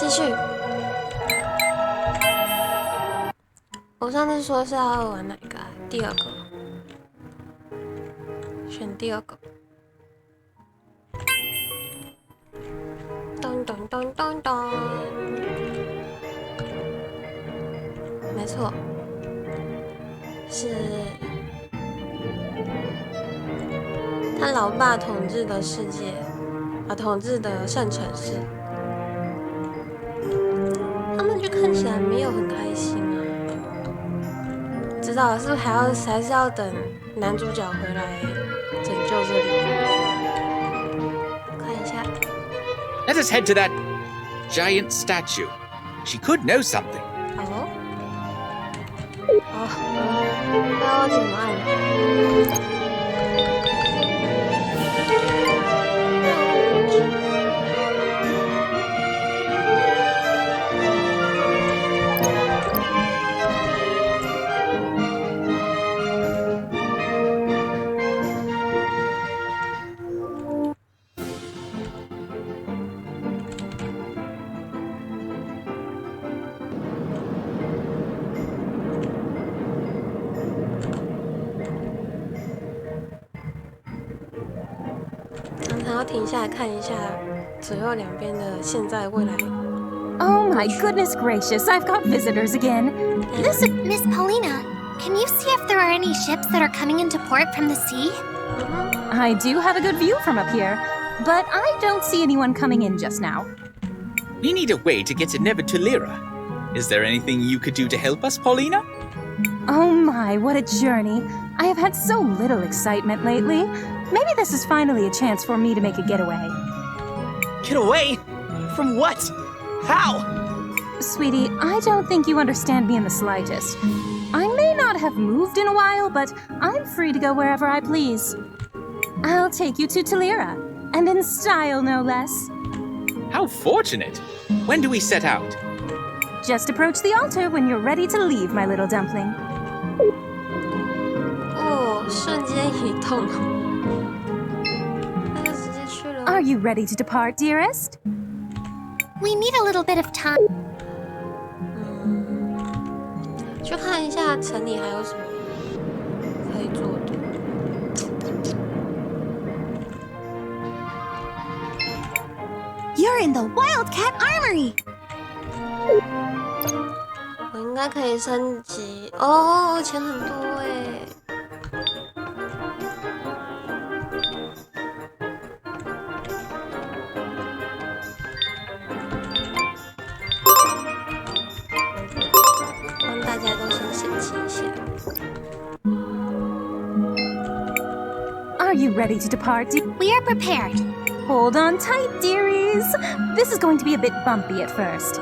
继续。我上次说是要玩哪个啊？第二个，选第二个。咚咚咚咚咚，没错，是他老爸统治的世界，统治的圣城市。他们就看起来没有很开心啊。知道了，是不是还是要等男主角回来拯救这里？看一下。Let us head to that giant statue. She could know something. 不知道怎么按。要停下来看一下左右两边的现在未来。Oh my goodness gracious, I've got visitors again. Listen, Miss Paulina, can you see if there are any ships that are coming into port from the sea? I do have a good view from up here, but I don't see anyone coming in just now. We need a way to get to Nevertulira. Is there anything you could do to help us, Paulina? Oh my, what a journey. I have had so little excitement lately. Maybe this is finally a chance for me to make a getaway. Get away? From what? How? Sweetie, I don't think you understand me in the slightest. I may not have moved in a while, but I'm free to go wherever I please. I'll take you to Tulira, and in style, no less. How fortunate! When do we set out? Just approach the altar when you're ready to leave, my little dumpling. 哦，瞬间移动。Are you ready to depart, dearest? We need a little bit of time. 去看一下城里还有什么可以做的。You're in the Wildcat Armory. 我应该可以升级哦，钱很多哎。大家都先升级一下。Are you ready to depart? We are prepared. Hold on tight, dearies. This is going to be a bit bumpy at first.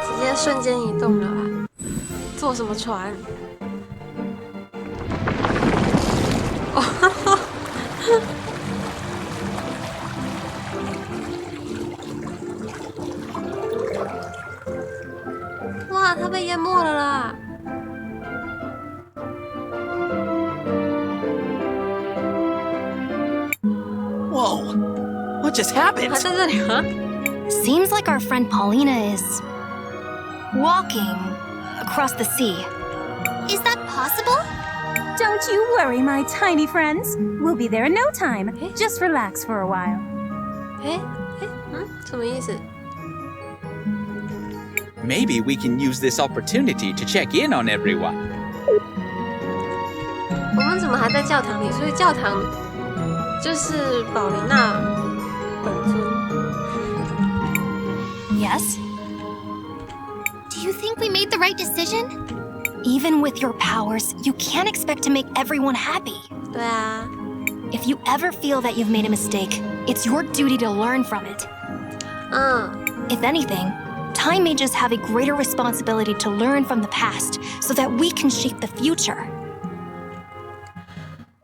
直接瞬间移动了啊！坐什么船？哦，哇，它被淹没了啦！ Whoa! What just happened? 还在这里吗？ Seems like our friend Paulina is walking across the sea. Is that possible? Don't you worry, my tiny friends. We'll be there in no time. Just relax for a while. 什么意思？ Maybe we can use this opportunity to check in on everyone. 我们怎么还在教堂里？所以教堂就是宝琳娜本尊。 Yes. Do you think we made the right decision? Even with your powers, you can't expect to make everyone happy. 对啊。 If you ever feel that you've made a mistake, it's your duty to learn from it. If anything, time may just have a greater responsibility to learn from the past so that we can shape the future.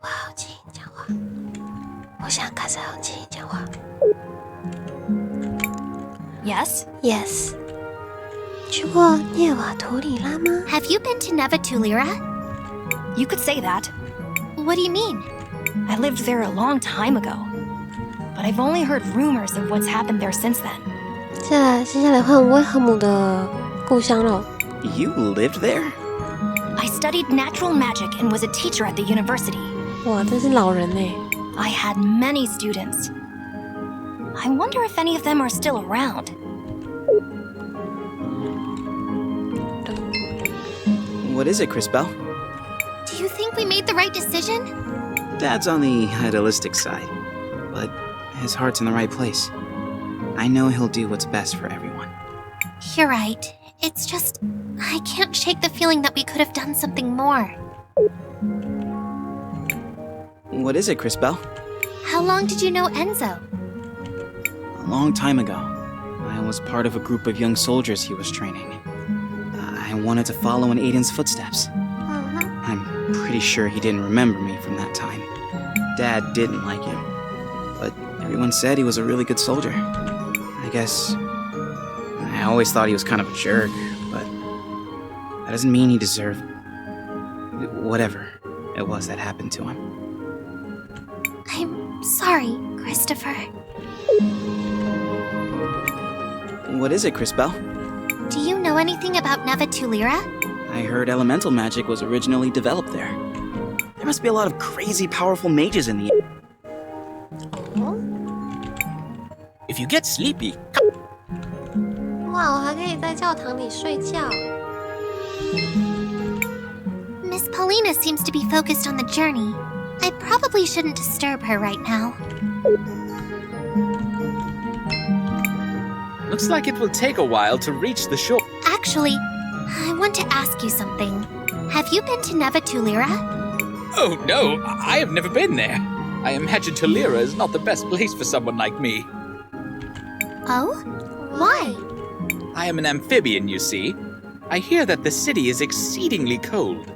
我要静音讲话。我想开始用静音讲话。 Yes? Yes. 去过涅瓦图里拉吗？ Have you been to Nevertulira? You could say that. What do you mean? I lived there a long time ago. But but I've only heard rumors of what's happened there since then. 接下来换威赫姆的故乡了。You lived there? I studied natural magic and was a teacher at the university. 哇，真是老人呢。I had many students. I wonder if any of them are still around. What is it, CrisTales? Do you think we made the right decision? Dad's on the idealistic side, but his heart's in the right place. I know he'll do what's best for everyone. You're right. It's just, I can't shake the feeling that we could have done something more. What is it, CrisTales? How long did you know Enzo? A long time ago, I was part of a group of young soldiers he was training. I wanted to follow in Aiden's footsteps. I'm pretty sure he didn't remember me from that time. Dad didn't like him, but everyone said he was a really good soldier. I guess I always thought he was kind of a jerk, but that doesn't mean he deserved whatever it was that happened to him. I'm sorry, Christopher. What is it, CrisTales? Do you know anything about Neva Tulira? I heard elemental magic was originally developed there. There must be a lot of crazy powerful mages in the... If you get sleepy, 哇，我还可以在教堂里睡觉。 Miss Paulina seems to be focused on the journey. I probably shouldn't disturb her right now. looks like it will take a while to reach the shore. Actually, I want to ask you something. Have you been to Neva Tulira? Oh no, I have never been there. I imagine Tulira is not the best place for someone like me. Oh? Why? I am an amphibian, you see. I hear that the city is exceedingly cold.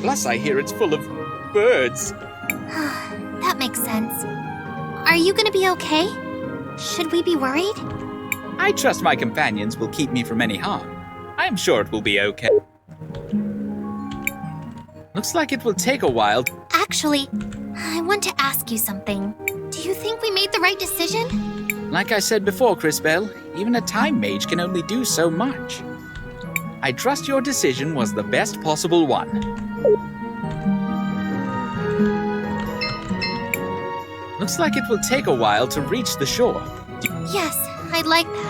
Plus, I hear it's full of birds. That makes sense. Are you gonna be okay? Should we be worried? I trust my companions will keep me from any harm. I am sure it will be okay. Looks like it will take a while. Actually, I want to ask you something. Do you think we made the right decision? Like I said before, CrisTales, even a time mage can only do so much. I trust your decision was the best possible one. Looks like it will take a while to reach the shore. Yes, I'd like that.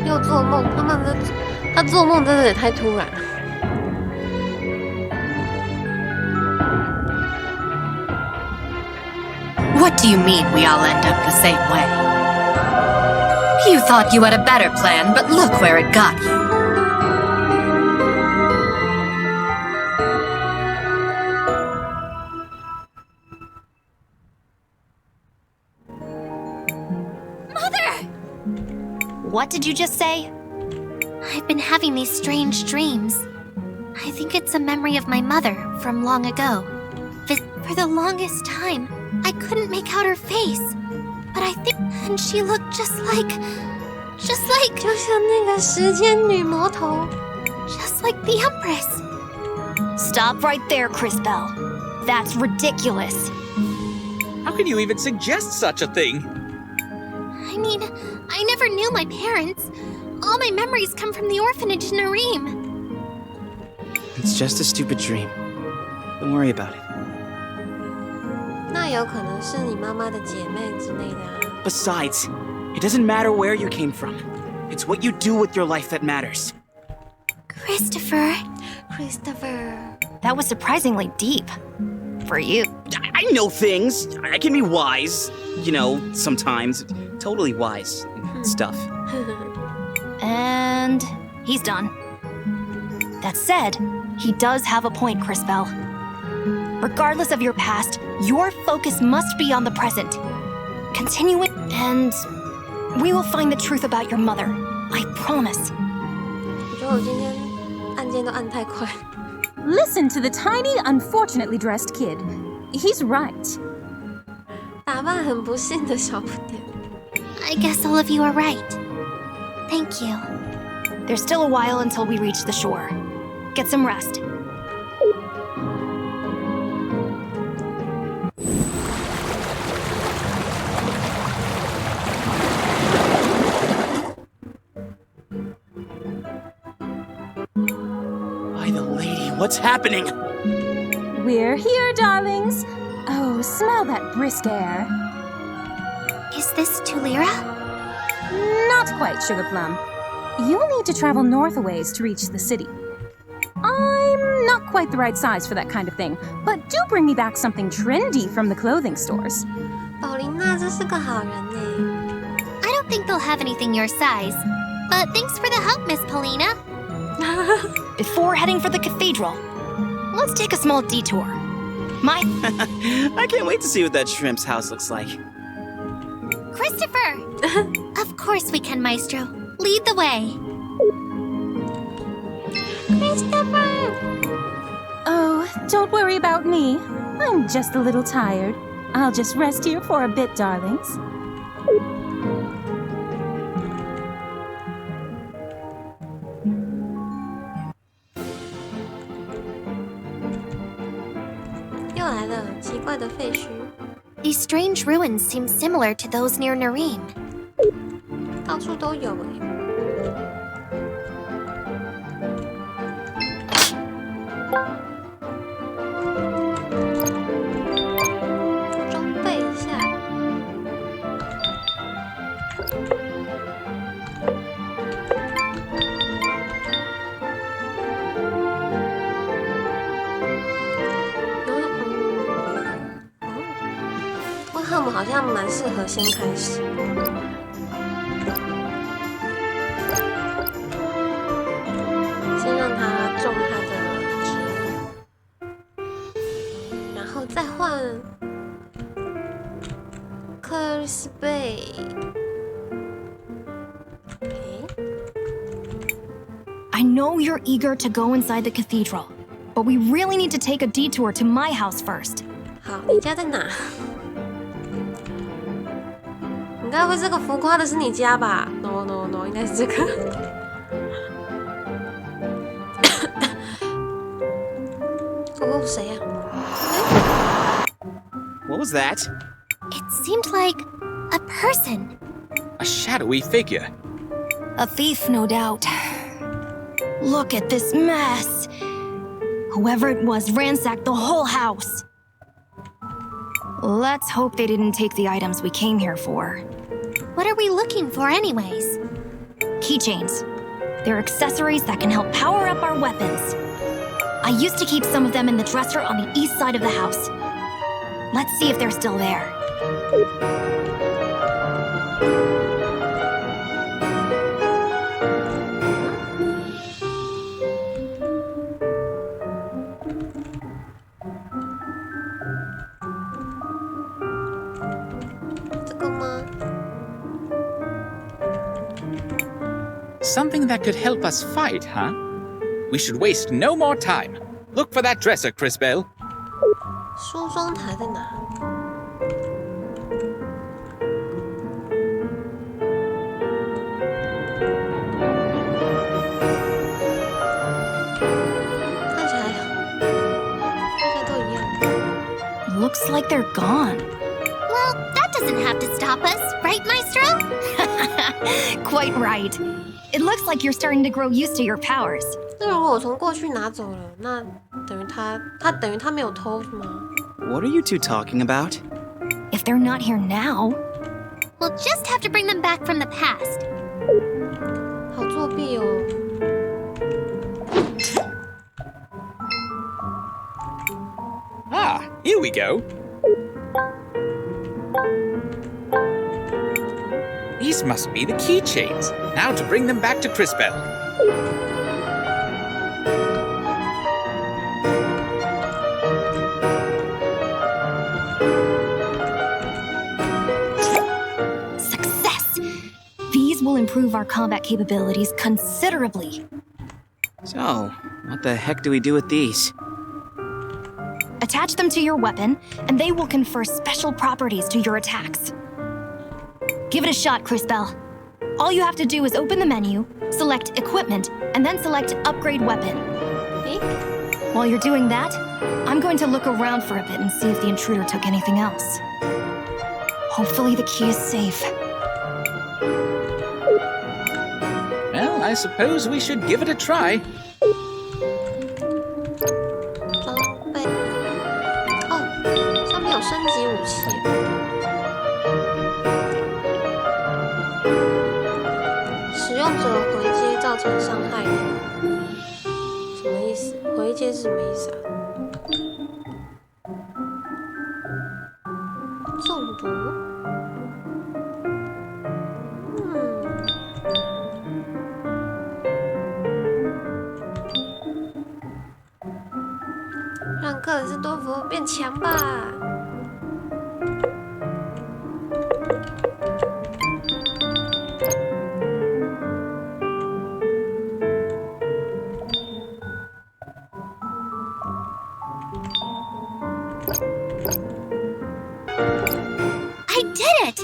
又做梦，他做梦真的也太突然了。 What do you mean we all end up the same way? You thought you had a better plan, but look where it got you. What did you just say? I've been having these strange dreams. I think it's a memory of my mother from long ago. For the longest time, I couldn't make out her face. But I think, and she looked just like, 就像那个时间女魔头 just like the Empress. Stop right there, CrisTales. That's ridiculous. How can you even suggest such a thing? I mean, I never knew my parents. All my memories come from the orphanage in Nareem. It's just a stupid dream. Don't worry about it. 那有可能是你妈妈的姐妹之类的啊。 Besides, it doesn't matter where you came from. It's what you do with your life that matters. Christopher. That was surprisingly deep. For you. I know things. I can be wise. You know, sometimes. Totally wise and stuff. And he's done. That said, he does have a point, CrisTales. Regardless of your past, your focus must be on the present. Continue it, and we will find the truth about your mother. I promise. 我觉得我今天按键都按太快。 Listen to the tiny, unfortunately dressed kid. He's right. 打扮很不幸的小不点。 I guess all of you are right. Thank you. There's still a while until we reach the shore. Get some rest. What's happening? We're here, darlings. Oh, smell that brisk air. Is this Tulira? Not quite, Sugar Plum. You'll need to travel north a ways to reach the city. I'm not quite the right size for that kind of thing, but do bring me back something trendy from the clothing stores. 宝琳娜这是个好人呢。 I don't think they'll have anything your size. But thanks for the help, Miss Paulina. Before heading for the cathedral, let's take a small detour. I can't wait to see what that shrimp's house looks like. Christopher! Of course we can, Maestro. Lead the way. Christopher! Oh, don't worry about me. I'm just a little tired. I'll just rest here for a bit, darlings. 又来了，奇怪的废墟， These strange ruins seem similar to those near Nareem. 到处都有哎。装备一下。问号姆好像蛮适合先开始。 先让他种他的植物，然后再换克里斯贝。I know you're eager to go inside the cathedral, but we really need to take a detour to my house first. 好，你家在哪？你该不会这个浮夸的是你家吧 ？No No No， 应该是这个。哦，谁呀？What was that? It seemed like a person. A shadowy figure. A thief, no doubt. Look at this mess. Whoever it was ransacked the whole house. Let's hope they didn't take the items we came here for. What are we looking for anyways? Keychains. They're accessories that can help power up our weapons. I used to keep some of them in the dresser on the east side of the house. Let's see if they're still there. Something that could help us fight, huh? We should waste no more time. Look for that dresser, CrisTales. 梳妆台在哪？看起来都一样。Looks like they're gone. Well, that doesn't have to stop us, right, Maestro? Quite right. It looks like you're starting to grow used to your powers. 那如果我从过去拿走了，那等于他没有偷是吗？ What are you two talking about? If they're not here now, We'll just have to bring them back from the past. 好作弊哦！ Ah, here we go. These must be the keychains. Now to bring them back to CrisTales. success! These will improve our combat capabilities considerably. So, what the heck do we do with these? Attach them to your weapon, and they will confer special properties to your attacks. Give it a shot, CrisTales. All you have to do is open the menu, select Equipment, and then select Upgrade Weapon. While you're doing that, I'm going to look around for a bit and see if the intruder took anything else. Hopefully the key is safe. Well, I suppose we should give it a try. 分级武器。使用者回接造成伤害的，什么意思？回接是什么意思啊？中毒？让克里斯多夫变强吧！I did it!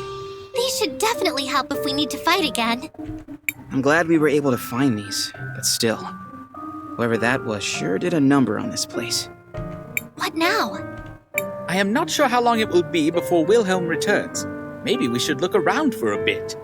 These should definitely help if we need to fight again. I'm glad we were able to find these, but still, whoever that was sure did a number on this place. What now? I am not sure how long it will be before Wilhelm returns. Maybe we should look around for a bit.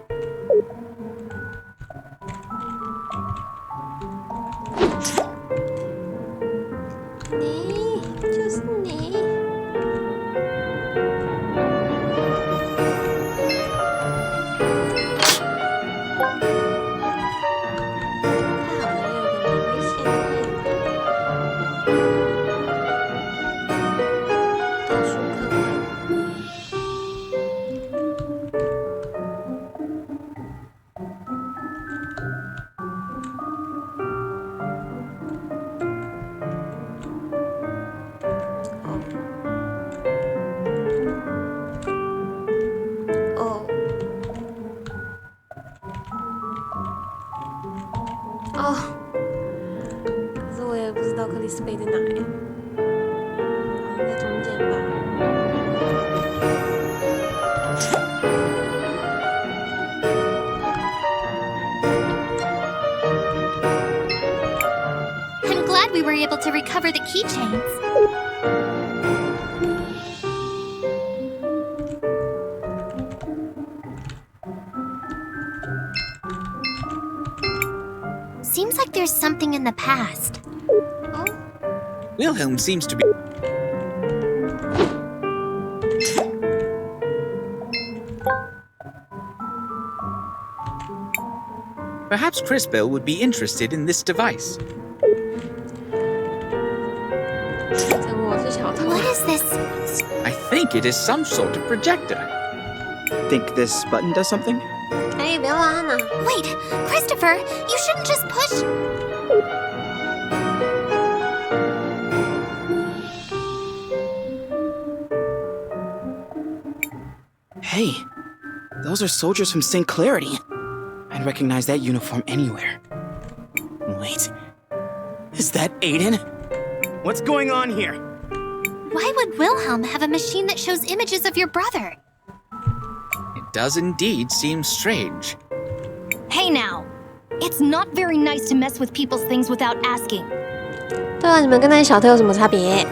哦，可是我也不知道克里斯贝在哪里，好像在中间吧。I'm glad we were able to recover the keychains. Seems like there's something in the past. Oh, Wilhelm seems to be... Perhaps CrisTales would be interested in this device. 等我是小偷。 What is this? I think it is some sort of projector. Think this button does something? 哎，不要乱按啊！ Wait, Christopher, you shouldn't just push. Hey, those are soldiers from St. Clarity. I'd recognize that uniform anywhere. Wait, is that Aiden? What's going on here? Why would Wilhelm have a machine that shows images of your brother? It does indeed seem strange. Hey now! It's not very nice to mess with people's things without asking. 对啊，你们跟那些小偷有什么差别？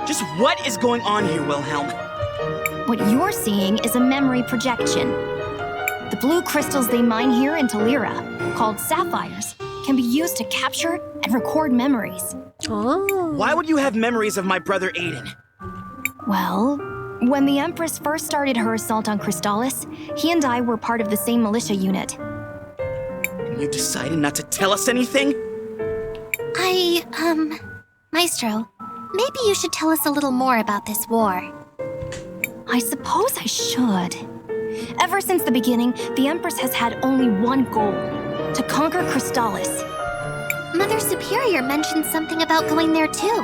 Just what is going on here, Wilhelm? What you're seeing is a memory projection. The blue crystals they mine here in Talira, called sapphires, can be used to capture and record memories. 哦， Why would you have memories of my brother Aiden? Well, when the Empress first started her assault on CrisTales, he and I were part of the same militia unit. And you decided not to tell us anything? Maestro, maybe you should tell us a little more about this war. I suppose I should. Ever since the beginning, the Empress has had only one goal: to conquer CrisTales. Mother Superior mentioned something about going there too.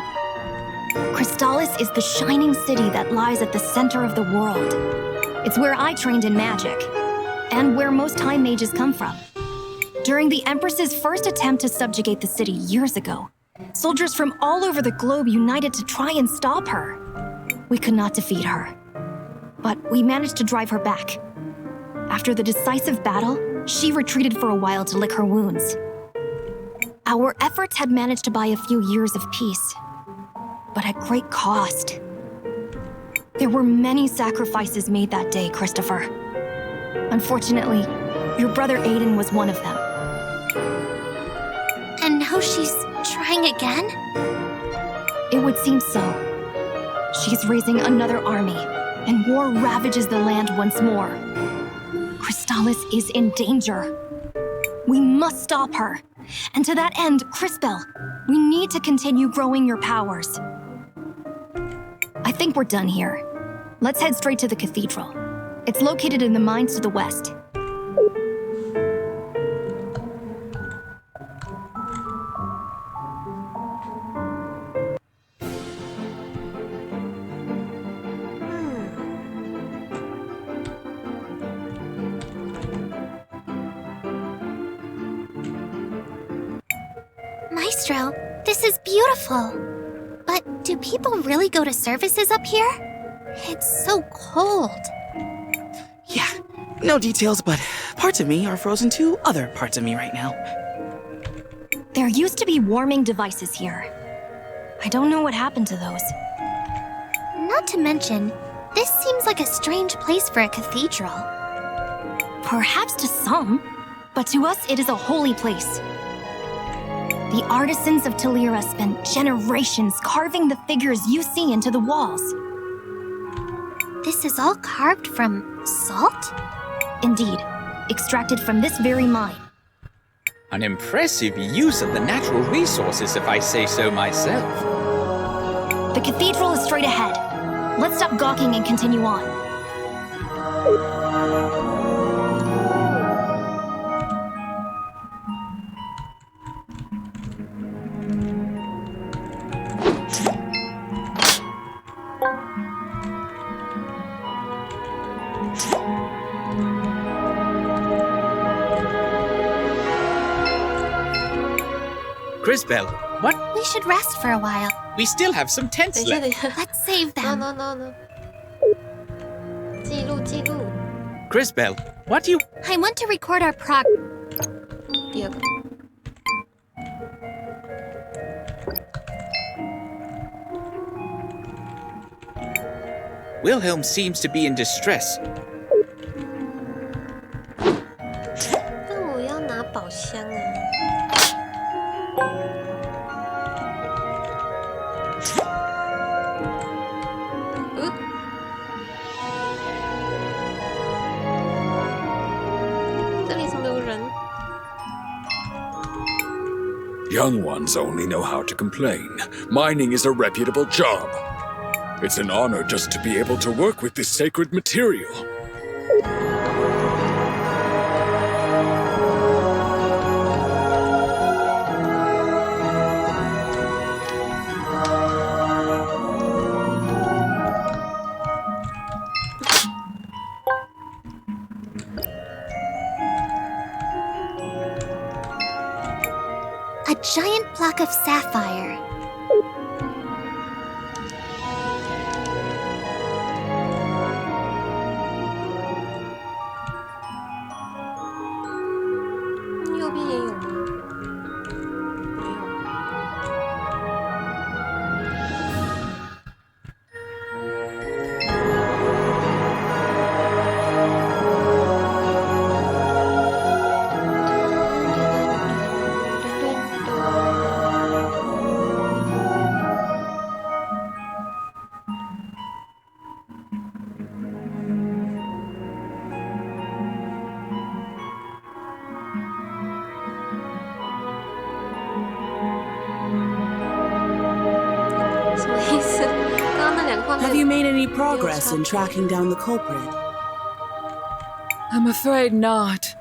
CrisTales is the shining city that lies at the center of the world. It's where I trained in magic, and where most time mages come from. During the Empress's first attempt to subjugate the city years ago, soldiers from all over the globe united to try and stop her. We could not defeat her, but we managed to drive her back. After the decisive battle, she retreated for a while to lick her wounds. Our efforts had managed to buy a few years of peace, but at great cost. There were many sacrifices made that day, Christopher. Unfortunately, your brother Aiden was one of them. And now she's trying again? It would seem so. She's raising another army, and war ravages the land once more. CrisTales is in danger. We must stop her. And to that end, CrisTales, we need to continue growing your powers. I think we're done here. Let's head straight to the cathedral. It's located in the mines to the west. Maestro, this is beautiful. But do people really go to services up here? It's so cold. Yeah, no details, but parts of me are frozen to other parts of me right now. There used to be warming devices here. I don't know what happened to those. Not to mention, this seems like a strange place for a cathedral. Perhaps to some, but to us it is a holy place. The artisans of Talira spent generations carving the figures you see into the walls. This is all carved from salt? Indeed, extracted from this very mine. An impressive use of the natural resources, if I say so myself. The cathedral is straight ahead. Let's stop gawking and continue on. CrisTales, what? We should rest for a while. We still have some tents 等一下，等 left. 一下 Let's save ，no them. no no no， 记录记录， CrisTales, what do you... I want to record our prog. 第二个， Wilhelm seems to be in distress. 但我要拿宝箱啊。这里怎么有人？ Young ones only know how to complain. Mining is a reputable job. It's an honor just to be able to work with this sacred material. A giant block of sapphire. "右边也有吗？没有。什么意思？刚刚那两个画面 Have you made any progress in tracking down the culprit? I'm afraid not.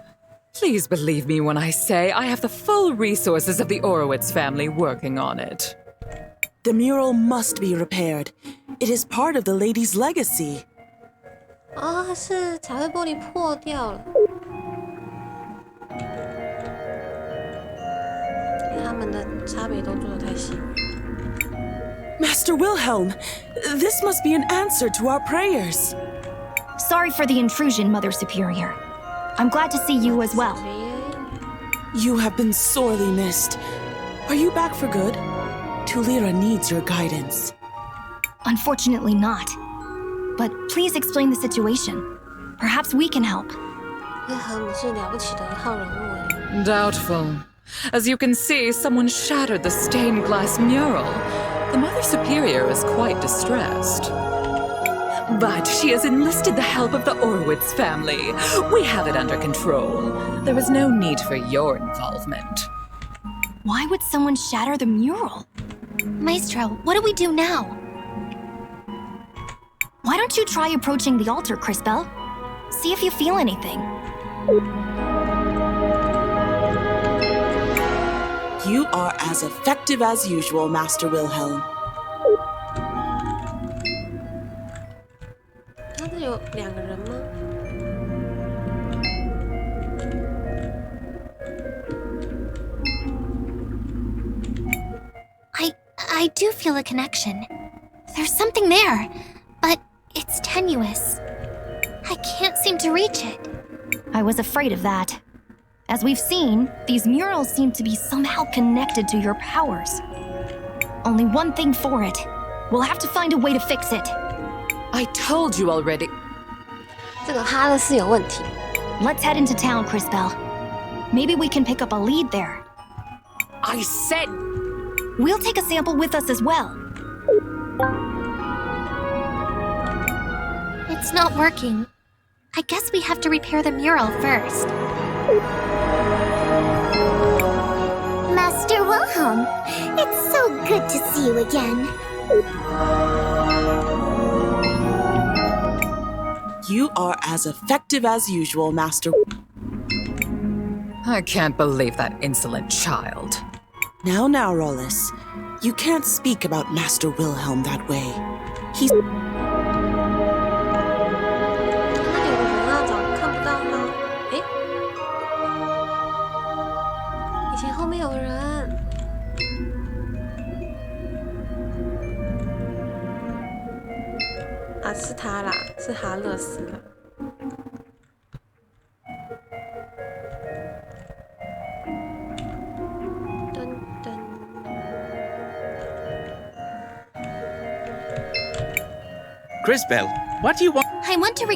Please believe me when I say I have the full resources of the Orowitz family working on it. The mural must be repaired. It is part of the lady's legacy. 哦，它是彩绘玻璃破掉了。因为他们的差别都做得太细。 Master Wilhelm, this must be an answer to our prayers. Sorry for the intrusion, Mother Superior. I'm glad to see you as well. You have been sorely missed. Are you back for good? Tulira needs your guidance. Unfortunately not. But please explain the situation. Perhaps we can help. 威和姆是了不起的一号人物哎。 Doubtful. As you can see, someone shattered the stained glass mural. The Mother Superior is quite distressed. But she has enlisted the help of the Orwitz family. We have it under control. There is no need for your involvement. Why would someone shatter the mural? Maestro, what do we do now? Why don't you try approaching the altar, CrisTales? See if you feel anything. You are as effective as usual, Master Wilhelm. 他是有2个人吗？ I do feel a connection. There's something there, but it's tenuous. I can't seem to reach it. I was afraid of that. As we've seen, these murals seem to be somehow connected to your powers. Only one thing for it. We'll have to find a way to fix it. I told you already. 这个哈勒是有问题。 Let's head into town, CrisTales. Maybe we can pick up a lead there. I said... We'll take a sample with us as well. It's not working. I guess we have to repair the mural first. Master Wilhelm, it's so good to see you again. You are as effective as usual, Master. I can't believe that insolent child. Now, Rollis. You can't speak about Master Wilhelm that way. He's... 那里有个人啊，早看不到他。诶，以前后面有个人。啊，是他啦，是哈勒斯啦。 CrisTales, what do you want? I want to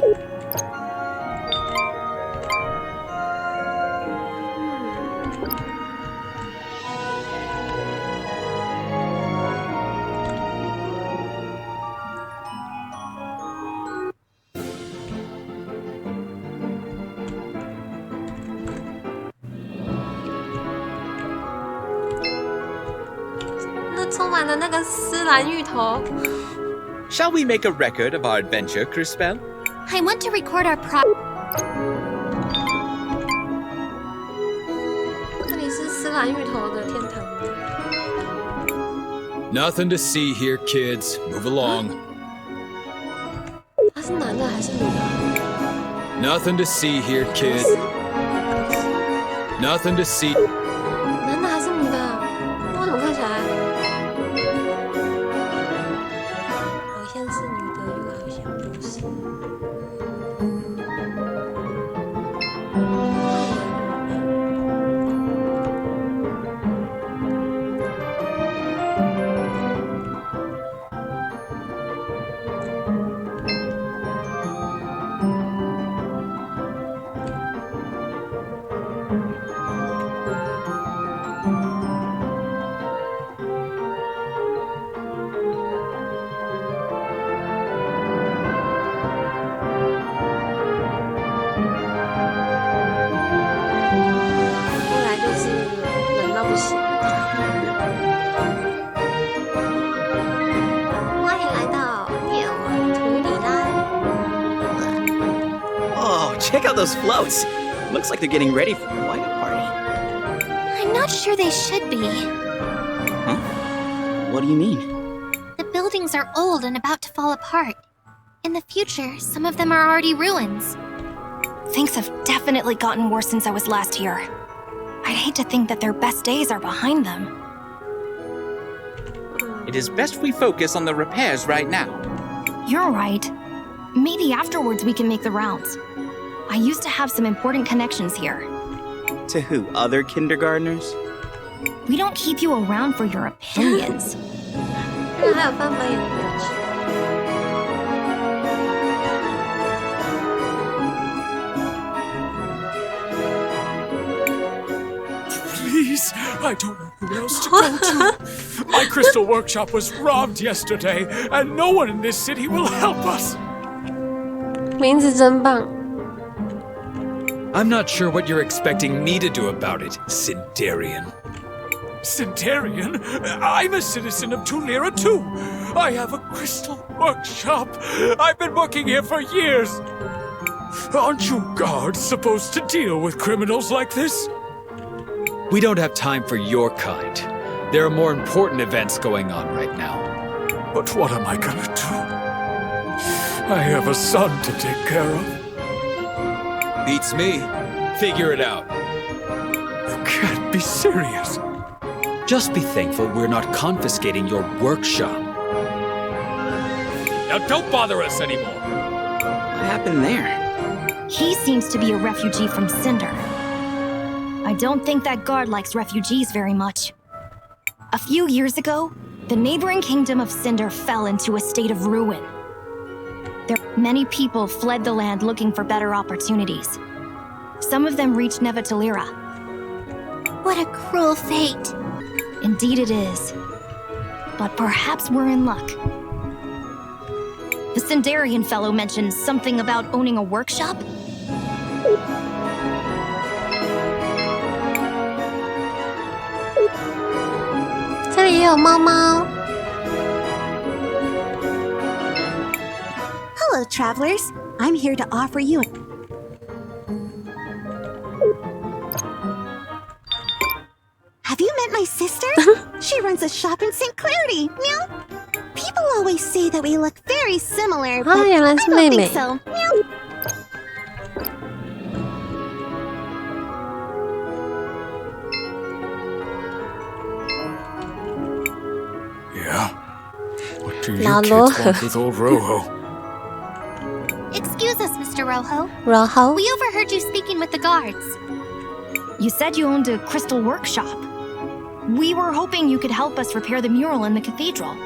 那充满了那个丝兰芋头。 Shall we make a record of our adventure, CrisTales? I want to record our 这里是丝兰芋头的天堂吗？ Nothing to see here, kids. Move along. 他是男的还是女的？ Nothing to see here, kid. Nothing to see. 男的还是女的？那我怎么看起来？ 好像是女的，又好像不是。Check out those floats. Looks like they're getting ready for a light up party. I'm not sure they should be. Huh? What do you mean? The buildings are old and about to fall apart. In the future, some of them are already ruins. Things have definitely gotten worse since I was last here. I'd hate to think that their best days are behind them. It is best we focus on the repairs right now. You're right. Maybe afterwards we can make the rounds. I used to have some important connections here. To who? Other kindergartners? We don't keep you around for your opinions. 还有翻白眼的表情。 Please, I don't know Who else to go to? My crystal workshop was robbed yesterday, and no one in this city will help us. 名字真棒。I'm not sure what you're expecting me to do about it, Cindarian. Cindarian? I'm a citizen of Tulira too. I have a crystal workshop. I've been working here for years. Aren't you guards supposed to deal with criminals like this? We don't have time for your kind. There are more important events going on right now. But what am I gonna do? I have a son to take care of. Beats me. Figure it out. You can't be serious. Just be thankful we're not confiscating your workshop. Now don't bother us anymore. What happened there? He seems to be a refugee from Cinder. I don't think that guard likes refugees very much. A few years ago, the neighboring kingdom of Cinder fell into a state of ruin. Many people fled the land looking for better opportunities. Some of them reached Nevatalira. What a cruel fate. Indeed it is. But perhaps we're in luck. The Cindarian fellow mentioned something about owning a workshop. Hello, travelers. I'm here to offer you. Have you met my sister? She runs a shop in St. Clarity. Meow. People always say that we look very similar, but I don't think so. Meow. Yeah? What do you kids want with old Rojo? Excuse us, Mr. Rojo. Rojo? We overheard you speaking with the guards. You said you owned a crystal workshop. We were hoping you could help us repair the mural in the cathedral.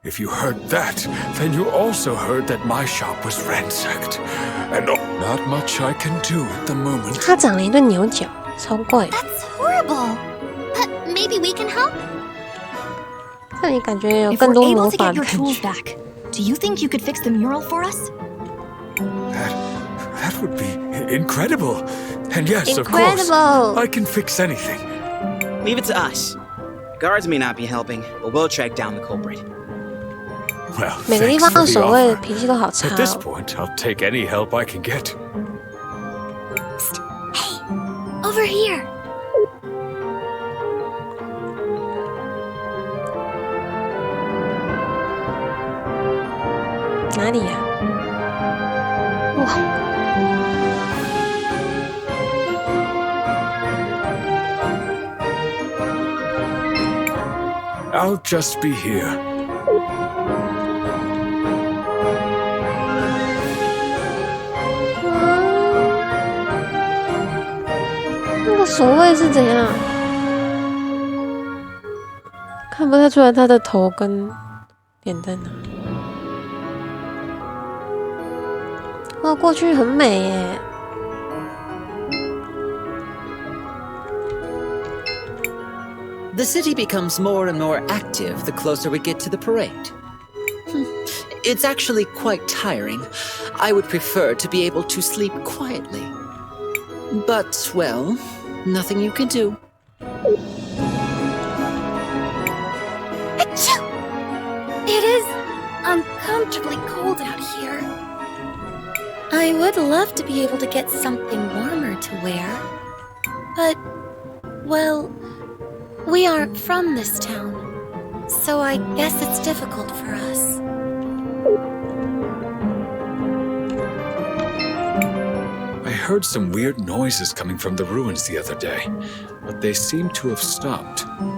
If you heard that, then you also heard that my shop was ransacked. And not much I can do at the moment. 他长了一对牛角，超怪。 That's horrible. But maybe we can help? 这里感觉有 If 更 we're 多 able 魔 to 法 get 的 your 感 tools 觉。 back, do you think you could fix the mural for us? That would be incredible. And yes, of course, I can fix anything. Leave it to us. Guards may not be helping, but we'll track down the culprit. Well, 每个地 thanks 方 for 的 the 守卫 offer. 脾气都好差 At this 哦。 point, I'll take any help I can get. Hey, over here. 哪里呀？哇！ I'll just be here. 那个守卫是怎样？看不太出来他的头跟脸在哪。哇，过去很美耶。 The city becomes more and more active the closer we get to the parade. It's actually quite tiring. I would prefer to be able to sleep quietly. But, well, nothing you can do. Achoo! It is uncomfortably cold out here. I would love to be able to get something warmer to wear. But, well, we aren't from this town, so I guess it's difficult for us. I heard some weird noises coming from the ruins the other day, but they seem to have stopped. Huh?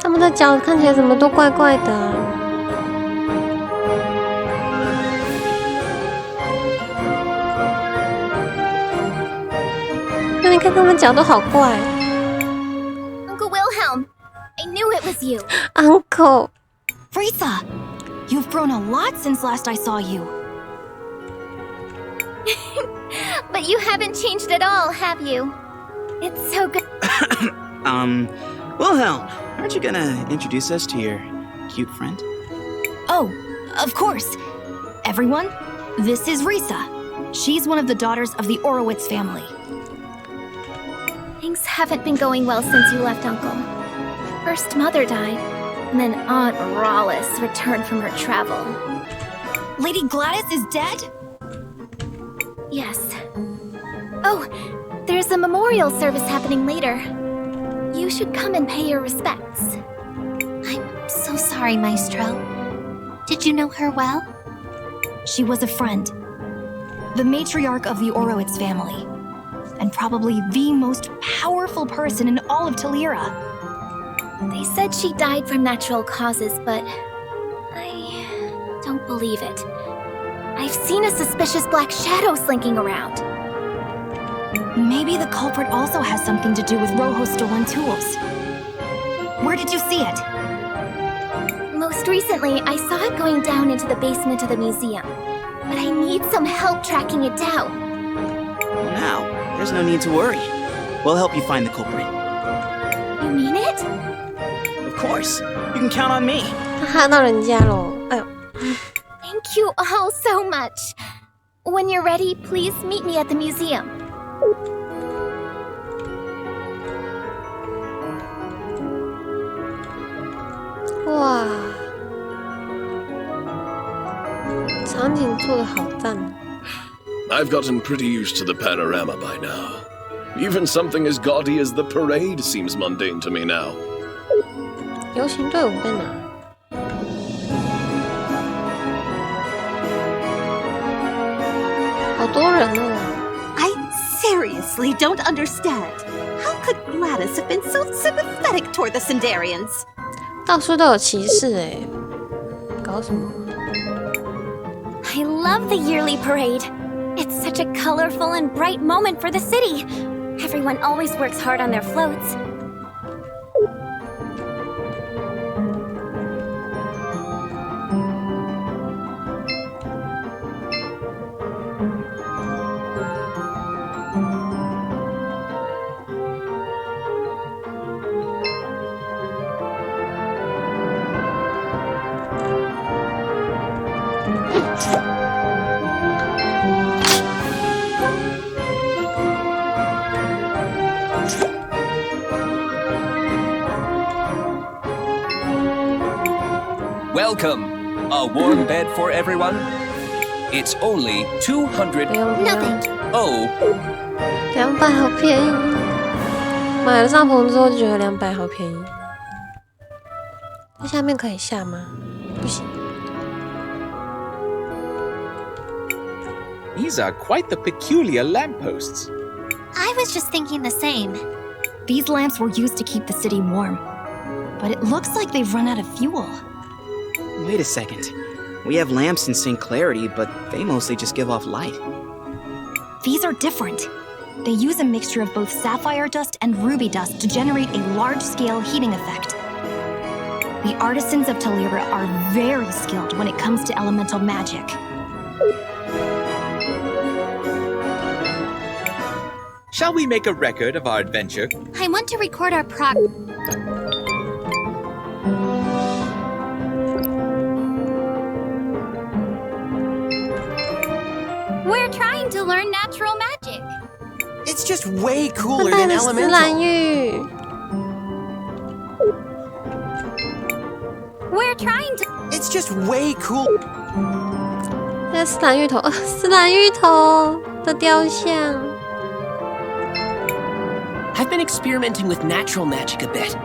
他们的脚看起来怎么都怪怪的啊。你看他们脚都好怪。Uncle Wilhelm, I knew it was you. Uncle. Risa, you've grown a lot since last I saw you. But you haven't changed at all, have you? It's so good. Wilhelm, aren't you gonna introduce us to your cute friend? Oh, of course. Everyone, this is Risa. She's one of the daughters of the Orowitz family. Things haven't been going well since you left, Uncle. First Mother died, and then Aunt Rawless returned from her travel. Lady Gladys is dead? Yes. Oh, there's a memorial service happening later. You should come and pay your respects. I'm so sorry, Maestro. Did you know her well? She was a friend. The matriarch of the Orowitz family. And probably the most powerful person in all of Talira. They said she died from natural causes, but I don't believe it. I've seen a suspicious black shadow slinking around. Maybe the culprit also has something to do with Rojo's stolen tools. Where did you see it? Most recently, I saw it going down into the basement of the museum. But I need some help tracking it down. Well, now, there's no need to worry. We'll help you find the culprit. You mean it? Of course. You can count on me. 他害到人家咯。哎呦。Thank you all so much. When you're ready, please meet me at the museum. Wow. 场景做得好赞。I've gotten pretty used to the panorama by now. Even something as gaudy as the parade seems mundane to me now. 游行队伍在哪？好多人哦。I seriously don't understand. How could Gladys have been so sympathetic toward the Sindarians? 到处都有骑士哎，搞什么？ I love the yearly parade. It's such a colorful and bright moment for the city. Everyone always works hard on their floats. Welcome. A warm bed for everyone? It's only 200. Nothing. Oh. 200好便宜。买了帐篷之后就觉得200好便宜。那下面可以下吗？不行。 These are quite the peculiar lampposts. I was just thinking the same. These lamps were used to keep the city warm. But it looks like they've run out of fuel. Wait a second. We have lamps in St. Clarity, but they mostly just give off light. These are different. They use a mixture of both sapphire dust and ruby dust to generate a large-scale heating effect. The artisans of Talira are very skilled when it comes to elemental magic. Shall we make a record of our adventure? I want to record our progress. We're trying to learn natural magic. It's just way cooler than elemental. We're trying to. It's just way cool. 那斯坦芋头，斯坦芋头的雕像。 I've been experimenting with natural magic a bit.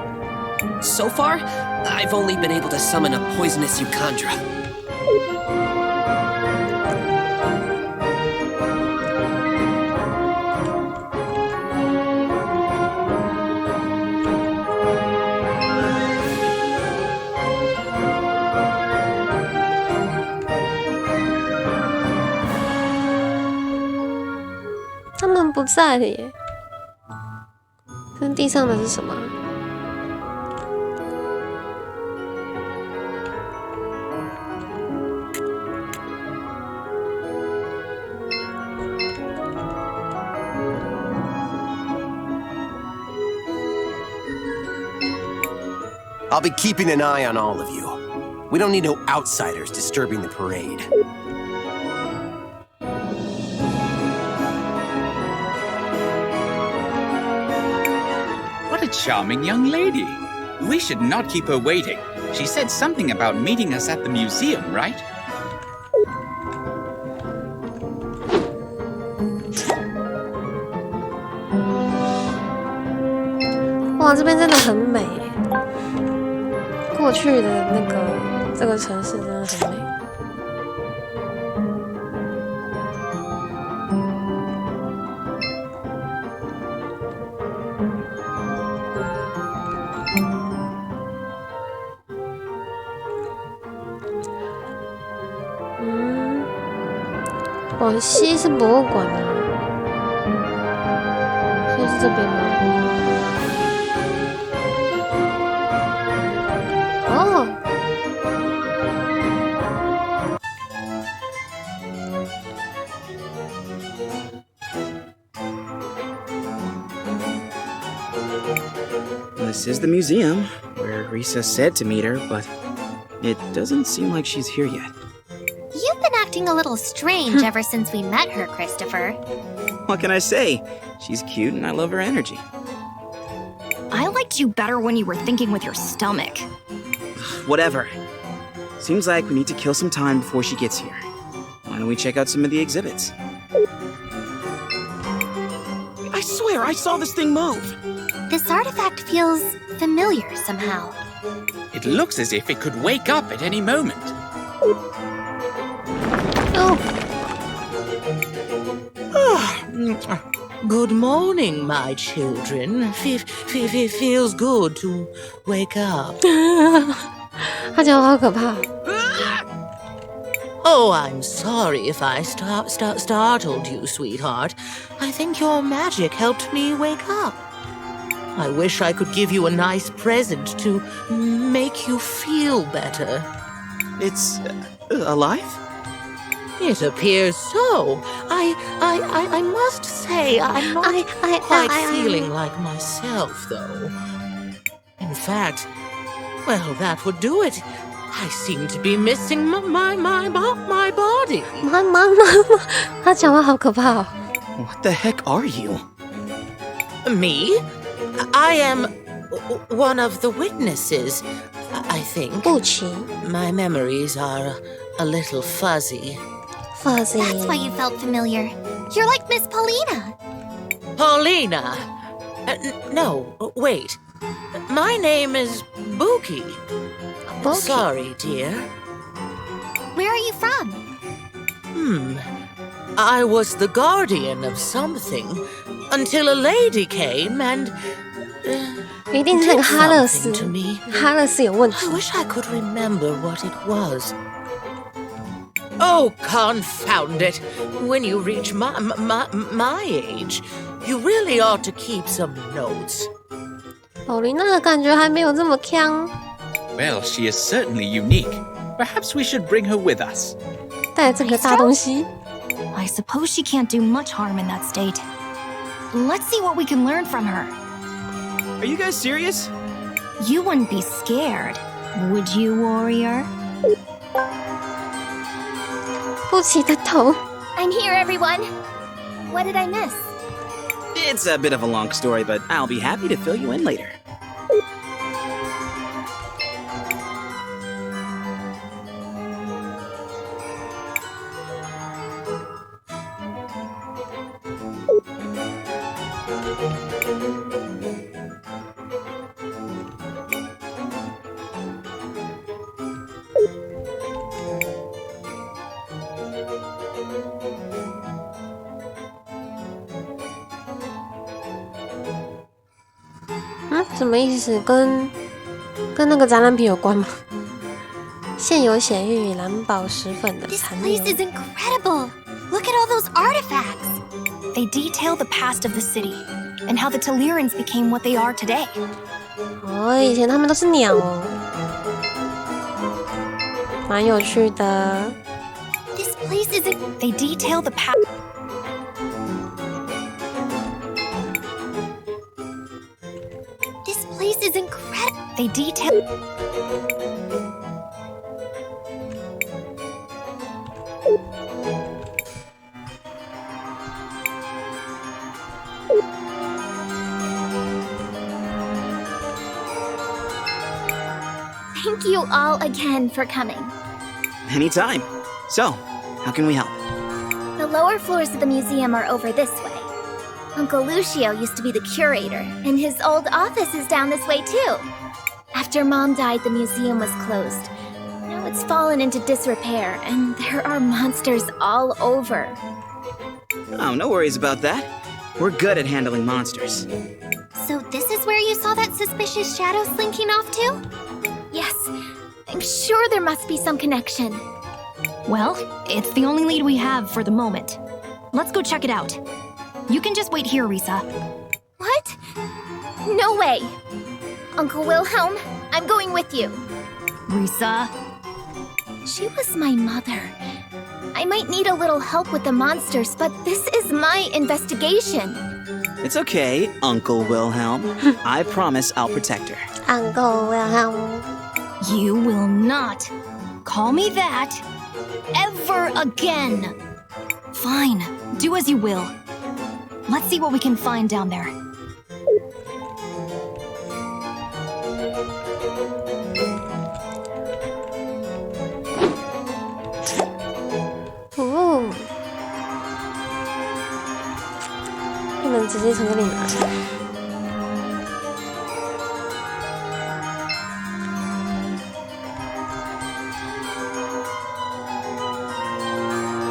So far, I've only been able to summon a poisonous Eucandra. They 不在了耶。这地上的是什么？I'll be keeping an eye on all of you. We don't need no outsiders disturbing the parade. What a charming young lady. We should not keep her waiting. She said something about meeting us at the museum, right? 哇，这边真的很美。过去的这个城市真的很美。往西是博物馆啊，所以是这边吗？哦。This is the museum, where Risa said to meet her, but it doesn't seem like she's here yet. You've been acting a little strange ever since we met her, Christopher. What can I say? She's cute and I love her energy. I liked you better when you were thinking with your stomach. Whatever. Seems like we need to kill some time before she gets here. Why don't we check out some of the exhibits? I swear I saw this thing move. This artifact feels familiar somehow. It looks as if it could wake up at any moment. Good morning, my children. Feels good to wake up. 他讲好可怕。Oh, I'm sorry if I startled you, sweetheart. I think your magic helped me wake up. I wish I could give you a nice present to make you feel better. It's alive? It appears so. I must say I'm not quite feeling like myself, though. In fact, well, that would do it. I seem to be missing my body. 他讲话好可怕哦。What the heck are you? Me? I am one of the witnesses, I think. My memories are a little fuzzy. That's why you felt familiar. You're like Miss Paulina. Paulina? No, wait. My name is Buki. Sorry, dear. Where are you from? I was the guardian of something until a lady came and 一定是那个哈勒斯，哈勒斯有问题。 I wish I could remember what it was. Oh, confound it! When you reach my age, you really ought to keep some notes. 宝琳娜的感觉还没有这么强。 Well, she is certainly unique. Perhaps we should bring her with us. 带这个大东西。 I suppose she can't do much harm in that state. Let's see what we can learn from her. Are you guys serious? You wouldn't be scared, would you, warrior? 不起的头。 I'm here, everyone. What did I miss? It's a bit of a long story, but I'll be happy to fill you in later.嗯，什么意思？跟那个展览品有关吗？现有显玉蓝宝石粉的残留。 This place is incredible. Look at all those artifacts. They detail the past of the city. and how the Telirans became what they are today. 哦，以前他们都是鸟哦，蛮有趣的。This place isn't. They detail the past. This place is incredible. They detail. Thank you all again for coming. Anytime. So, how can we help? The lower floors of the museum are over this way. Uncle Lucio used to be the curator, and his old office is down this way too. After Mom died, the museum was closed. Now it's fallen into disrepair, and there are monsters all over. Oh, no worries about that. We're good at handling monsters. So this is where you saw that suspicious shadow slinking off to? Yes, I'm sure there must be some connection. Well, it's the only lead we have for the moment. Let's go check it out. You can just wait here, Risa. What? No way! Uncle Wilhelm, I'm going with you. Risa? She was my mother. I might need a little help with the monsters, but this is my investigation. It's okay, Uncle Wilhelm. I promise I'll protect her. Uncle Wilhelm. You will not call me that ever again. Fine, do as you will. Let's see what we can find down there. Ooh. 不能直接从这里拿。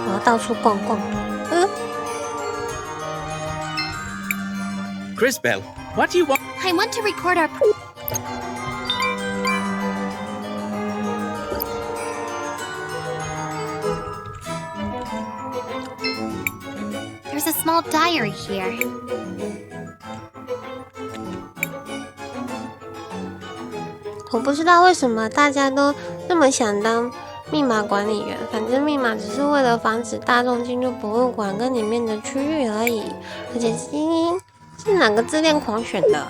我要到处逛逛。Crisbell, what do you want? I want to record our... There's a small diary here. 我不知道为什么大家都那么想当密码管理员，反正密码只是为了防止大众进入博物馆跟里面的区域而已。而且是哪个自恋狂选的？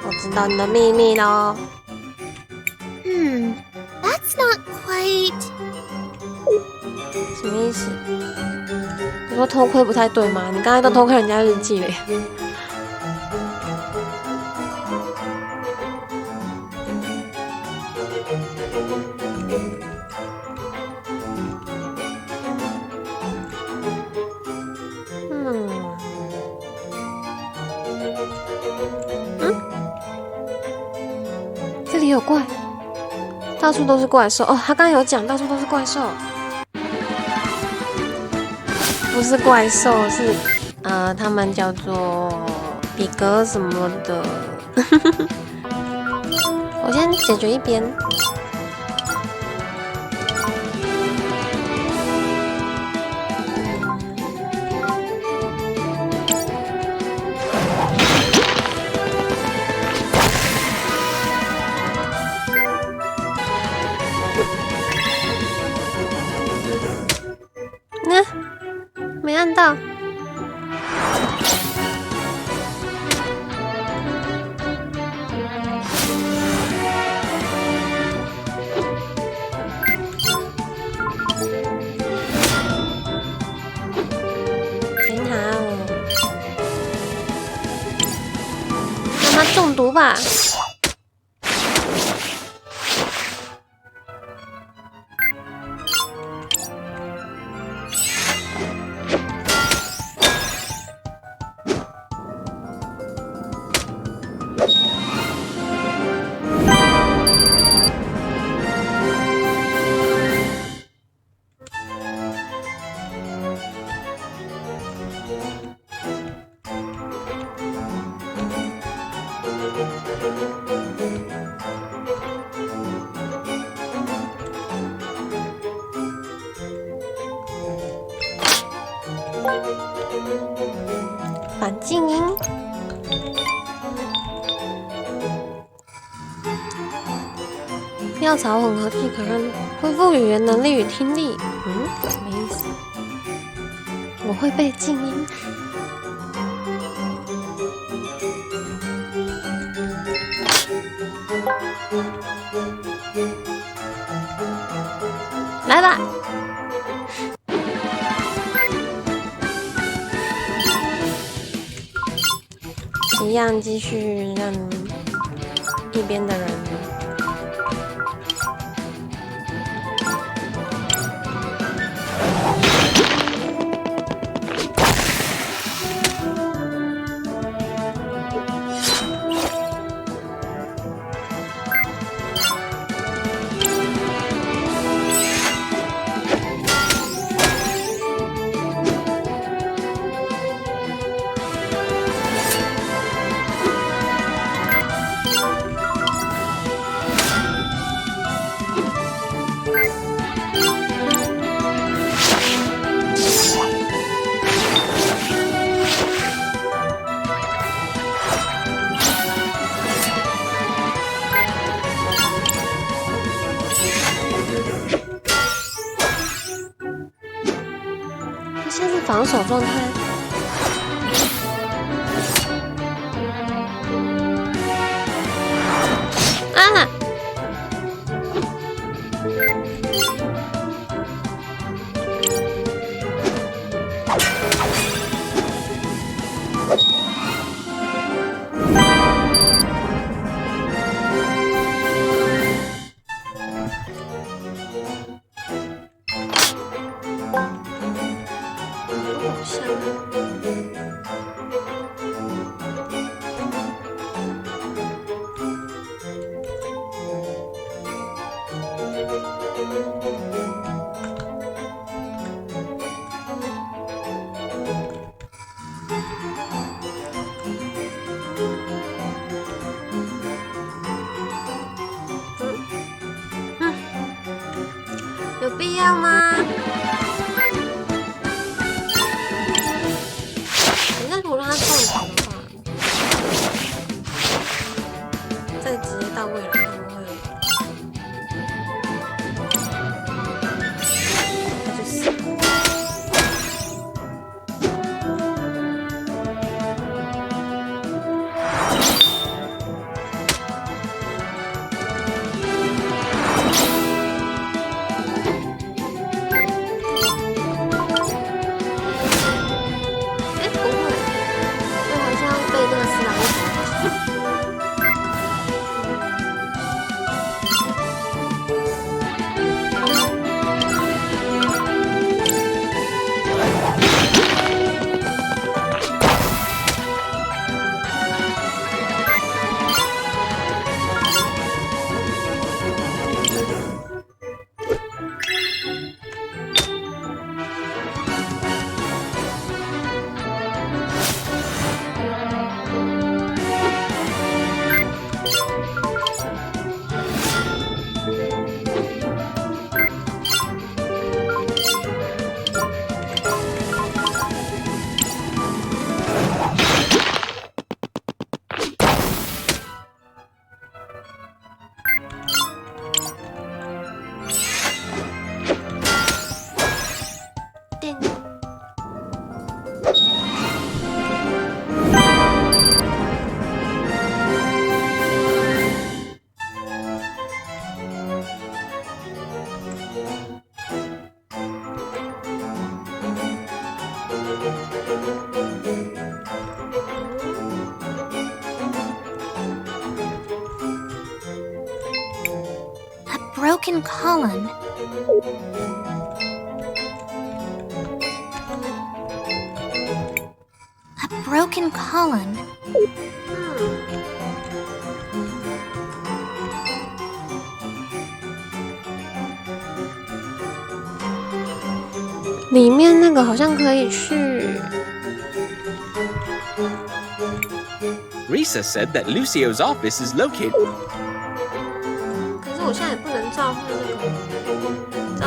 我知道你的秘密咯。That's not quite... 什么意思？你说偷窥不太对吗？你刚才都偷看人家日记了耶。这里有怪，到处都是怪兽哦。他刚刚有讲，到处都是怪兽，不是怪兽，是他们叫做比格什么的。我先解决一边。没按到。很好，让他中毒吧。反静音。药草混合剂可让恢复语言能力与听力。什么意思？我会被静音。来吧。一样继续让一边的人现在是防守状态。啊！有必要吗？那如果让他中奖的话，再直接到未来，会不会？他就死了。Broken column. A broken column. 里面那个好像可以去。Risa said that Lucio's office is located. 可是我现在也不能召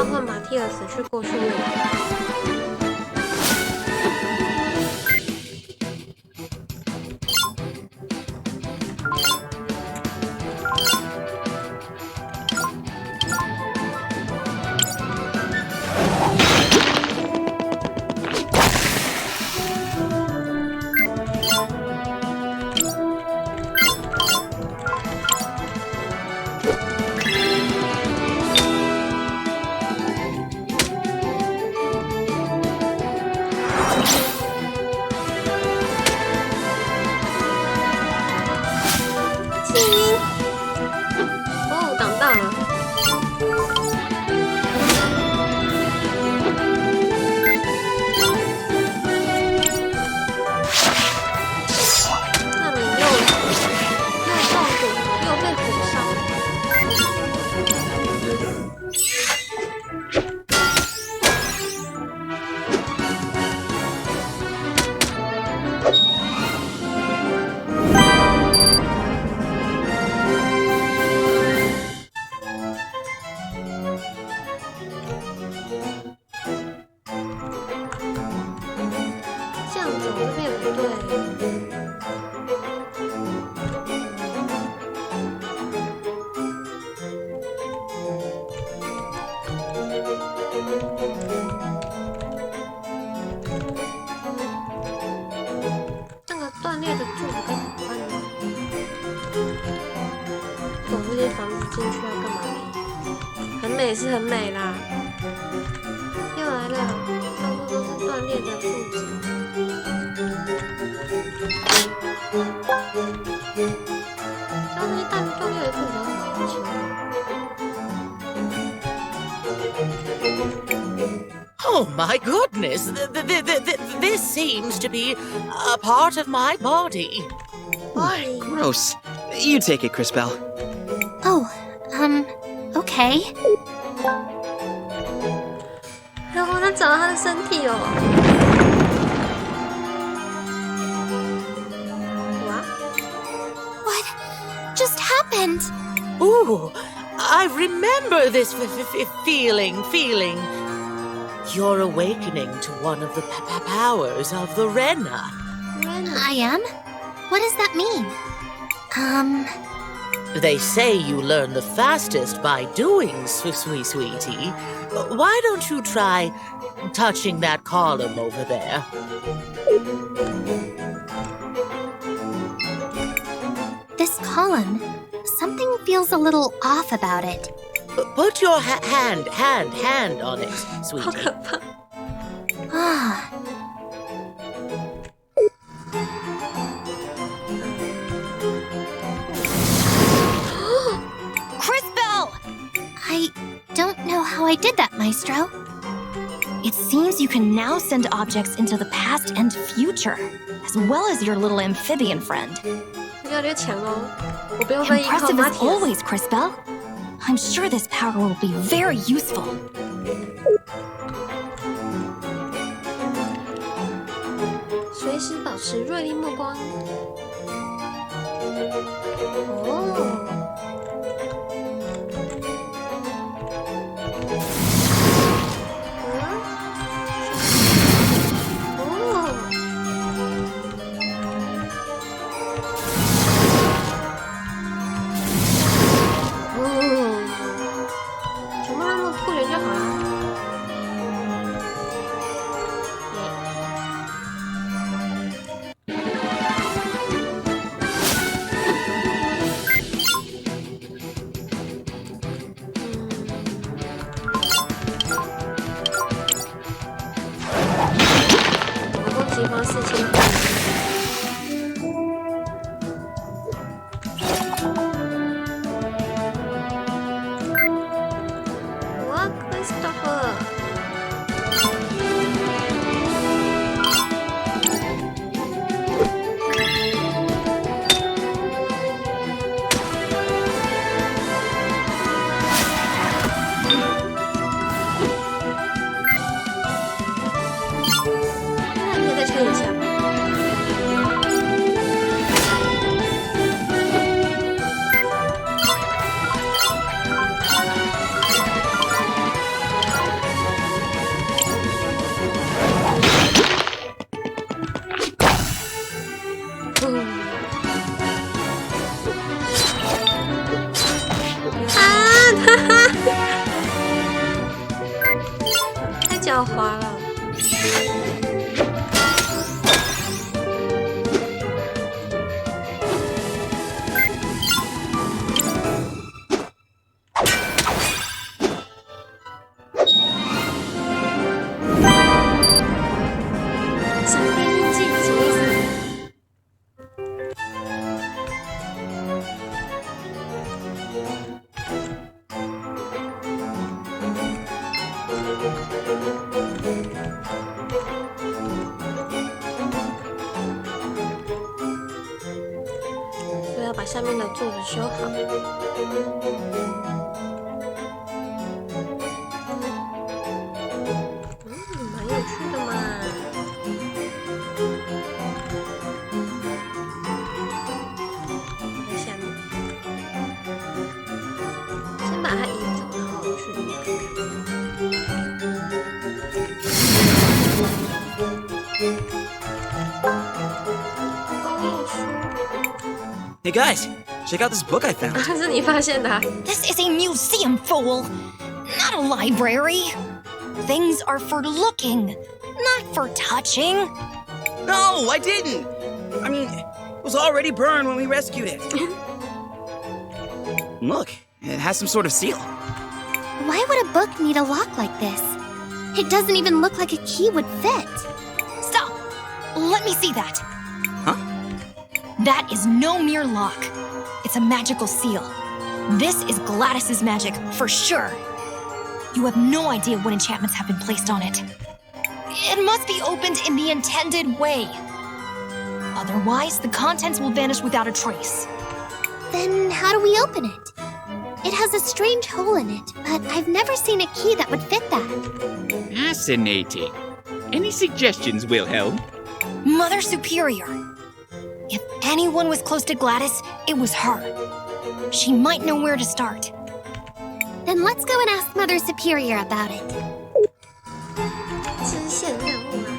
唤马蒂尔斯去过去未来。这样走这边也不对。这个断裂的柱子该怎么办呢？走这些房子进去要干嘛呢？很美是很美啦，又来了，到处都是断裂的柱子。这些断裂的柱子很好清。Oh my goodness! This seems to be a part of my body. Gross. You take it, CrisTales. Oh, okay. 然后他找到他的身体哦。What just happened? Ooh, I remember this feeling. You're awakening to one of the powers of the Rena. I am? What does that mean? They say you learn the fastest by doing, sweetie. Why don't you try touching that column over there? This column, something feels a little off about it. Put your hand on it, sweetie. Ah. CrisTales! I don't know how I did that, Maestro. It seems you can now send objects into the past and future, as well as your little amphibian friend. Impressive as always, CrisTales. I'm sure this power will be very useful. 随时保持锐利目光。哦。太狡猾了。闪电印记什么意思？所以要把下面的柱子修好。蛮有趣的嘛。在下面，先把它移走，然后去看看。Hey guys, check out this book I found. 是你发现的啊。 This is a museum, fool, not a library. Things are for looking, not for touching. No, I didn't. I mean, it was already burned when we rescued it. Look, it has some sort of seal. Why would a book need a lock like this? It doesn't even look like a key would fit. Stop! Let me see that. Huh? That is no mere lock. It's a magical seal. This is Gladys's magic, for sure. You have no idea what enchantments have been placed on it. It must be opened in the intended way. Otherwise, the contents will vanish without a trace. Then how do we open it? It has a strange hole in it, but I've never seen a key that would fit that. Fascinating. Any suggestions, Wilhelm? Mother Superior. If anyone was close to Gladys, it was her. She might know where to start. Then let's go and ask Mother Superior about it. 支线任务啊。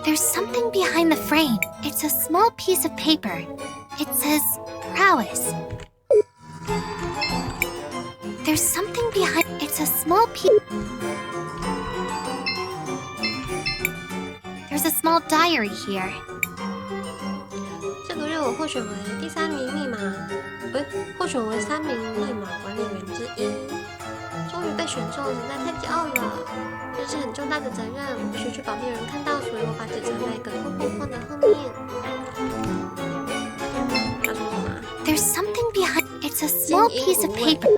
There's something behind the frame. It's a small piece of paper. It says prowess. There's something behind. It's a small piece. There's a small diary here. 这个月我获选为第3名密码，获选为3名密码管理员之一。终于被选中，实在太骄傲了。这是很重大的责任，我必须确保没有人看到，所以我把纸藏在一个透明框的后面。他说什么 There's something behind. It's a small piece of paper.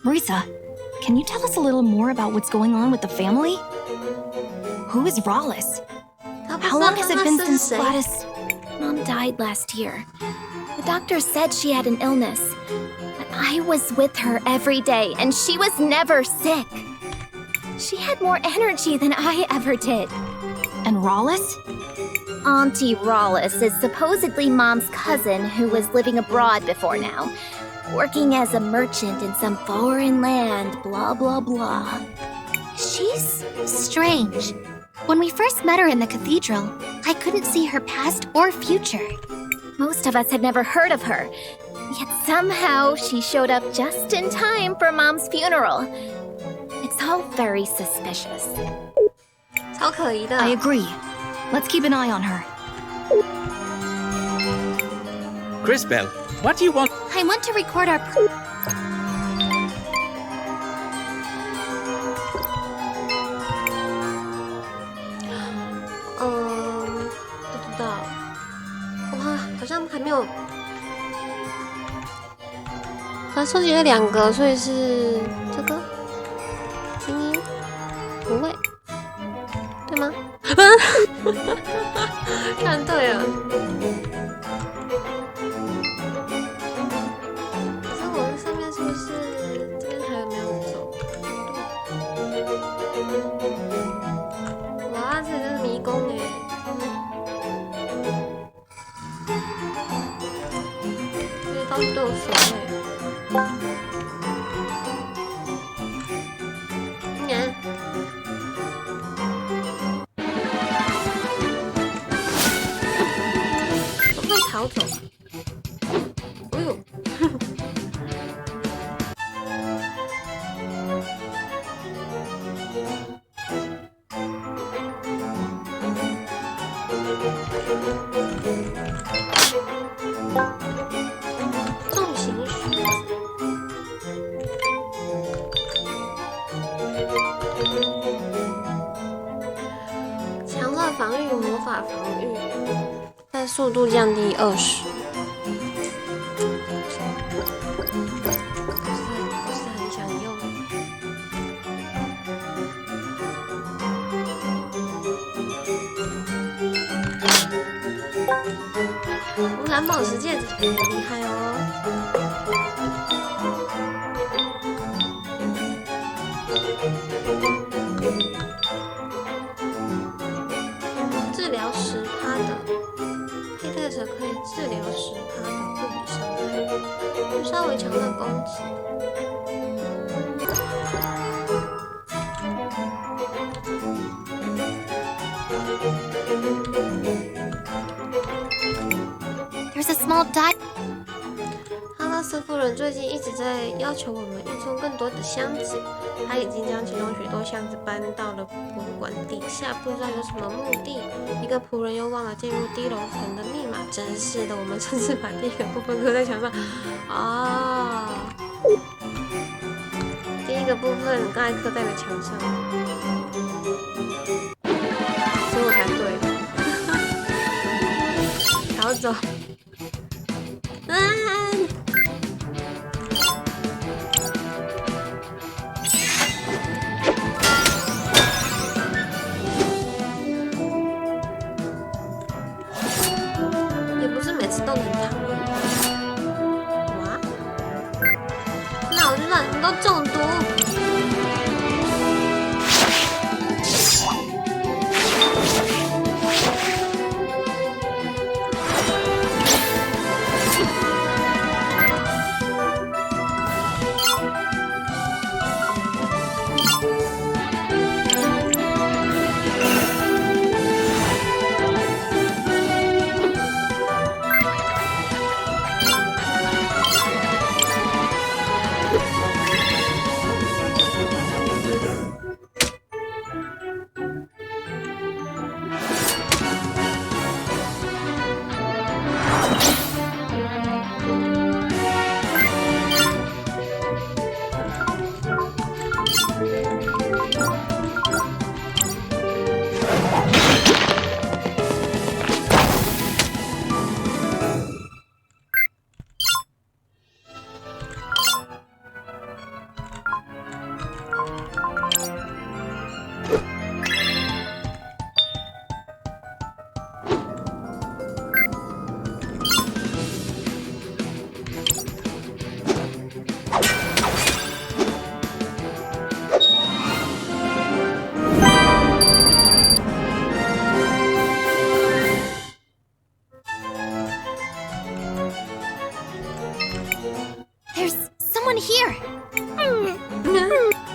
Marisa, can you tell us a little more about what's going on with the family? Who is Rollis? How long has it been since Gladys? Mom died last year. The doctor said she had an illness. But I was with her every day, and she was never sick. She had more energy than I ever did. And Rollis? Auntie Rollis is supposedly Mom's cousin who was living abroad before now. Working as a merchant in some foreign land, blah, blah, blah. She's strange. When we first met her in the cathedral, I couldn't see her past or future. Most of us had never heard of her, yet somehow she showed up just in time for Mom's funeral. It's all very suspicious. I agree. Let's keep an eye on her. CrisTales, what do you want? I want to record our...不知道。哇，好像还没有。他收集了2个，所以是这个精英不会，对吗？看对了。可是我们上面是不是这边还有没有走？哇，这就是迷宫哎！这些道具都有守卫。逃走！哎呦！重型靴子，强化防御，魔法防御。但速度降低20，不是很想用。蓝宝石戒指很厉害哦。治疗10%的。佩戴者可以治疗10%的物理伤害，稍微强的攻击。There's a small die. 哈拉斯夫人最近一直在要求我们运送更多的箱子，她已经将其中许多箱子搬到了博物馆底下，不知道有什么目的。一个仆人又忘了进入低楼层的密码，真是的，我们甚至把第1个部分刻在墙上。啊，第1个部分刚才刻在了墙上，所以我才对。逃走。也不是每次都能逃。哇！那我就让你们都中毒。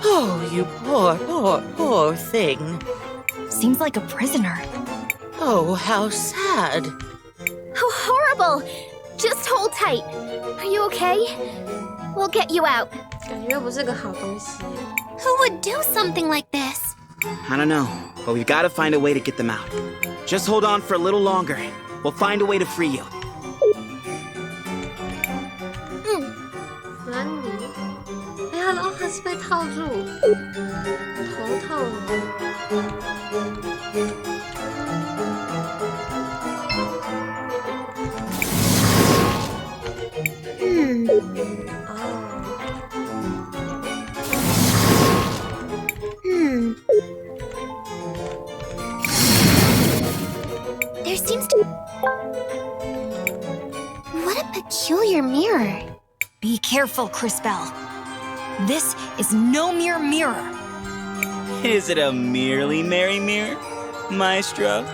Oh, you poor thing. Seems like a prisoner. Oh, how sad. How horrible! Just hold tight. Are you okay? We'll get you out. 感觉又不是个好东西。Who would do something like this? I don't know, but we've got to find a way to get them out. Just hold on for a little longer. We'll find a way to free you. 安妮，哎呀，然后他是被套住，头套了。There seems to... What a peculiar mirror. Be careful, CrisTales. This is no mere mirror. Is it a merely merry mirror, Maestro?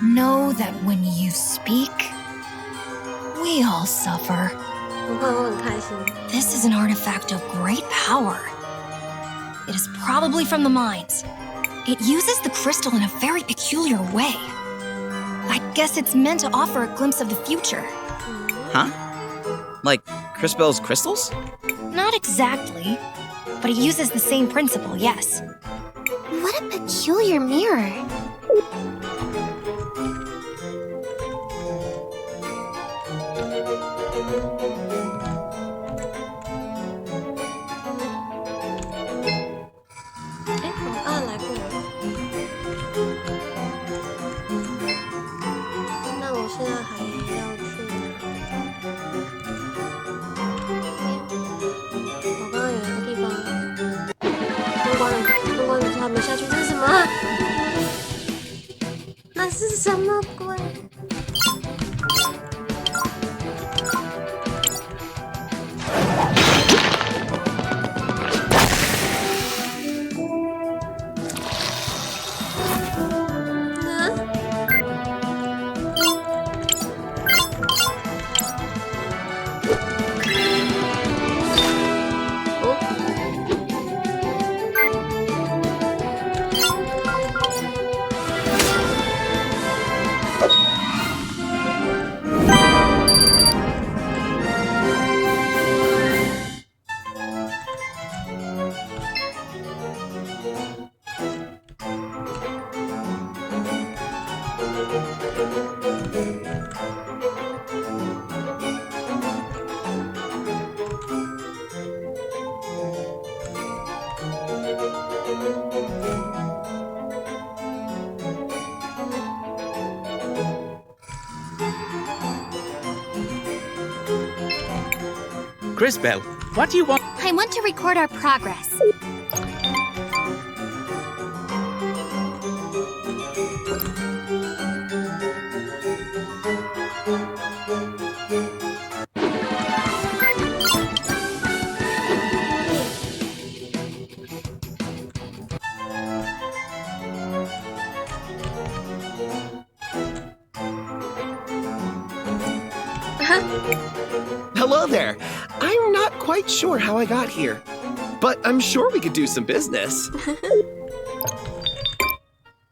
Know that when you speak, we all suffer. This is an artifact of great power. It is probably from the mines. It uses the crystal in a very peculiar way. I guess it's meant to offer a glimpse of the future. Huh? Like CrisTales' crystals? Not exactly, but it uses the same principle, yes. What a peculiar mirror. CrisTales, what do you want? I want to record our progress. Hello there. I'm not quite sure how I got here, but I'm sure we could do some business.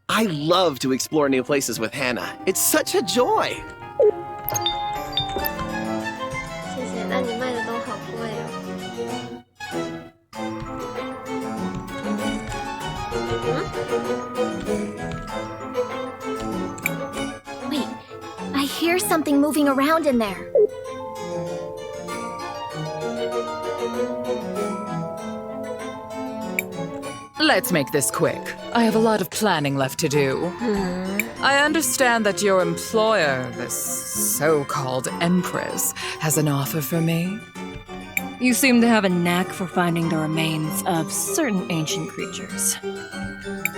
I love to explore new places with Hannah. It's such a joy. 谢谢，但你卖的都好贵哦。Wait, I hear something moving around in there. Let's make this quick. I have a lot of planning left to do. I understand that your employer, this so-called Empress, has an offer for me. You seem to have a knack for finding the remains of certain ancient creatures.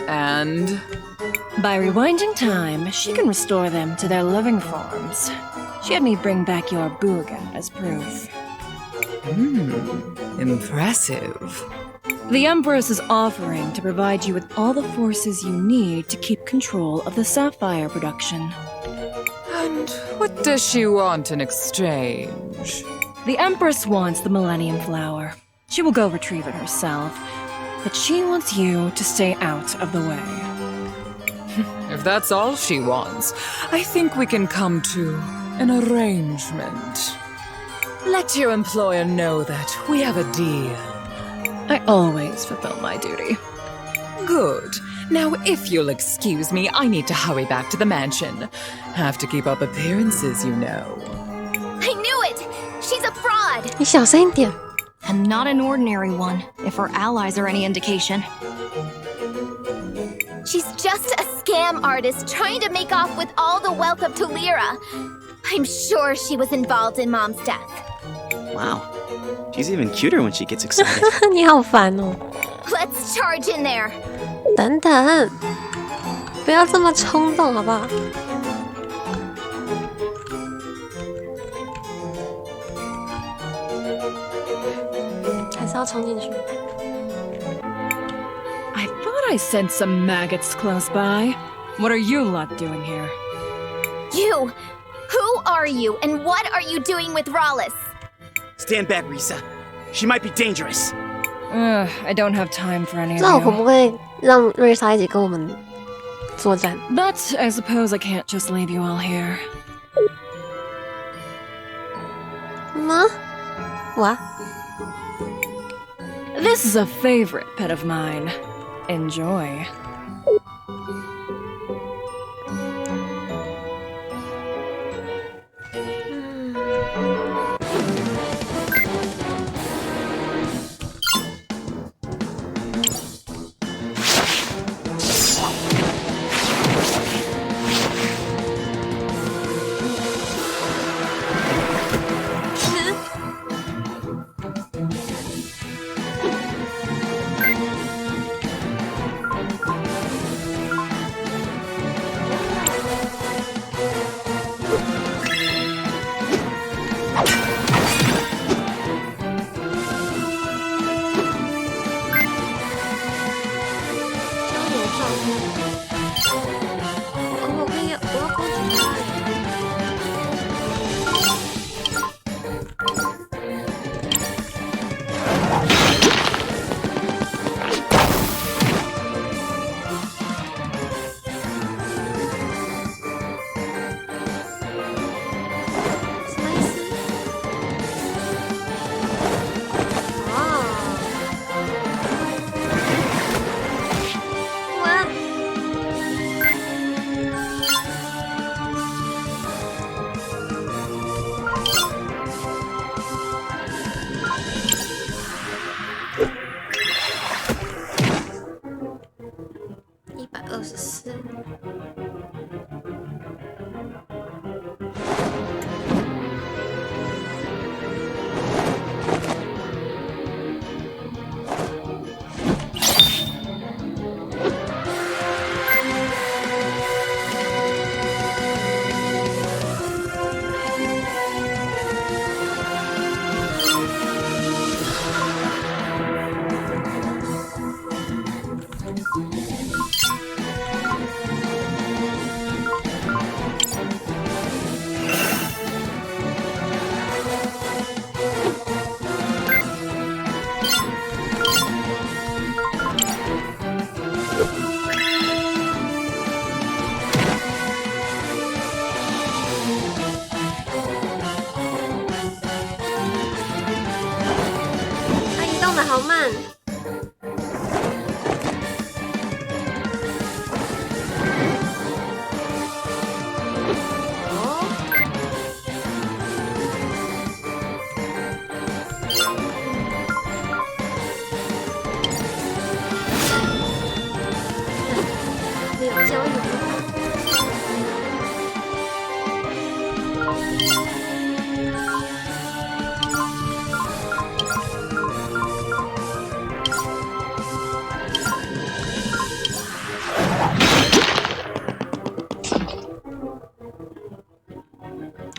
And? By rewinding time, she can restore them to their living forms. She had me bring back your Buga as proof. Impressive. The Empress is offering to provide you with all the forces you need to keep control of the sapphire production. And what does she want in exchange? The Empress wants the Millennium Flower. She will go retrieve it herself, but she wants you to stay out of the way. If that's all she wants, I think we can come to an arrangement. Let your employer know that we have a deal. I always fulfill my duty. Good. Now, if you'll excuse me, I need to hurry back to the mansion. Have to keep up appearances, you know. I knew it! She's a fraud! 你小声一点。 And not an ordinary one, if her allies are any indication. She's just a scam artist trying to make off with all the wealth of Tulira. I'm sure she was involved in Mom's death. Wow. She's even cuter when she gets excited. 你好烦哦。 Let's charge in there. 等等，不要这么冲动，好不好？还是要冲进去。 I thought I sensed some maggots close by. What are you lot doing here? You! Who are you, and what are you doing with Rawless? Stand back, Risa. She might be dangerous. I don't have time for any 那我 of 可 you. 不可以让瑞莎一起跟我们作战？ But I suppose I can't just leave you all here. 吗？我？ This is a favorite pet of mine. Enjoy.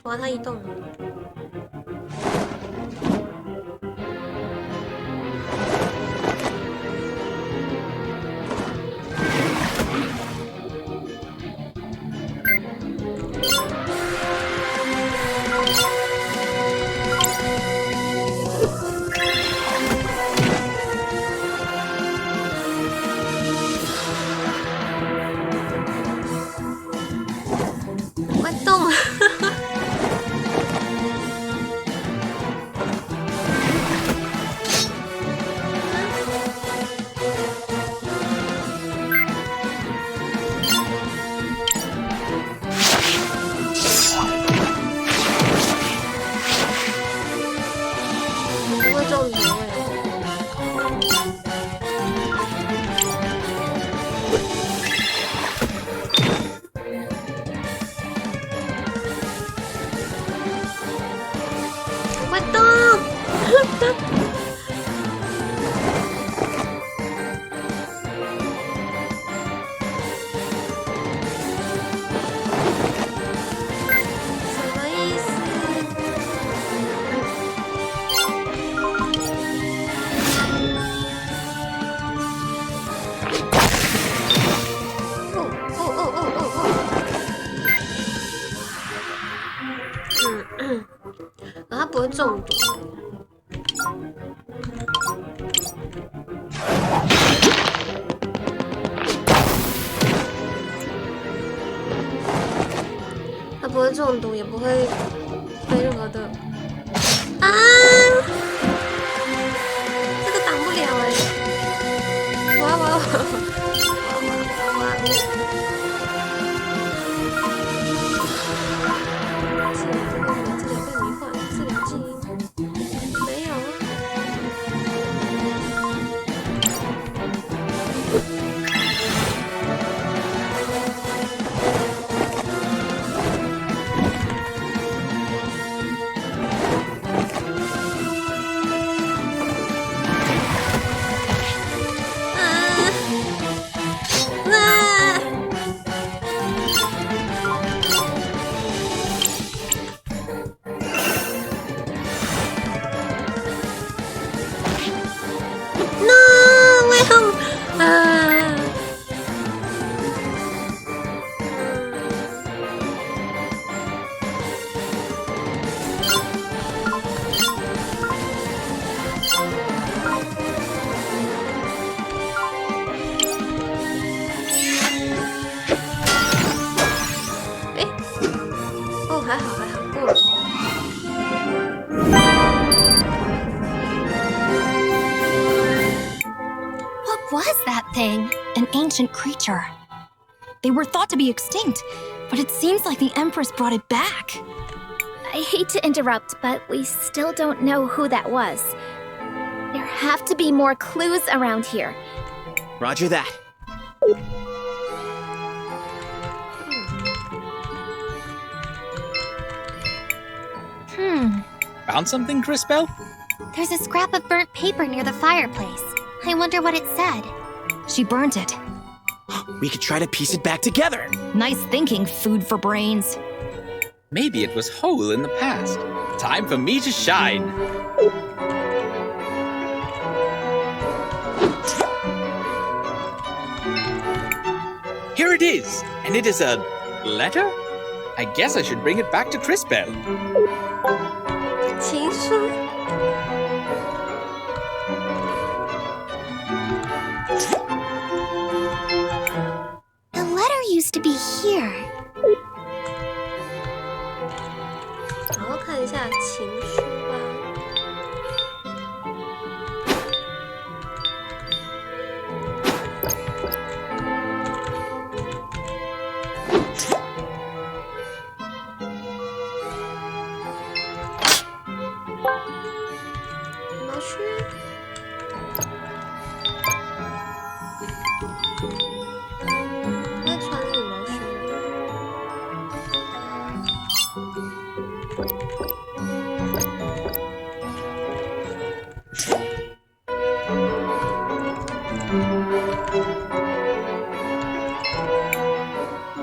哇，它移动了。中毒。它不会中毒，也不会被任何的啊，这个挡不了哎！哇哇哇！An ancient creature. They were thought to be extinct, but it seems like the Empress brought it back. I hate to interrupt, but we still don't know who that was. There have to be more clues around here. Roger that. Found something, CrisTales? There's a scrap of burnt paper near the fireplace. I wonder what it said. She burnt it. We could try to piece it back together. Nice thinking, food for brains. Maybe it was whole in the past. Time for me to shine. Here it is, and it is a letter? I guess I should bring it back to CrisTales. 情书。The letter used to be here. 然后看一下情书吧。毛须。会穿羽毛靴。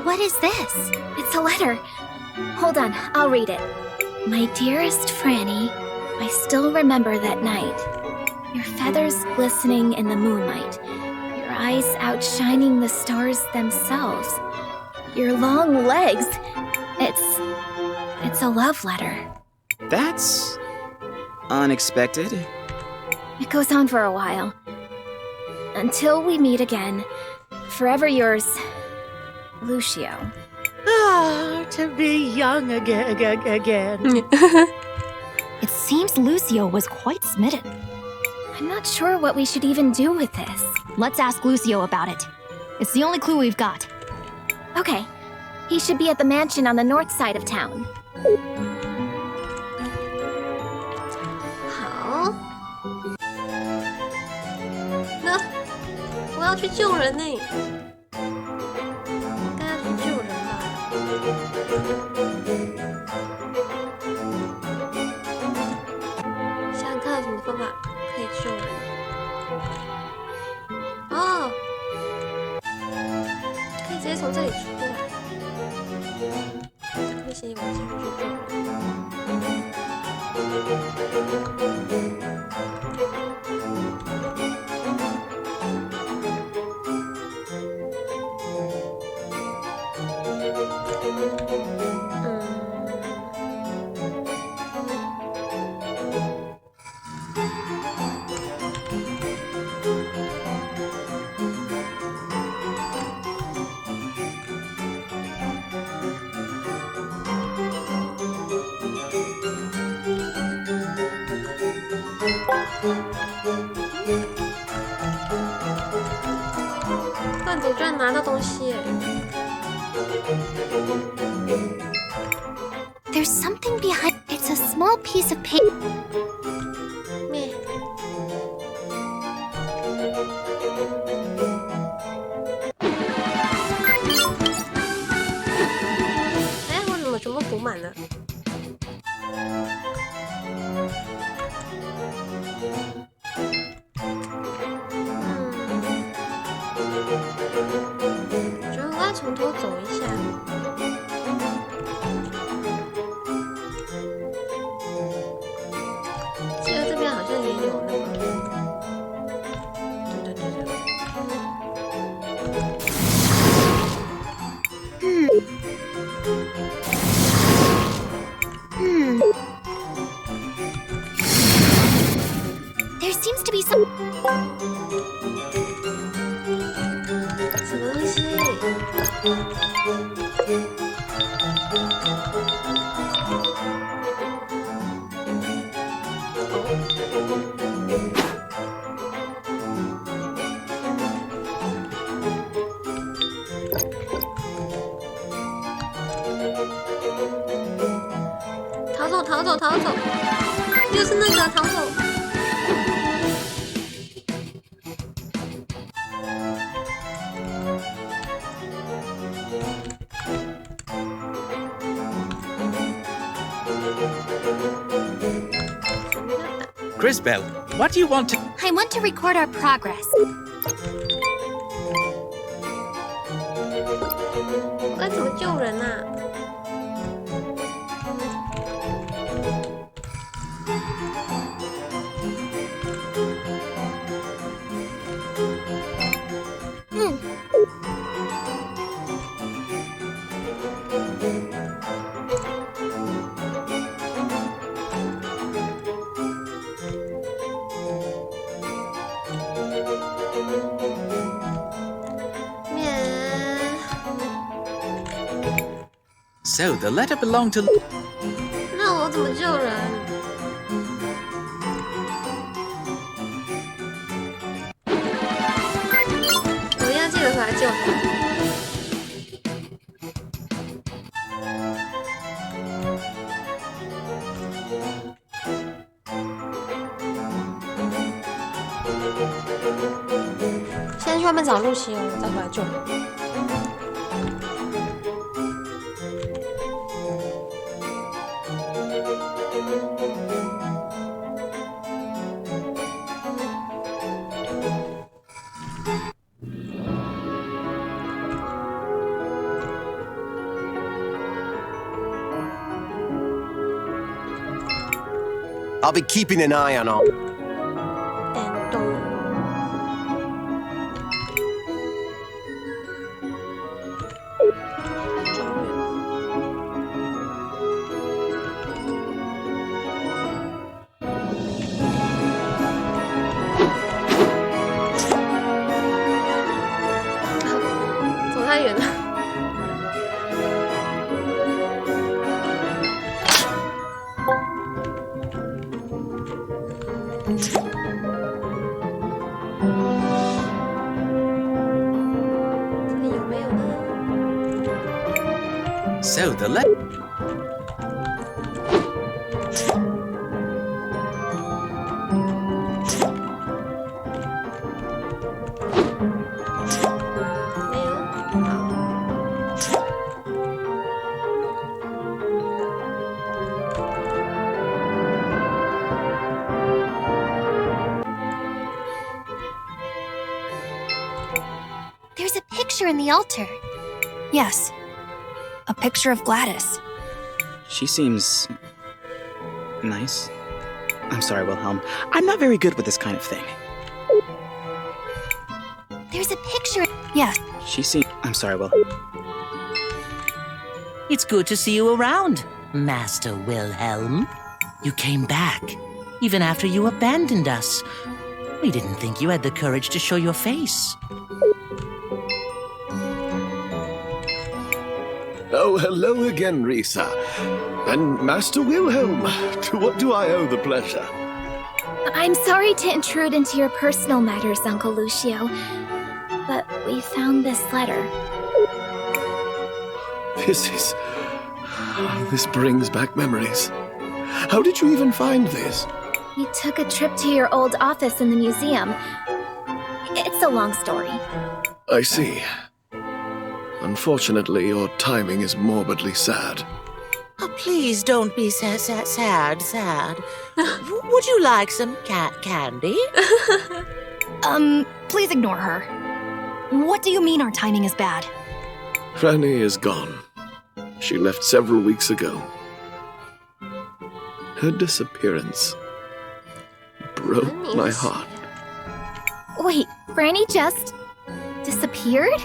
What is this? It's a letter. Hold on, I'll read it. My dearest Franny, I still remember that night. Your feathers glistening in the moonlight. Your eyes outshining the stars themselves. Your long legs. It's a love letter. That's unexpected. It goes on for a while. Until we meet again, forever yours, Lucio. Ah, to be young again. It seems Lucio was quite smitten. I'm not sure what we should even do with this. Let's ask Lucio about it. It's the only clue we've got. Okay. He should be at the mansion on the north side of town. 好。那我要去救人呢。应该要去救人吧。想想看有什么方法可以救人。哦，可以直接从这里出来。那些我继续去救人。饭主居然拿到东西耶！ There's something behind. It's a small piece of paper. 哎，我怎么全部补满了？我觉得我要从头走一下。 记得这边好像也有那个，There seems to be some. 什么东西？逃走！逃走！逃走！又是那个逃走！Crisbell, what do you want to... I want to record our progress. 我该怎么救人啊？ So the letter belonged to... 那我怎么救人？我要记得回来救他。现在去外面找露西哦，再回来救你。 I'll be keeping an eye on all. So the letter... ？There's a picture in the altar. Yes. A picture of Gladys. She seems... nice. I'm sorry, Wilhelm. I'm not very good with this kind of thing. There's a picture... Yes. She seems... I'm sorry, Wilhelm. It's good to see you around, Master Wilhelm. You came back, even after you abandoned us. We didn't think you had the courage to show your face. Oh, hello again, Risa. And Master Wilhelm, to what do I owe the pleasure? I'm sorry to intrude into your personal matters, Uncle Lucio, but we found this letter. This brings back memories. How did you even find this? We took a trip to your old office in the museum. It's a long story. I see. Unfortunately, your timing is morbidly sad. Oh, please don't be sad. Would you like some candy? Please ignore her. What do you mean our timing is bad? Franny is gone. She left several weeks ago. Her disappearance broke my heart. Wait, Franny just disappeared?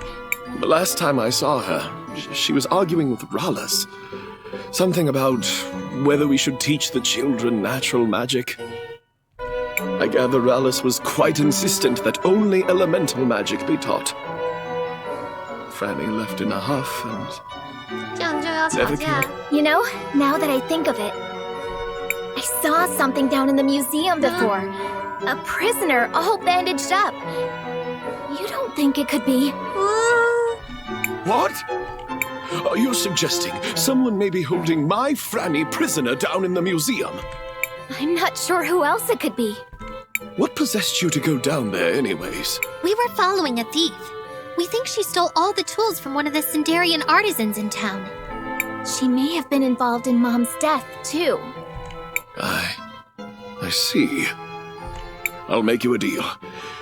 The last time I saw her, she was arguing with Rallis. Something about whether we should teach the children natural magic. I gather Rallis was quite insistent that only elemental magic be taught. Franny left in a huff and never came. You know, now that I think of it, I saw something down in the museum before. A prisoner all bandaged up. You don't think it could be? What? Are you suggesting someone may be holding my Franny prisoner down in the museum? I'm not sure who else it could be. What possessed you to go down there anyways? We were following a thief. We think she stole all the tools from one of the Sindarian artisans in town. She may have been involved in Mom's death, too. I see. I'll make you a deal.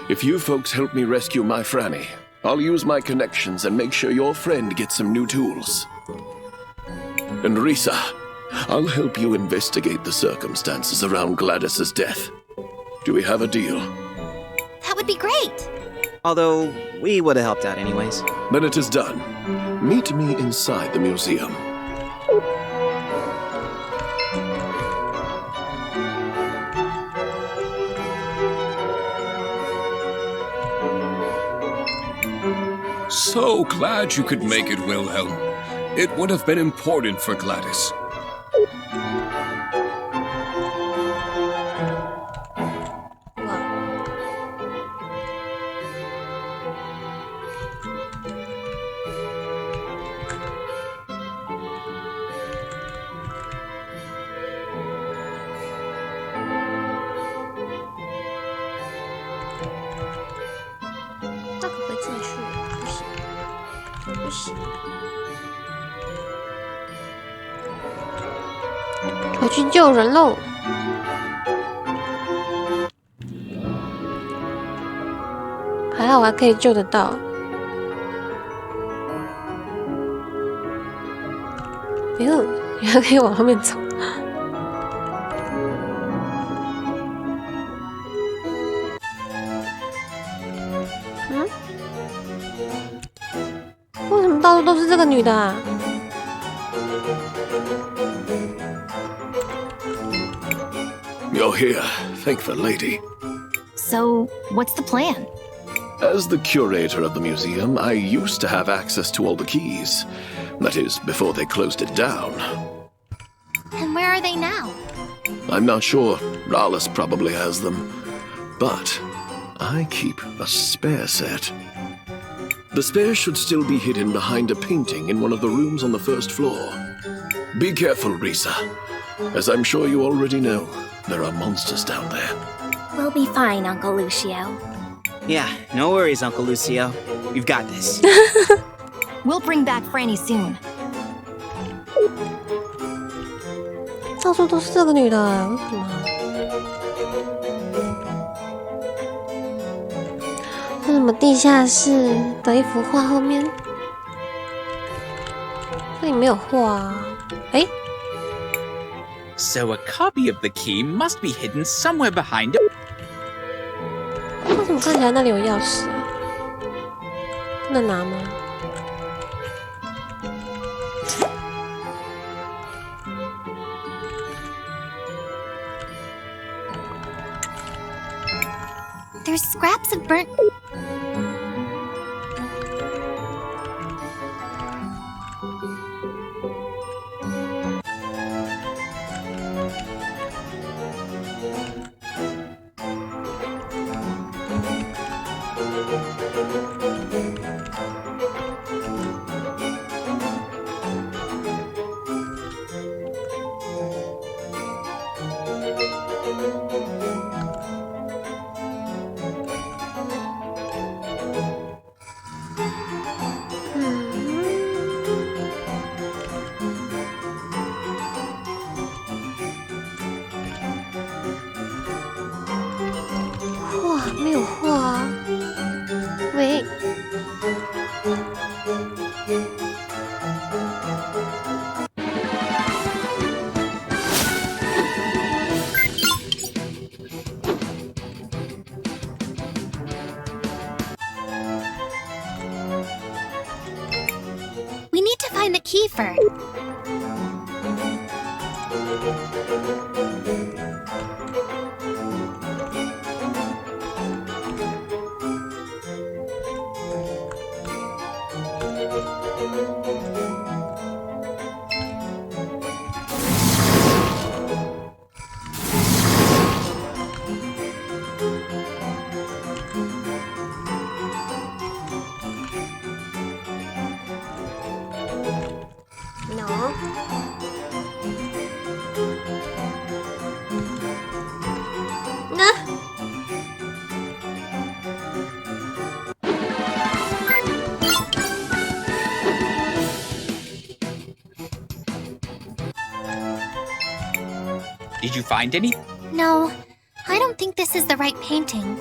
If you folks help me rescue my Franny, I'll use my connections and make sure your friend gets some new tools. And Risa, I'll help you investigate the circumstances around Gladys's death. Do we have a deal? That would be great. Although, we would have helped out anyways. Then it is done. Meet me inside the museum. So glad you could make it, Wilhelm. It would have been important for Gladys.我去救人喽！还好我还可以救得到。哟，原来可以往后面走。嗯？为什么到处都是这个女的啊？ You're here. Thank the lady. So, what's the plan? As the curator of the museum, I used to have access to all the keys. That is, before they closed it down. And where are they now? I'm not sure. Rallis probably has them. But I keep a spare set. The spare should still be hidden behind a painting in one of the rooms on the first floor. Be careful, Risa. As I'm sure you already know, there are monsters down there. We'll be fine, Uncle Lucio. Yeah, no worries, Uncle Lucio. We've got this. We'll bring back Franny soon. 到处都是这个女的，为什么？为什么地下室的一幅画后面？这里没有画啊！哎。 So a copy of the key must be hidden somewhere behind it. 为什么看起来那里有钥匙啊？不能拿吗？ There's scraps of burnt... Kiefer. Did you find any? No, I don't think this is the right painting.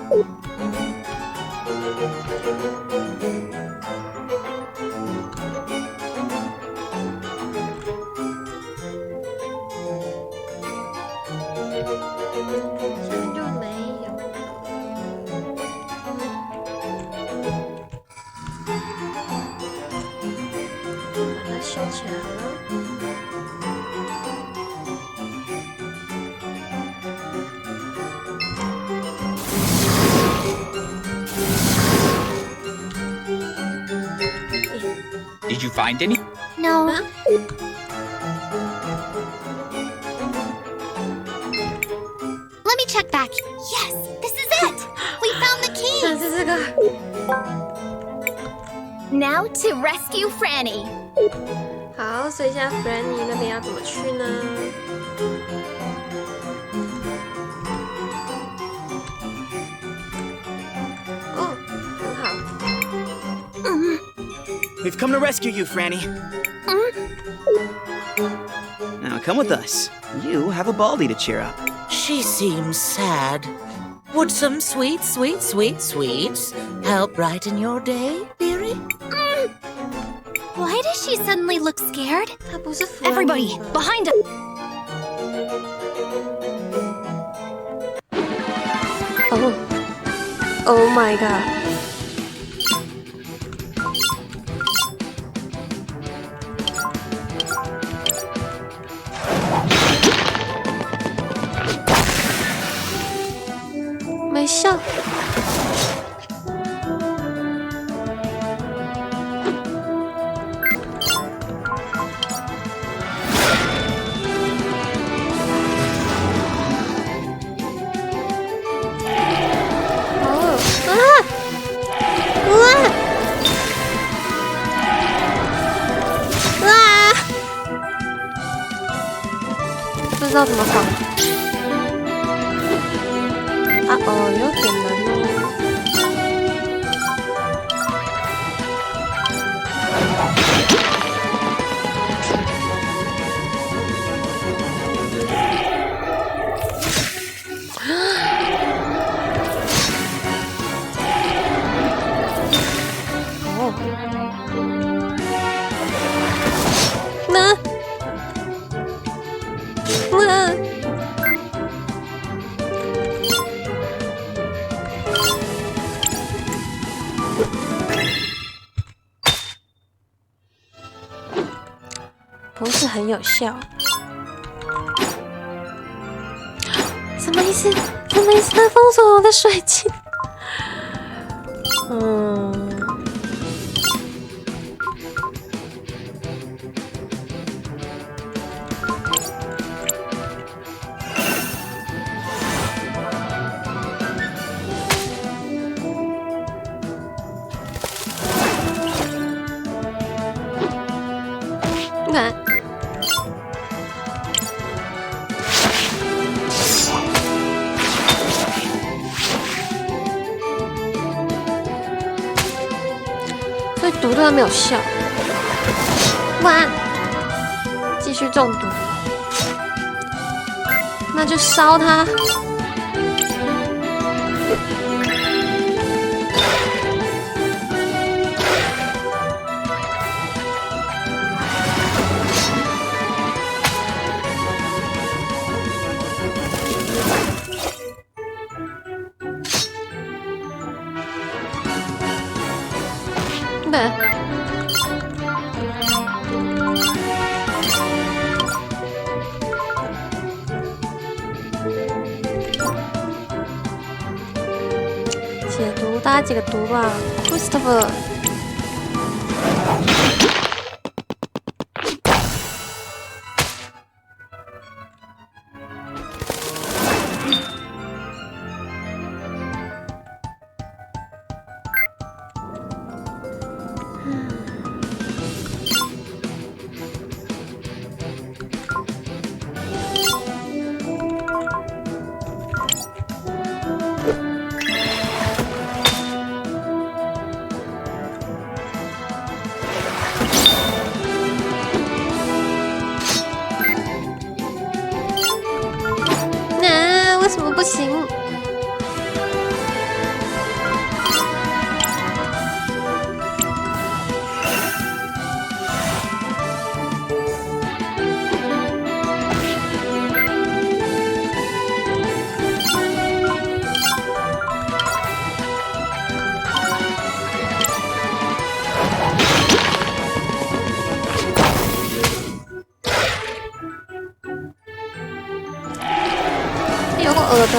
Did you find any? No. Let me check back. Yes, this is it. We found the key. Now to rescue Franny. 好，所以现在 Franny 那边要怎么去呢？哦，很好。We've come to rescue you, Franny. Now come with us. You have a Baldy to cheer up. She seems sad. Would some sweets help brighten your day, dearie? Why does she suddenly look scared? Everybody, behind us! Oh my god. Michelle. Oh, 怎么放？啊哦，有点难不是很有效，什么意思？什么意思？他封锁我的水晶。所以毒对他没有效，哇！继续中毒，那就烧他。解读，大家解个读吧 ，Christopher。为什么不行？有个鹅的。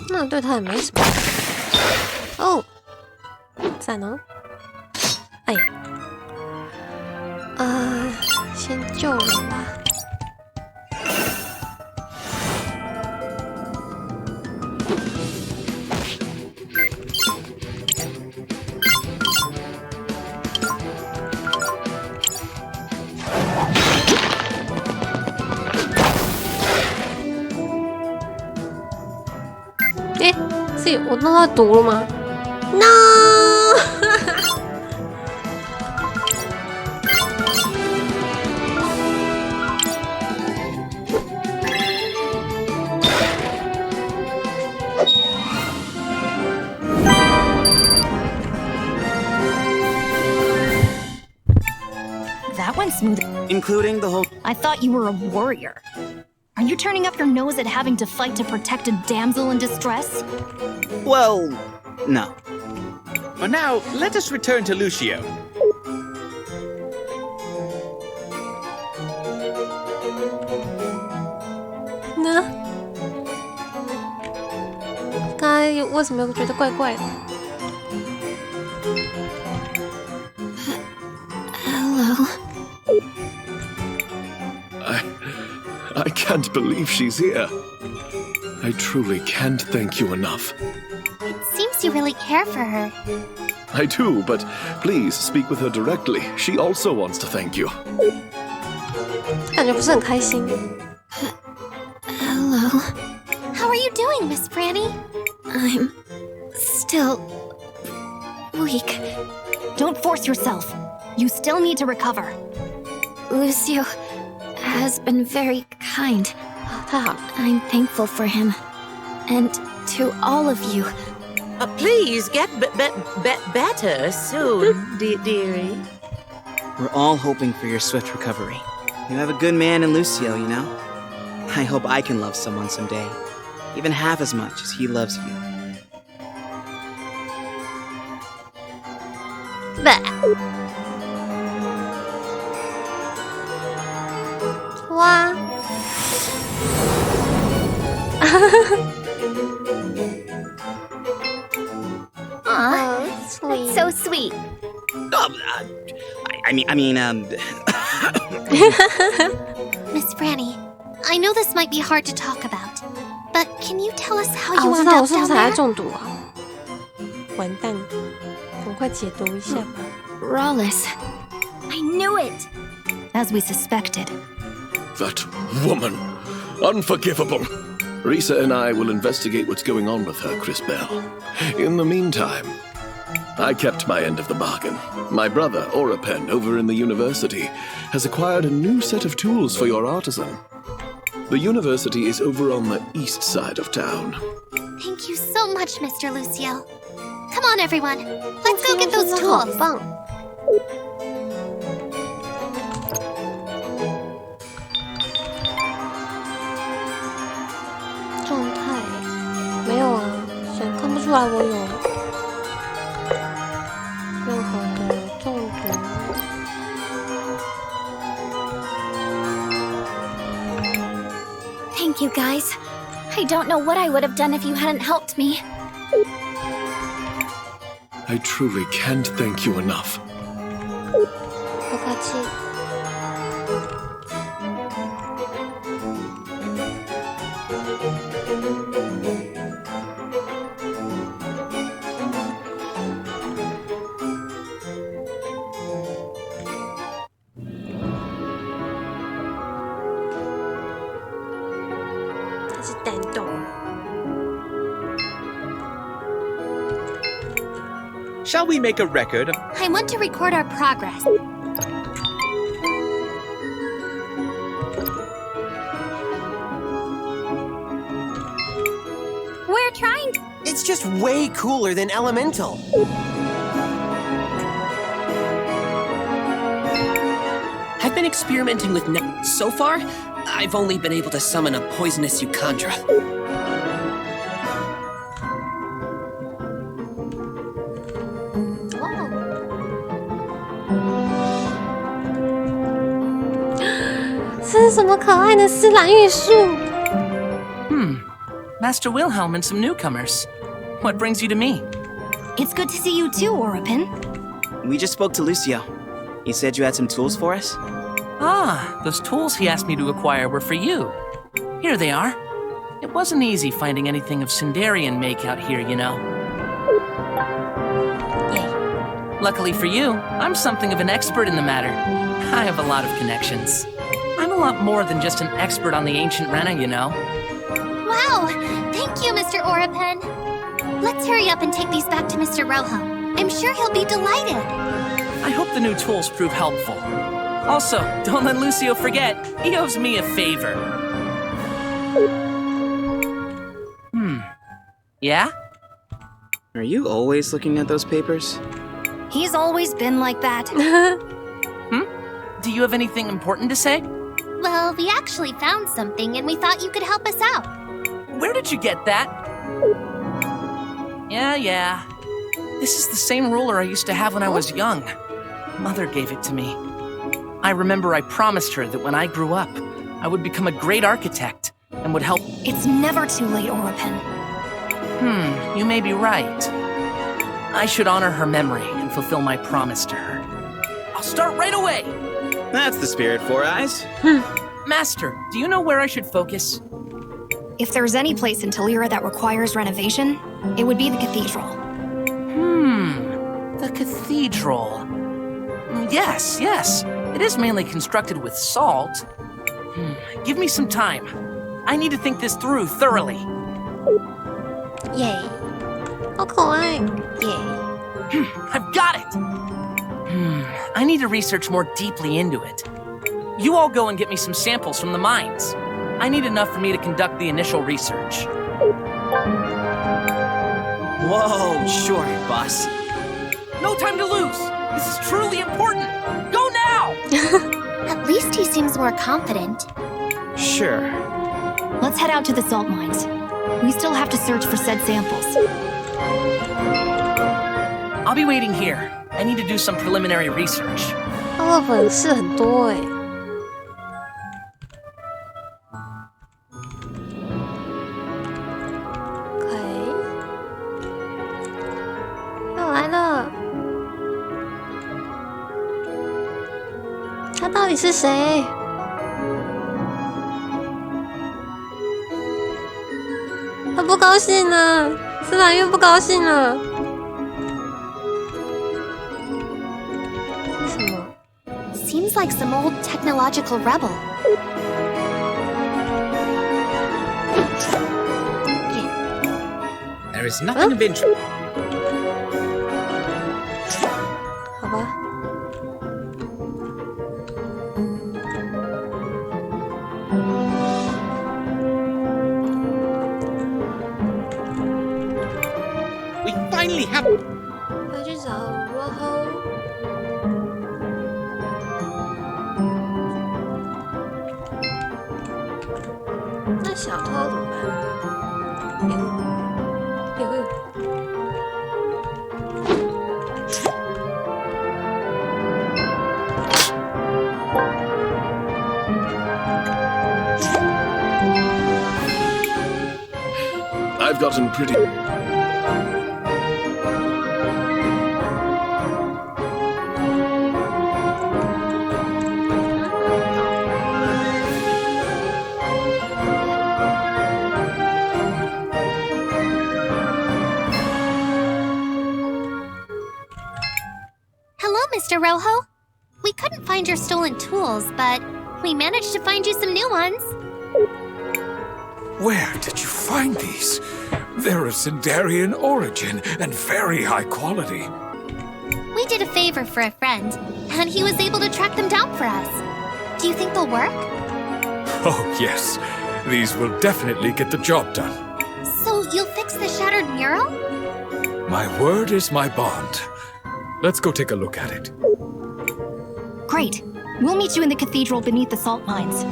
那对他也没什么。哦，赞哦！哎呀，先救人吧。是我弄到毒了吗 ？No！ That went smooth. Including the whole. I thought you were a warrior. Are you turning up your nose at having to fight to protect a damsel in distress? Well, no. For now, let us return to Lucio. No. 刚才为什么觉得怪怪的 ？Hello. I can't believe she's here. I truly can't thank you enough. It seems you really care for her. I do, but please speak with her directly. She also wants to thank you. 感觉不是很开心。Hello. How are you doing, Miss Franny? I'm still weak. Don't force yourself. You still need to recover. Lucio has been very kind. 太好了。I'm thankful for him. And to all of you. Please get better soon, dearie. We're all hoping for your swift recovery. You have a good man in Lucio, you know? I hope I can love someone someday, even half as much as he loves you. Wow. Aw, sweet. So sweet. I mean, Miss Franny, I know this might be hard to talk about, but can you tell us how 啊， you 我知 wound 道我 up 是不 down 是还 there? 中毒啊？完蛋，赶快解读一下吧。Rawless. I knew it! As we suspected. That woman. Unforgivable. Risa and I will investigate what's going on with her, CrisTales. In the meantime, I kept my end of the bargain. My brother, Orapen, over in the university, has acquired a new set of tools for your artisan. The university is over on the east side of town. Thank you so much, Mr. Lucio. Come on, everyone. Let's go get those tools. 棒。状态没有啊。出来我有任何的中毒。Thank you, guys. I don't know what I would have done if you hadn't helped me. I truly can't thank you enough. 不客气。它是弹动。Shall we make a record of... I want to record our progress. We're trying. It's just way cooler than Elemental. I've been experimenting with so far, I've only been able to summon a poisonous Eucandra. 这是什么可爱的丝兰玉树？ Master Wilhelm and some newcomers. What brings you to me? It's good to see you too, Orapin. We just spoke to Lucio. He said you had some tools for us? Ah, those tools he asked me to acquire were for you. Here they are. It wasn't easy finding anything of Sindarian make out here, you know. Yay. Luckily for you, I'm something of an expert in the matter. I have a lot of connections. I'm a lot more than just an expert on the ancient Rena, you know. Wow! Thank you, Mr. Orapin. Let's hurry up and take these back to Mr. Rojo. I'm sure he'll be delighted. I hope the new tools prove helpful. Also, don't let Lucio forget, he owes me a favor. Yeah? Are you always looking at those papers? He's always been like that. Do you have anything important to say? Well, we actually found something and we thought you could help us out. Where did you get that? Yeah. This is the same ruler I used to have when I was young. Mother gave it to me. I remember I promised her that when I grew up, I would become a great architect and would help... It's never too late, Orapin. You may be right. I should honor her memory and fulfill my promise to her. I'll start right away! That's the spirit, Four Eyes. Master, do you know where I should focus? If there's any place in Talira that requires renovation, it would be the cathedral. The cathedral. Yes. It is mainly constructed with salt. Give me some time. I need to think this through thoroughly. Yay. 好可爱。Yay. I've got it! I need to research more deeply into it. You all go and get me some samples from the mines. I need enough for me to conduct the initial research. Whoa, sure, boss. No time to lose! This is truly important! Go now! At least he seems more confident. Sure. Let's head out to the salt mines. We still have to search for said samples. I'll be waiting here. I need to do some preliminary research. 他的粉丝很多哎。又来了，他到底是谁？他不高兴了，司马月不高兴了。是什么？ Seems like some old technological rebel. There is nothing of interest. 好吧。We finally have. 要去找 Rojo。那小偷怎么办？ gotten pretty... Hello, Mr. Rojo. We couldn't find your stolen tools, but we managed to find you some new ones. Where did you find these? They're of Sindarian origin and very high quality. We did a favor for a friend, and he was able to track them down for us. Do you think they'll work? Oh, yes. These will definitely get the job done. So you'll fix the shattered mural? My word is my bond. Let's go take a look at it. Great. We'll meet you in the cathedral beneath the salt mines.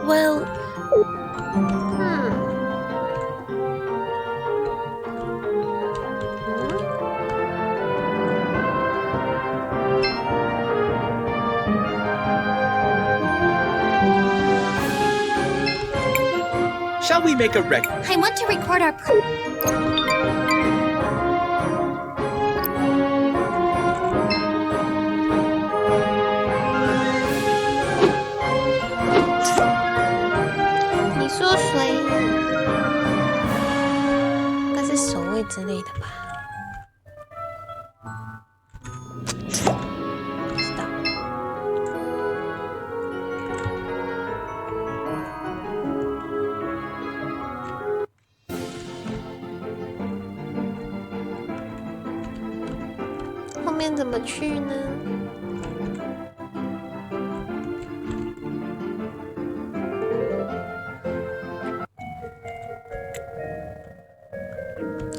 Well... Shall we make a record? I want to record our...你说谁？应该是守卫之类的吧？不知道。后面怎么去呢？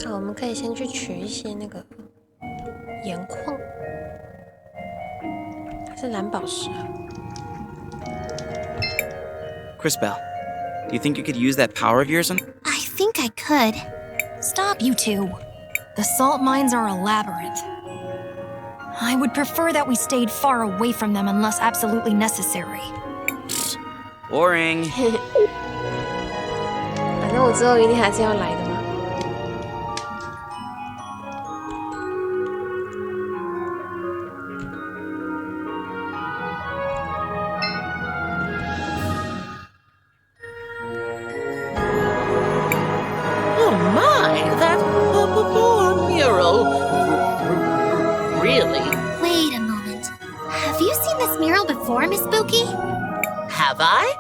好，我们可以先去取一些那个盐矿，它是蓝宝石啊。CrisTales, do you think you could use that power of yours on... I think I could. Stop, you two. The salt mines are a labyrinth. I would prefer that we stayed far away from them unless absolutely necessary. Boring. 反正我之后一定还是要来的嘛。Oh my, that poor mural. Really? Wait a moment. Have you seen this mural before, Miss Spooky? Have I?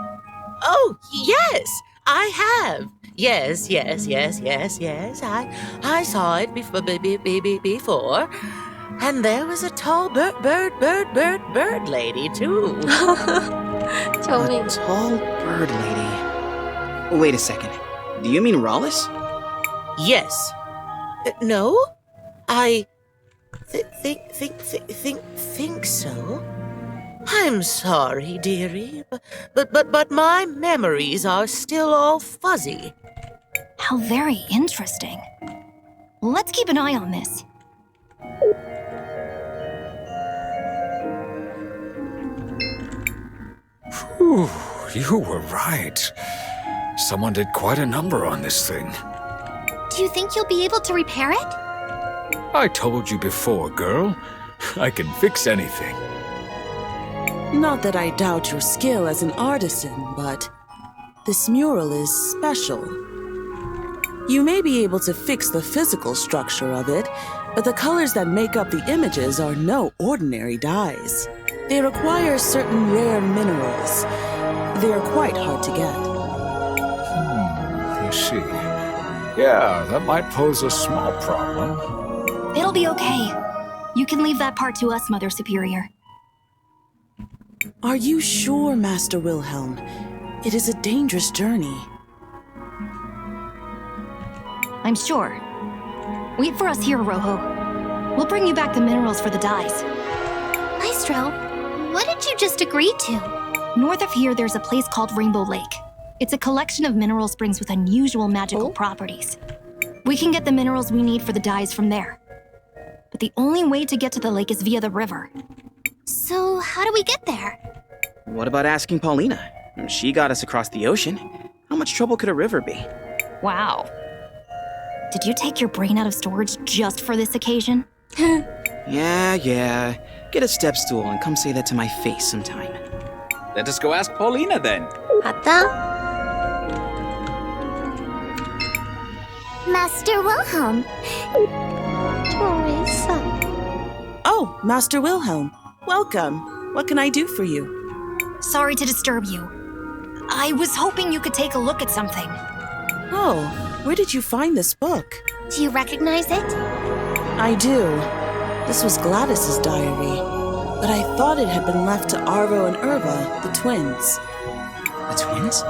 Oh, yes, I have. Yes. I saw it before. And there was a tall bird lady, too. A tall bird lady. Wait a second. Do you mean Rollis? Yes. No? I think so. I'm sorry, dearie, but my memories are still all fuzzy. How very interesting. Let's keep an eye on this. Whew, you were right. Someone did quite a number on this thing. Do you think you'll be able to repair it? I told you before, girl. I can fix anything. Not that I doubt your skill as an artisan, but this mural is special. You may be able to fix the physical structure of it, but the colors that make up the images are no ordinary dyes. They require certain rare minerals. They are quite hard to get. I see. Yeah, that might pose a small problem. It'll be okay. You can leave that part to us, Mother Superior. Are you sure, Master Wilhelm? It is a dangerous journey. I'm sure. Wait for us here, Rojo. We'll bring you back the minerals for the dyes. Maestro, what did you just agree to? North of here, there's a place called Rainbow Lake. It's a collection of mineral springs with unusual magical properties. We can get the minerals we need for the dyes from there. But the only way to get to the lake is via the river. So, how do we get there? What about asking Paulina? She got us across the ocean. How much trouble could a river be? Wow. Did you take your brain out of storage just for this occasion? Yeah. Get a step stool and come say that to my face sometime. Let us go ask Paulina then. 好的。 Master Wilhelm. Teresa. Oh, Master Wilhelm. Welcome. What can I do for you? Sorry to disturb you. I was hoping you could take a look at something. Oh, where did you find this book? Do you recognize it? I do. This was Gladys's diary, but I thought it had been left to Arvo and Erva, the twins. The twins?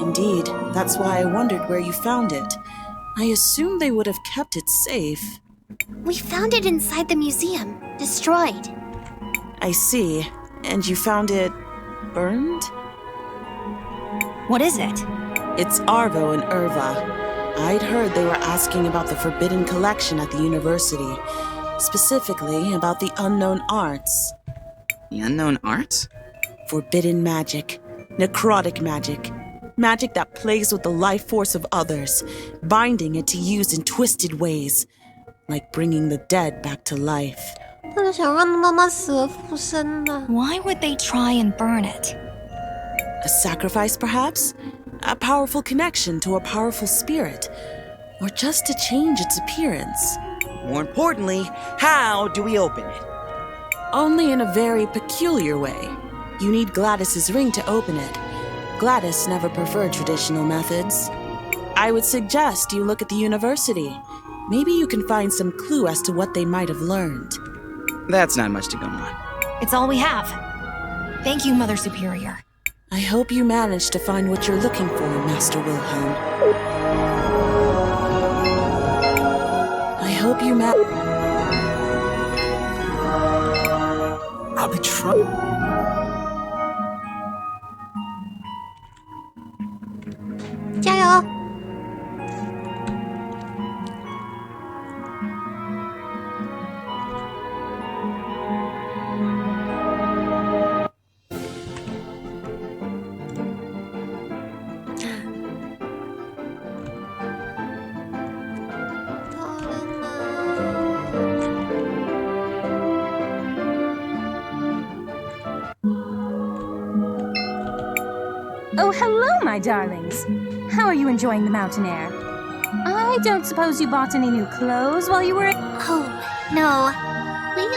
Indeed, that's why I wondered where you found it. I assumed they would have kept it safe. We found it inside the museum, destroyed. I see. And you found it burned? What is it? It's Arvo and Erva. I'd heard they were asking about the forbidden collection at the university, specifically about the unknown arts. The unknown arts? Forbidden magic, necrotic magic, magic that plays with the life force of others, binding it to use in twisted ways, like bringing the dead back to life. Why would they try and burn it? A sacrifice, perhaps? A powerful connection to a powerful spirit? Or just to change its appearance? More importantly, how do we open it? Only in a very peculiar way. You need Gladys's ring to open it. Gladys never preferred traditional methods. I would suggest you look at the university. Maybe you can find some clue as to what they might have learned. That's not much to go on. It's all we have. Thank you, Mother Superior. I hope you managed to find what you're looking for, Master Wilhelm. I hope you I'll be trying. Oh, hello, my darlings. How are you enjoying the mountain air? I don't suppose you bought any new clothes while you were at... Oh, no. We,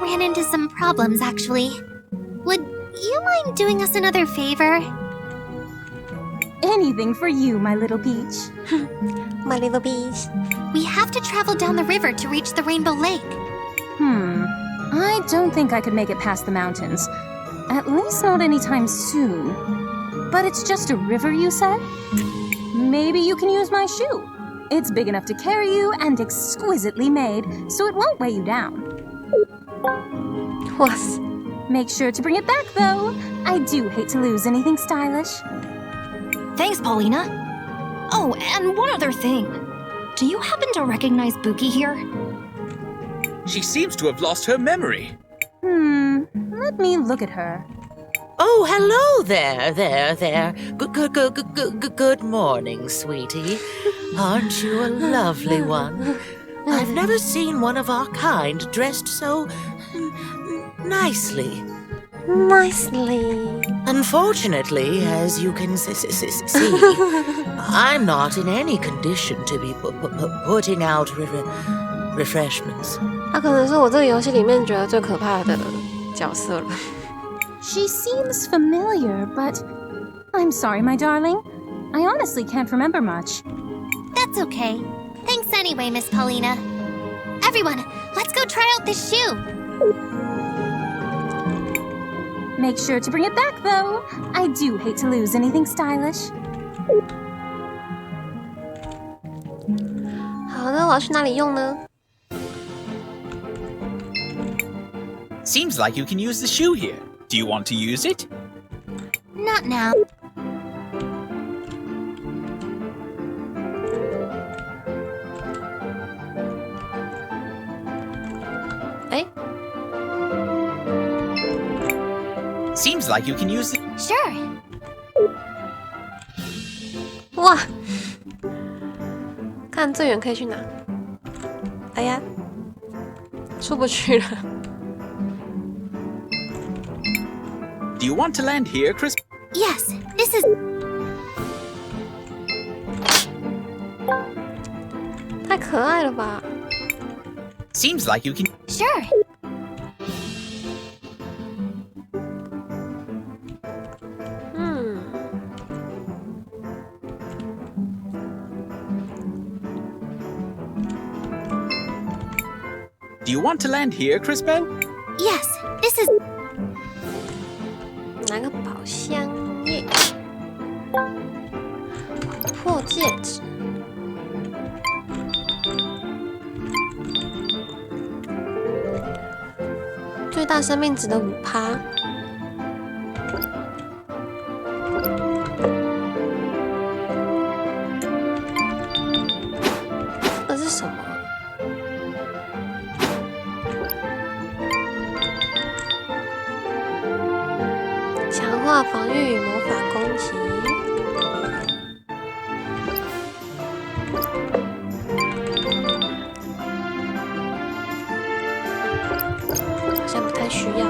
ran into some problems, actually. Would you mind doing us another favor? Anything for you, my little peach. My little peach. We have to travel down the river to reach the Rainbow Lake. I don't think I could make it past the mountains. At least not anytime soon. But it's just a river, you said? Maybe you can use my shoe. It's big enough to carry you and exquisitely made, so it won't weigh you down. What? Make sure to bring it back, though. I do hate to lose anything stylish. Thanks, Paulina. Oh, and one other thing. Do you happen to recognize Buki here? She seems to have lost her memory. Let me look at her. Oh, hello there. Good morning, sweetie. Aren't you a lovely one? I've never seen one of our kind dressed so nicely. Unfortunately, as you can see, I'm not in any condition to be putting out refreshments. 他可能是我这个游戏里面觉得最可怕的角色了。 She seems familiar, but I'm sorry, my darling. I honestly can't remember much. That's okay. Thanks anyway, Miss Paulina. Everyone, let's go try out this shoe. Make sure to bring it back, though. I do hate to lose anything stylish. 好的，我要去哪里用呢？ Seems like you can use the shoe here. Do you want to use it? Not now. 哎 Seems like you can use it. Sure. 哇，看最远可以去哪？哎呀，出不去了。Do you want to land here, Chris? Yes, this is. 太可爱了吧 Seems like you can. Sure. Do you want to land here, CrisTales? Yes, this is. 拿个宝箱耶，破戒指。最大生命值的5%。这是什么？强化防御与魔法攻击。好像不太需要。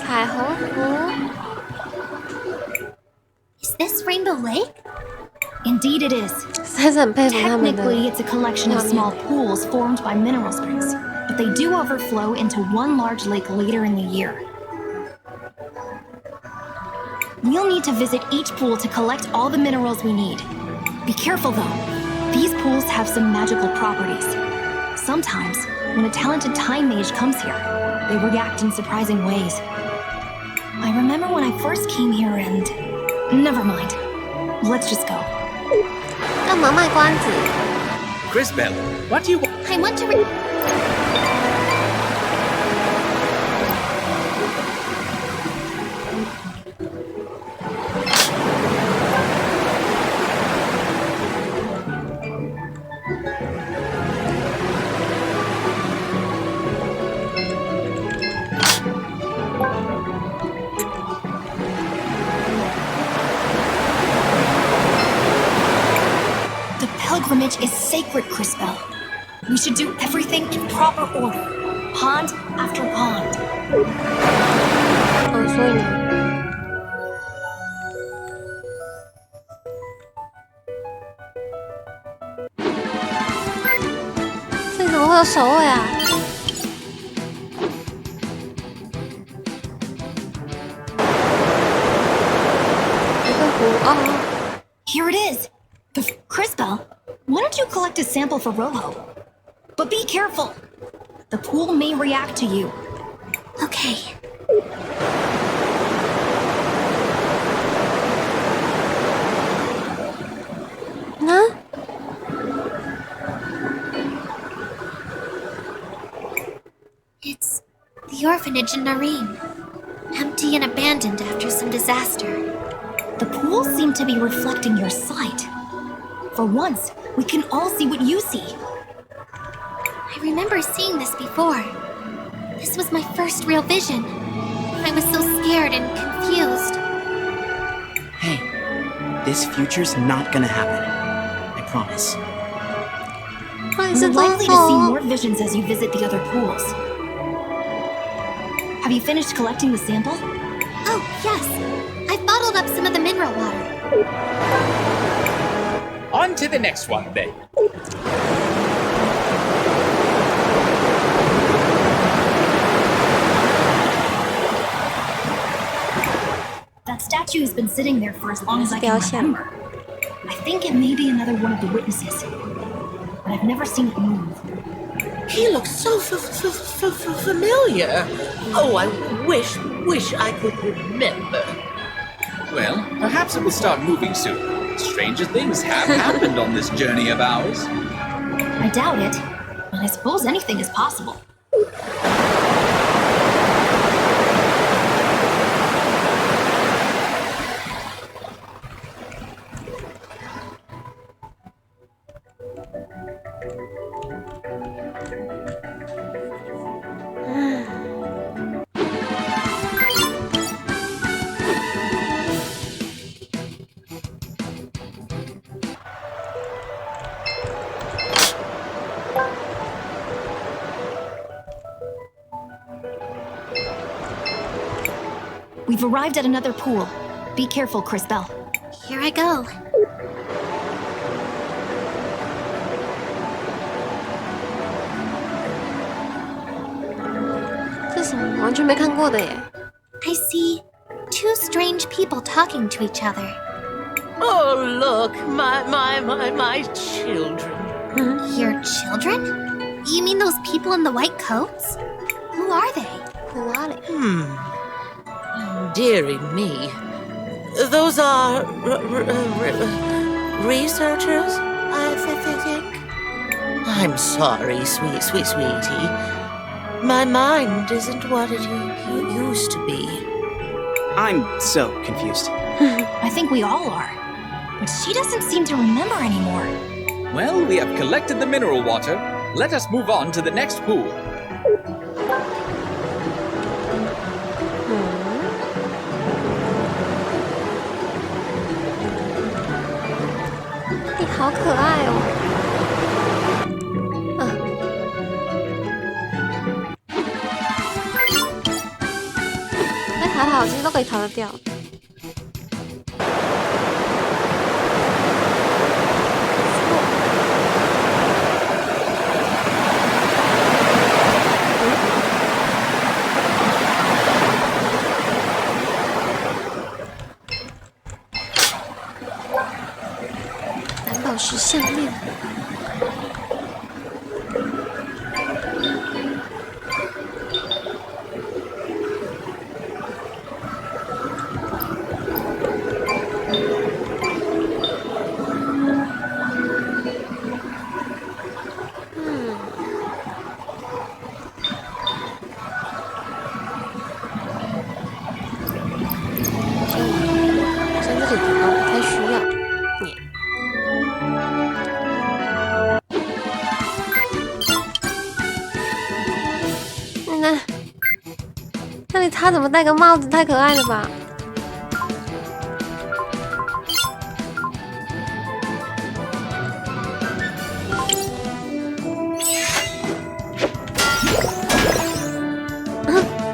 彩虹湖。Is this Rainbow Lake? Indeed it is. Technically, it's a collection of small pools formed by mineral springs, but they do overflow into one large lake later in the year. We'll need to visit each pool to collect all the minerals we need. Be careful though. These pools have some magical properties. Sometimes, when a talented time mage comes here, they react in surprising ways. I remember when I first came here and... Never mind. Let's just go. 干嘛卖关子 CrisTales, what do you want? I want to. Pilgrimage is sacred, CrisTales. We should do everything in proper order. Pond after pond. 所以呢？这怎么会有守卫啊？一个湖哦。Here it is. CrisTales, why don't you collect a sample for Rojo? But be careful. The pool may react to you. Okay. Huh? It's the orphanage in Nareem. Empty and abandoned after some disaster. The pools seem to be reflecting your sight. For once, we can all see what you see. I remember seeing this before. This was my first real vision. I was so scared and confused. Hey, this future's not gonna happen. I promise. You're likely to see more visions as you visit the other pools. Have you finished collecting the sample? Oh, yes. I've bottled up some of the mineral water. On to the next one, then. That statue has been sitting there for as long as I can remember. I think it may be another one of the witnesses, but I've never seen it move. He looks so familiar. Oh, I wish I could remember. Well, perhaps it will start moving soon. Stranger things have happened on this journey of ours. I doubt it, but I suppose anything is possible. 'We've arrived at another pool. Be careful, CrisTales. Here I go. 这什么？完全没看过的耶。I see 2 strange people talking to each other. Oh, look, my children. Your children? You mean those people in the white coats? Who are they? Who are they? Dearie me. Those are researchers, I think. I'm sorry, sweetie. My mind isn't what it used to be. I'm so confused. I think we all are. But she doesn't seem to remember anymore. Well, we have collected the mineral water. Let us move on to the next pool. 你好可爱哦！还好，其实都可以逃得掉。蓝宝石项链。那里他怎么戴个帽子？太可爱了吧！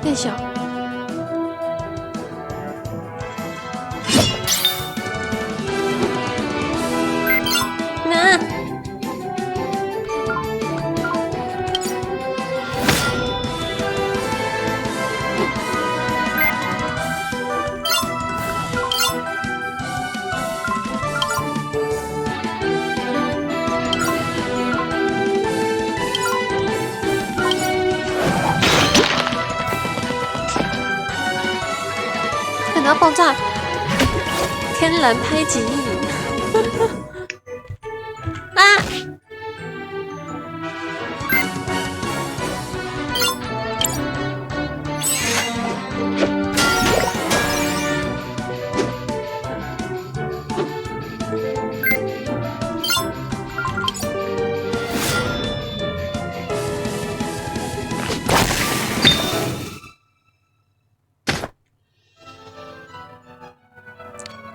变小。要爆炸！天然拍击啊！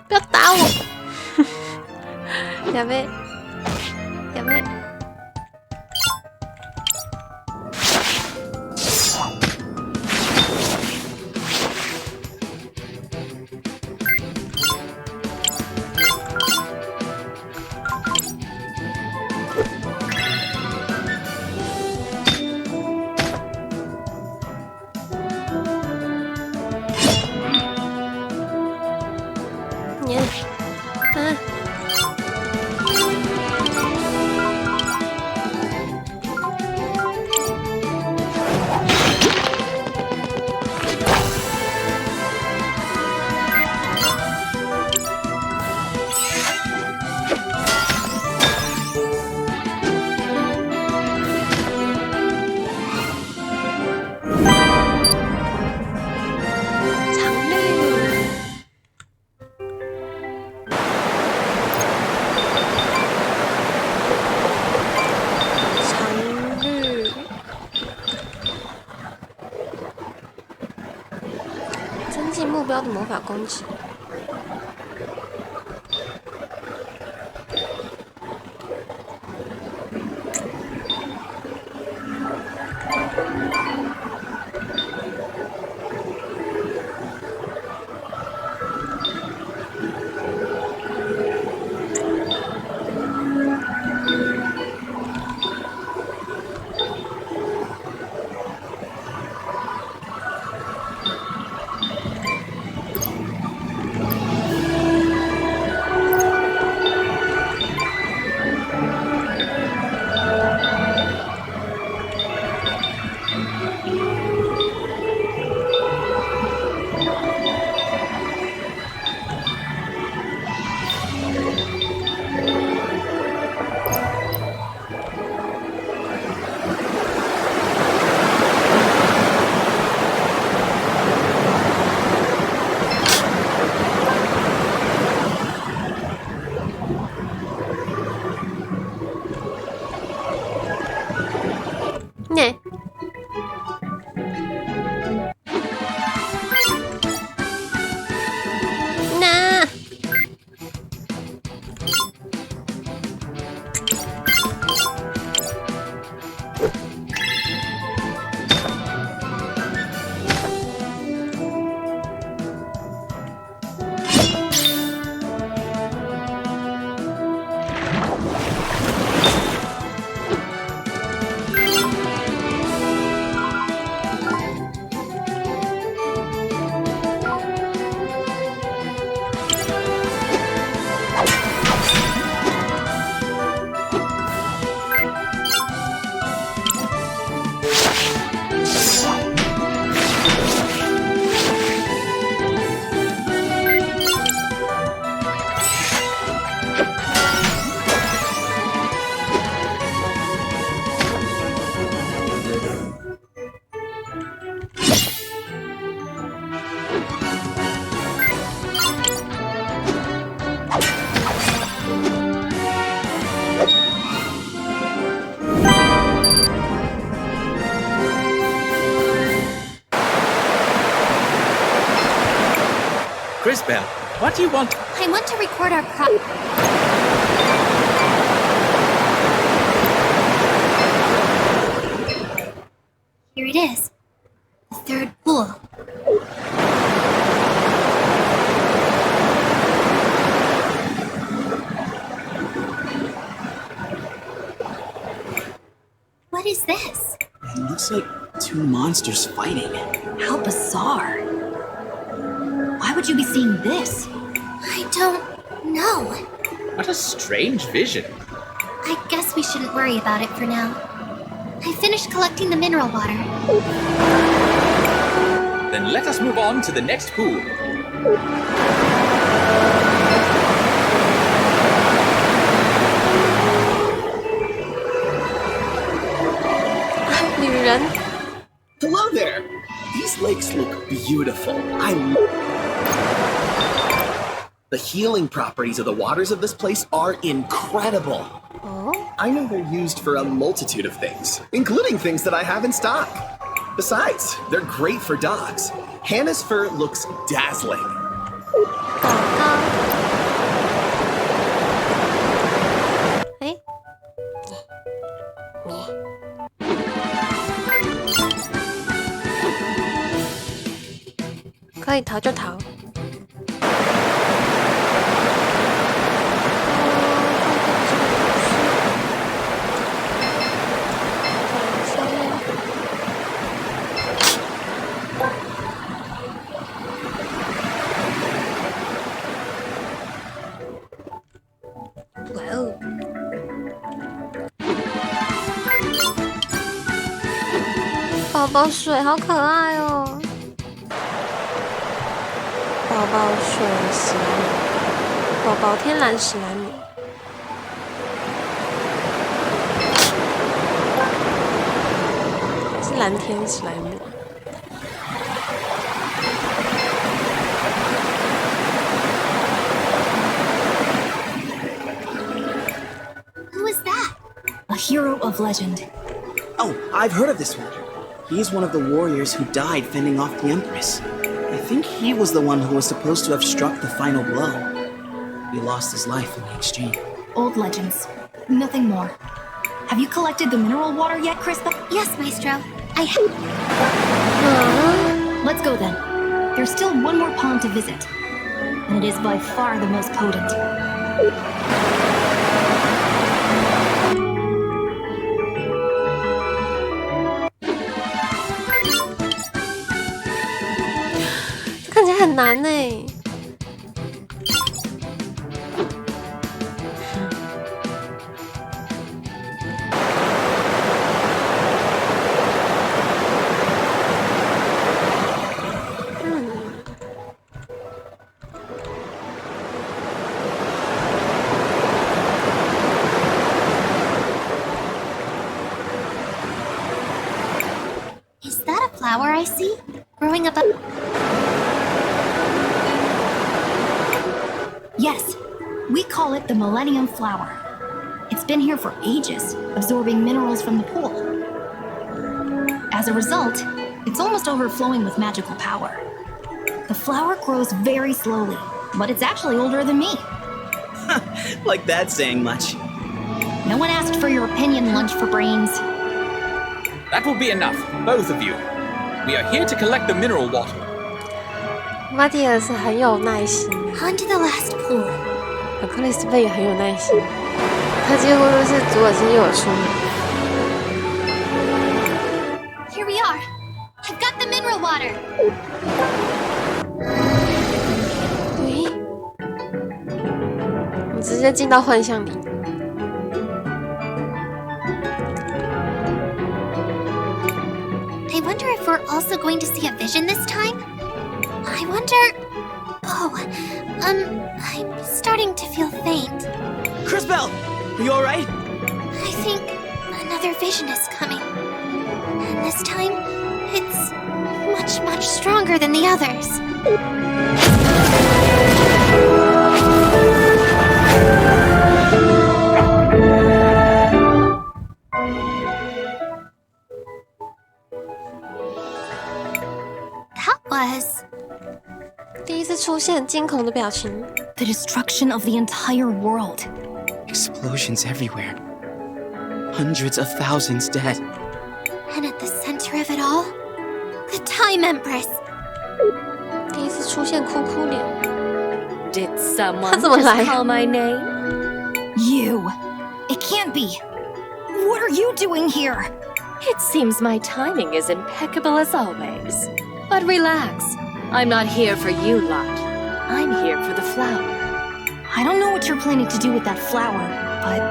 不要打我！やべえ，やべえ。击目标的魔法攻击。CrisTales, what do you want? I want to record our Here it is. The third pool. What is this? It looks like two monsters fighting. How bizarre. Why would you be seeing this? I don't know. What a strange vision. I guess we shouldn't worry about it for now. I finished collecting the mineral water. Then let us move on to the next pool. 女人。 Hello there. These lakes look beautiful. The healing properties of the waters of this place are incredible. I know they're used for a multitude of things, including things that I have in stock. Besides, they're great for dogs. Hannah's fur looks dazzling. Hey. 可以逃就逃。哇哦！宝宝水好可爱哦。 宝宝水史莱姆，宝宝天然史莱姆，是蓝天史莱姆。Who is that? A hero of legend. Oh, I've heard of this one. He's one of the warriors who died fending off the Empress. I think he was the one who was supposed to have struck the final blow. He lost his life in the exchange. Old legends. Nothing more. Have you collected the mineral water yet, CrisTales? Yes, Maestro. Let's go then. There's still one more pond to visit. And it is by far the most potent. This 看起来很难呢。Flower I see growing up. Yes, we call it the Millennium Flower. It's been here for ages, absorbing minerals from the pool. As a result, it's almost overflowing with magical power. The flower grows very slowly, but it's actually older than me. Like that's saying much. No one asked for your opinion, Lunch for Brains. That will be enough, both of you. We are here to collect the mineral water. 马蒂尔是很有耐心。 On to the last pool. 克里斯贝也很有耐心，他几乎都是左耳进右耳出。 Here we are. I've got the mineral water. 喂，你直接进到幻象里。 I wonder if we're also going to see a vision this time? I wonder... Oh, I'm starting to feel faint. CrisTales, are you alright? I think another vision is coming. And this time, it's much, much stronger than the others. Was 第一次出现惊恐的表情。 The destruction of the entire world. Explosions everywhere. Hundreds of thousands dead. And at the center of it all, the Time Empress. 第一次出现哭哭脸。 Did someone just call my name? You. It can't be. What are you doing here? It seems my timing is impeccable as always. But relax. I'm not here for you lot. I'm here for the flower. I don't know what you're planning to do with that flower, but...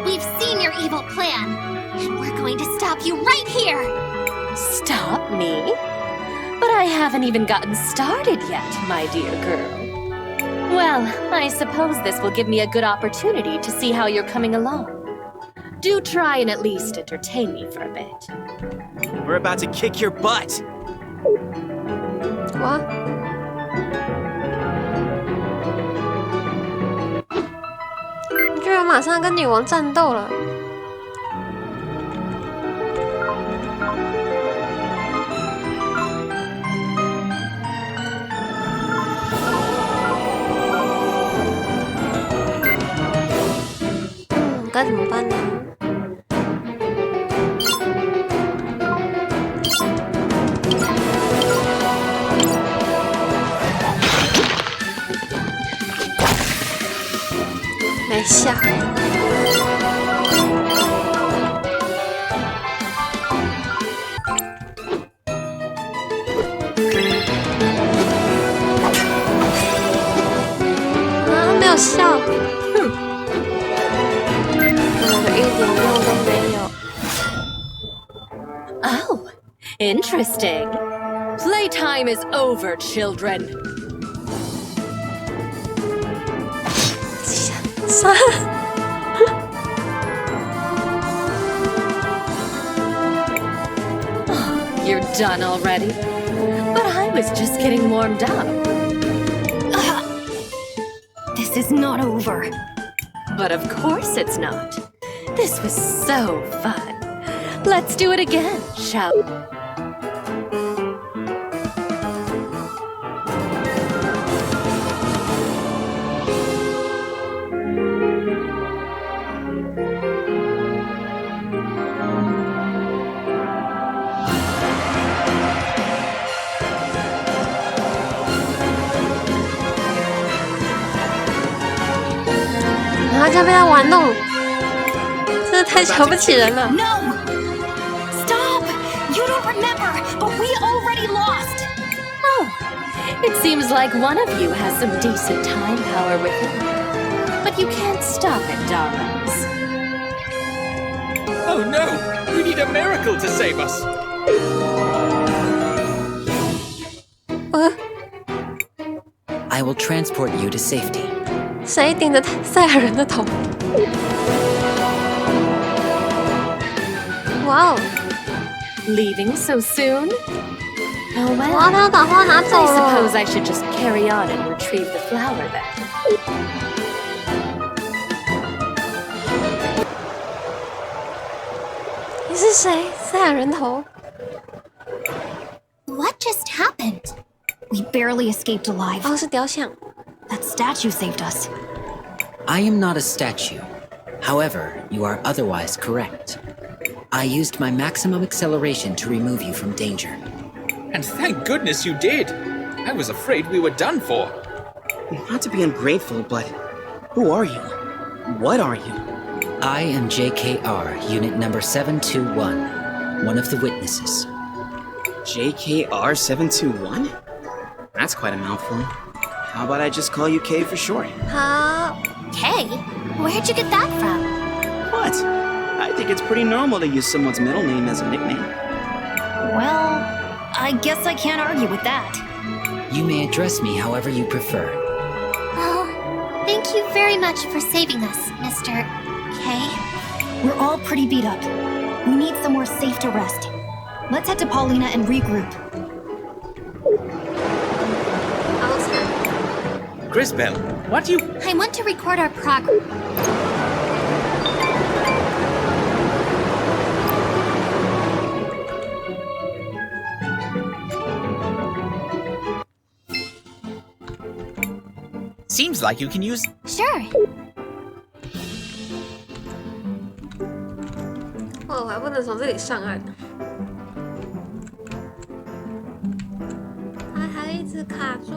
We've seen your evil plan, and we're going to stop you right here! Stop me? But I haven't even gotten started yet, my dear girl. Well, I suppose this will give me a good opportunity to see how you're coming along. Do try and at least entertain me for a bit. We're about to kick your butt. What? 居然马上跟女王战斗了！该怎么办呢？ 没下。啊，没有效。哼，我的一点用都没有。 Oh, interesting. Playtime is over, children. 啥？ You're done already? But I was just getting warmed up. This is not over. But of course it's not. This was so fun. Let's do it again, shall we? 像被他玩弄，真的太瞧不起人了。 No! Stop! You don't remember, but we already lost! Oh, it seems like one of you has some decent time power with him. But you can't stop it, darlings. Oh no! We need a miracle to save us! I will transport you to safety. 谁顶着赛亚人的头？哇哦！ Leaving so soon? Oh well. 哇，他要把花拿走 I 了。 suppose I should just carry on and retrieve the flower then. 你是谁？赛亚人头？ What just happened? We barely escaped alive. 哦，是雕像。 That statue saved us. I am not a statue. However, you are otherwise correct. I used my maximum acceleration to remove you from danger. And thank goodness you did! I was afraid we were done for. Not to be ungrateful, but who are you? What are you? I am JKR, unit number 721, one of the witnesses. JKR 721? That's quite a mouthful. How about I just call you K for short? Kay? Where'd you get that from? What? I think it's pretty normal to use someone's middle name as a nickname. Well, I guess I can't argue with that. You may address me however you prefer. Oh, thank you very much for saving us, Mr. K. We're all pretty beat up. We need somewhere safe to rest. Let's head to Paulina and regroup. CrisTales, what do you... I want to record our progress. Seems like you can use... Sure. 哦，我还不能从这里上岸。还一直卡住。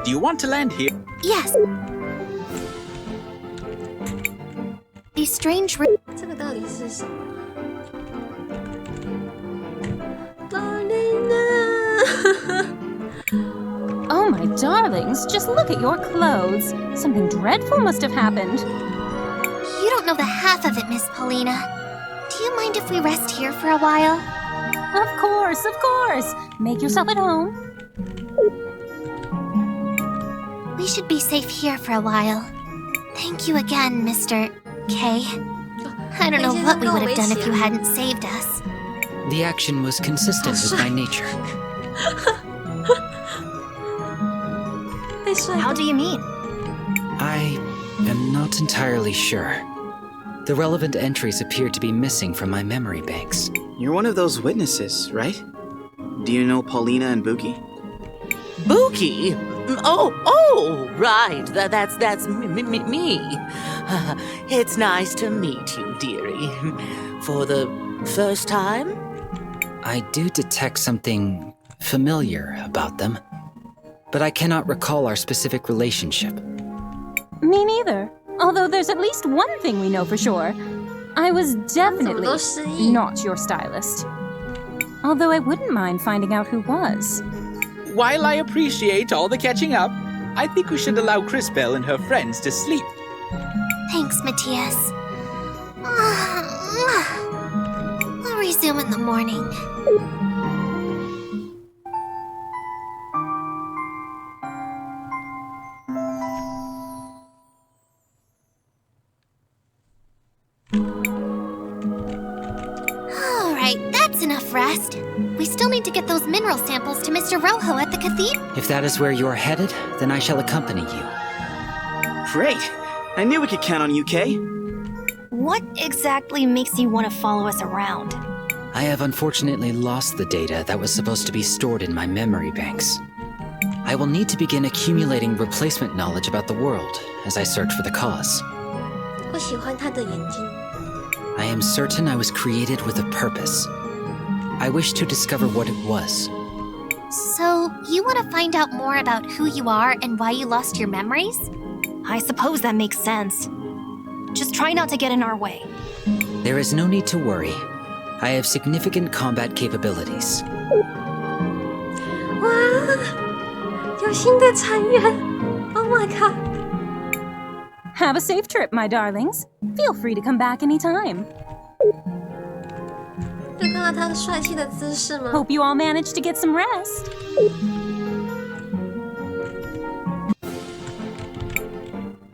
Do you want to land here? Yes. These strange. 这个到底是什么？ Oh, my darlings, just look at your clothes. Something dreadful must have happened. You don't know the half of it, Miss Paulina. Do you mind if we rest here for a while? Of course, of course. Make yourself at home. We should be safe here for a while. Thank you again, Mr. K. I don't know what we would have done if you hadn't saved us. The action was consistent with my nature. How do you mean? I am not entirely sure. The relevant entries appear to be missing from my memory banks. You're one of those witnesses, right? Do you know Paulina and Buki? Buki? Oh, right. That's me. It's nice to meet you, dearie. For the first time? I do detect something familiar about them, but I cannot recall our specific relationship. Me neither. Although there's at least one thing we know for sure. I was definitely not your stylist. Although I wouldn't mind finding out who was. While I appreciate all the catching up, I think we should allow CrisTales and her friends to sleep. Thanks, Matthias. We'll resume in the morning. Alright, that's enough rest. We still need to get those mineral samples to Mr. Rojo at the cathedral. If that is where you are headed, then I shall accompany you. Great! I knew we could count on you, Kay. What exactly makes you want to follow us around? I have unfortunately lost the data that was supposed to be stored in my memory banks. I will need to begin accumulating replacement knowledge about the world as I search for the cause. 我喜欢他的眼睛。 I am certain I was created with a purpose. I wish to discover what it was. So, you want to find out more about who you are and why you lost your memories? I suppose that makes sense. Just try not to get in our way. There is no need to worry. I have significant combat capabilities. 哇，有新的成员 ！Oh my god! Have a safe trip, my darlings. Feel free to come back anytime. 就看到他帅气的姿势吗？ Hope you all managed to get some rest.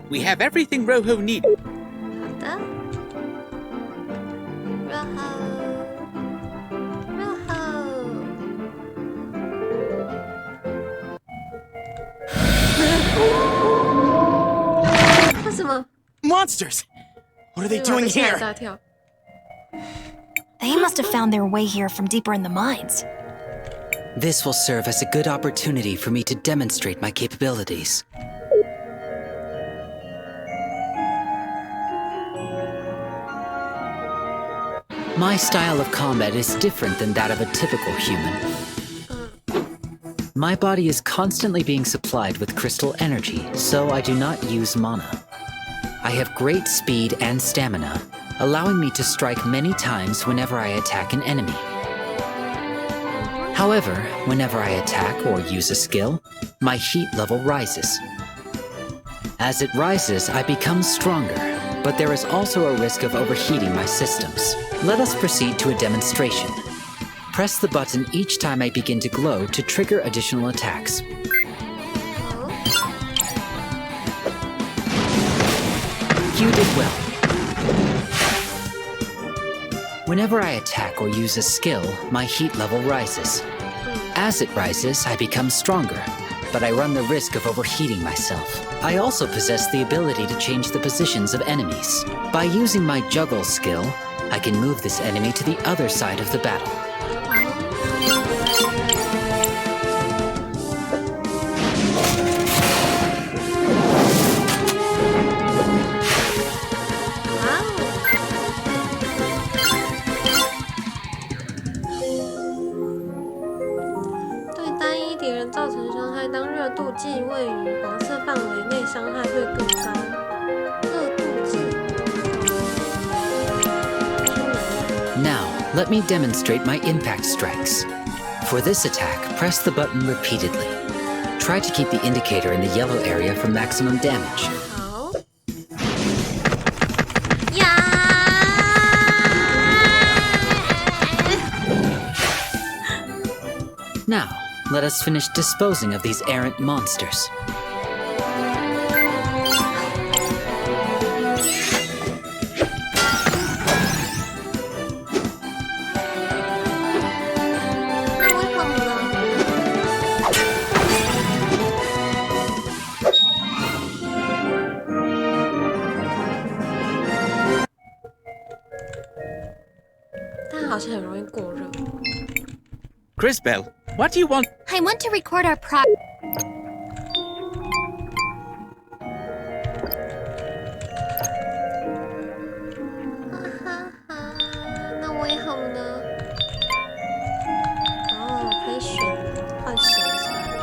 We have everything Roho needed. 好的。为什么 Monsters! What are they doing here? They must have found their way here from deeper in the mines. This will serve as a good opportunity for me to demonstrate my capabilities. My style of combat is different than that of a typical human. My body is constantly being supplied with crystal energy, so I do not use mana. I have great speed and stamina, allowing me to strike many times whenever I attack an enemy. However, whenever I attack or use a skill, my heat level rises. As it rises, I become stronger, but there is also a risk of overheating my systems. Let us proceed to a demonstration. Press the button each time I begin to glow to trigger additional attacks. You did well. Whenever I attack or use a skill, my heat level rises. As it rises, I become stronger, but I run the risk of overheating myself. I also possess the ability to change the positions of enemies. By using my juggle skill, I can move this enemy to the other side of the battle. Let me demonstrate my impact strikes. For this attack, press the button repeatedly. Try to keep the indicator in the yellow area for maximum damage. Now, let us finish disposing of these errant monsters. CrisTales, what do you want? I want to record our pro. 那为何呢？哦，可以选换谁是吧？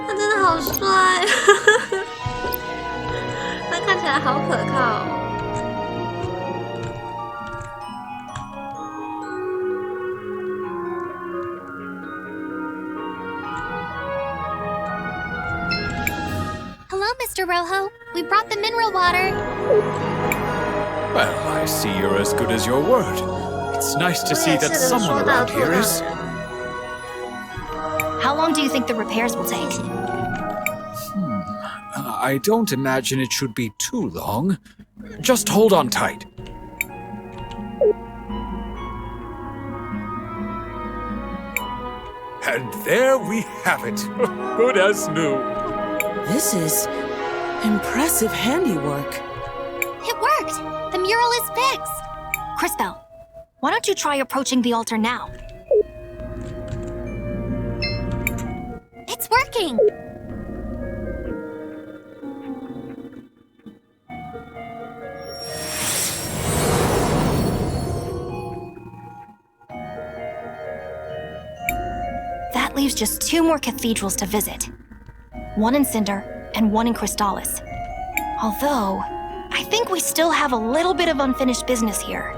他真的好帅，他看起来好可靠哦。Mr. Roho, we brought the mineral water. Well, I see you're as good as your word. It's nice to see that someone around here is... How long do you think the repairs will take? I don't imagine it should be too long. Just hold on tight. And there we have it. Good as new. This is impressive handiwork. It worked! The mural is fixed! CrisTales, why don't you try approaching the altar now? It's working! leaves just 2 more cathedrals to visit. One in Cinder and one in CrisTales. Although, I think we still have a little bit of unfinished business here.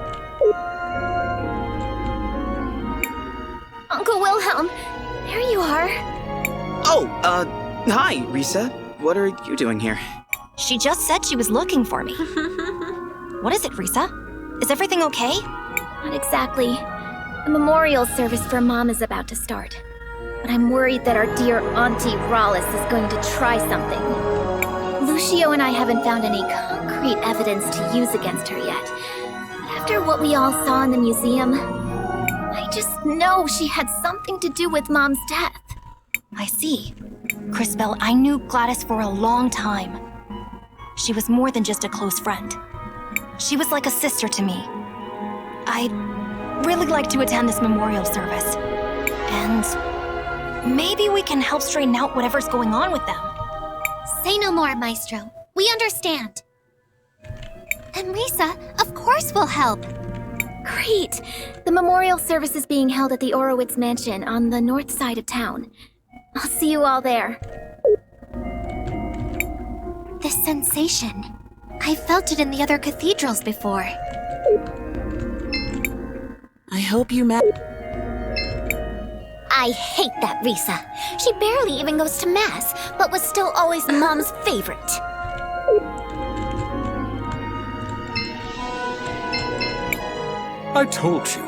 Uncle Wilhelm, there you are. Oh, hi, Risa. What are you doing here? She just said she was looking for me. What is it, Risa? Is everything okay? Not exactly. The memorial service for Mom is about to start. But I'm worried that our dear Auntie Rallis is going to try something. Lucio and I haven't found any concrete evidence to use against her yet. But after what we all saw in the museum, I just know she had something to do with Mom's death. I see. Crisbell, I knew Gladys for a long time. She was more than just a close friend. She was like a sister to me. I'd really like to attend this memorial service. And maybe we can help straighten out whatever's going on with them. Say no more, Maestro. We understand. And Risa, of course we'll help. Great! The memorial service is being held at the Orowitz mansion on the north side of town. I'll see you all there. This sensation. I felt it in the other cathedrals before. I hope you met. I hate that Risa. She barely even goes to Mass, but was still always Mom's favorite. I told you,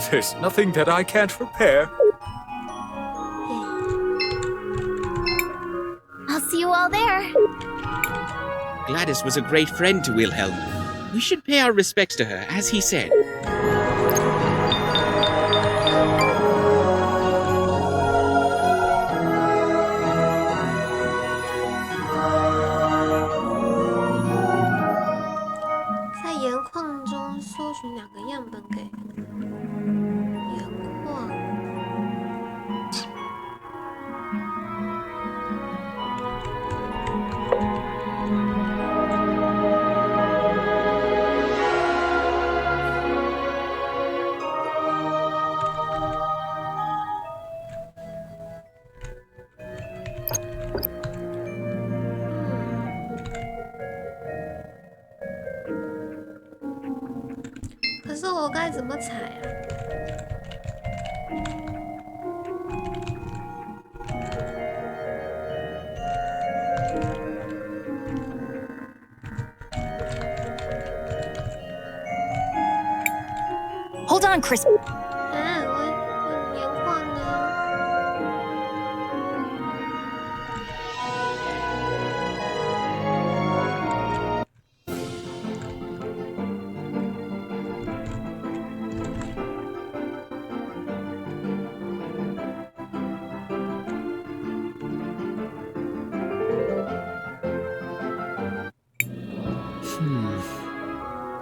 there's nothing that I can't repair. I'll see you all there. Gladys was a great friend to Wilhelm. We should pay our respects to her, as he said. Hold on, Chris.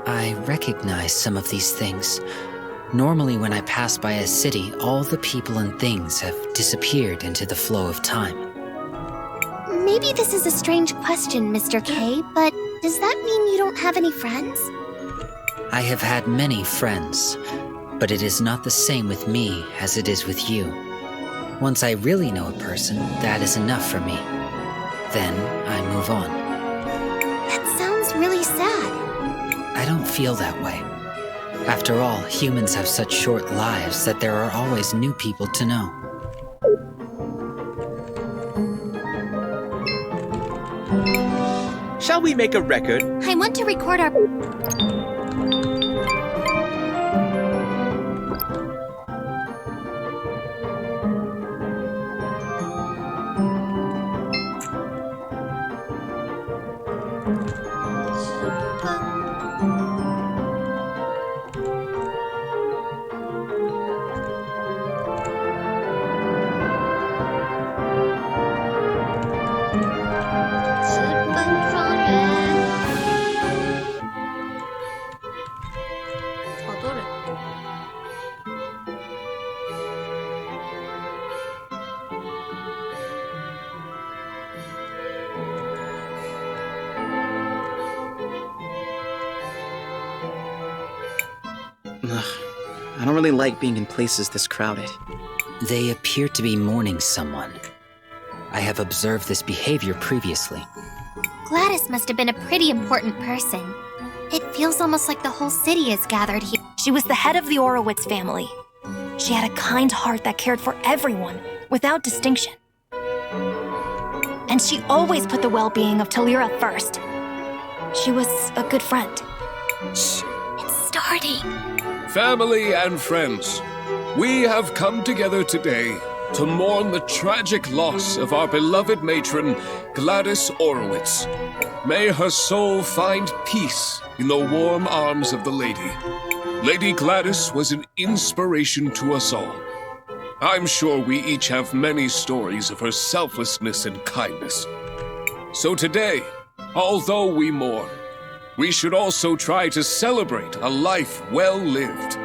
I recognize some of these things. Normally, when I pass by a city, all the people and things have disappeared into the flow of time. Maybe this is a strange question, Mr. K, but does that mean you don't have any friends? I have had many friends, but it is not the same with me as it is with you. Once I really know a person, that is enough for me. Then I move on. That sounds really sad. I don't feel that way. After all, humans have such short lives that there are always new people to know. Shall we make a record? I want to record our... I don't really like being in places this crowded. They appear to be mourning someone. I have observed this behavior previously. Gladys must have been a pretty important person. It feels almost like the whole city is gathered here. She was the head of the Orowitz family. She had a kind heart that cared for everyone, without distinction. And she always put the well-being of Talira first. She was a good friend. Shh, it's starting. Family and friends, we have come together today to mourn the tragic loss of our beloved matron, Gladys Orowitz. May her soul find peace in the warm arms of the lady. Lady Gladys was an inspiration to us all. I'm sure we each have many stories of her selflessness and kindness. So today, although we mourn, we should also try to celebrate a life well lived.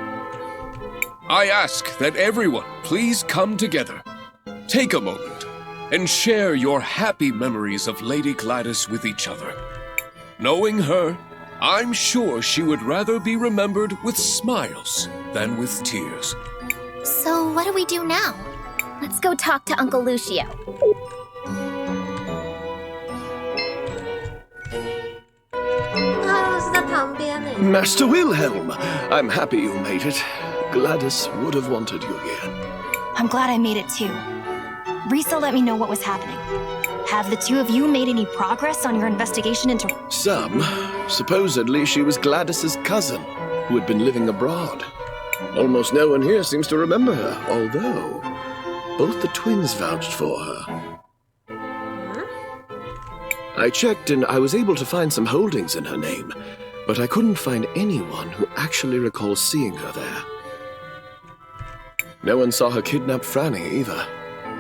I ask that everyone please come together, take a moment, and share your happy memories of Lady Gladys with each other. Knowing her, I'm sure she would rather be remembered with smiles than with tears. So what do we do now? Let's go talk to Uncle Lucio. Master Wilhelm, I'm happy you made it. Gladys would have wanted you here. I'm glad I made it too. Risa let me know what was happening. Have the two of you made any progress on your investigation into... Some. Supposedly she was Gladys's cousin, who had been living abroad. Almost no one here seems to remember her, although both the twins vouched for her. I checked and I was able to find some holdings in her name, but I couldn't find anyone who actually recalls seeing her there. No one saw her kidnap Franny either.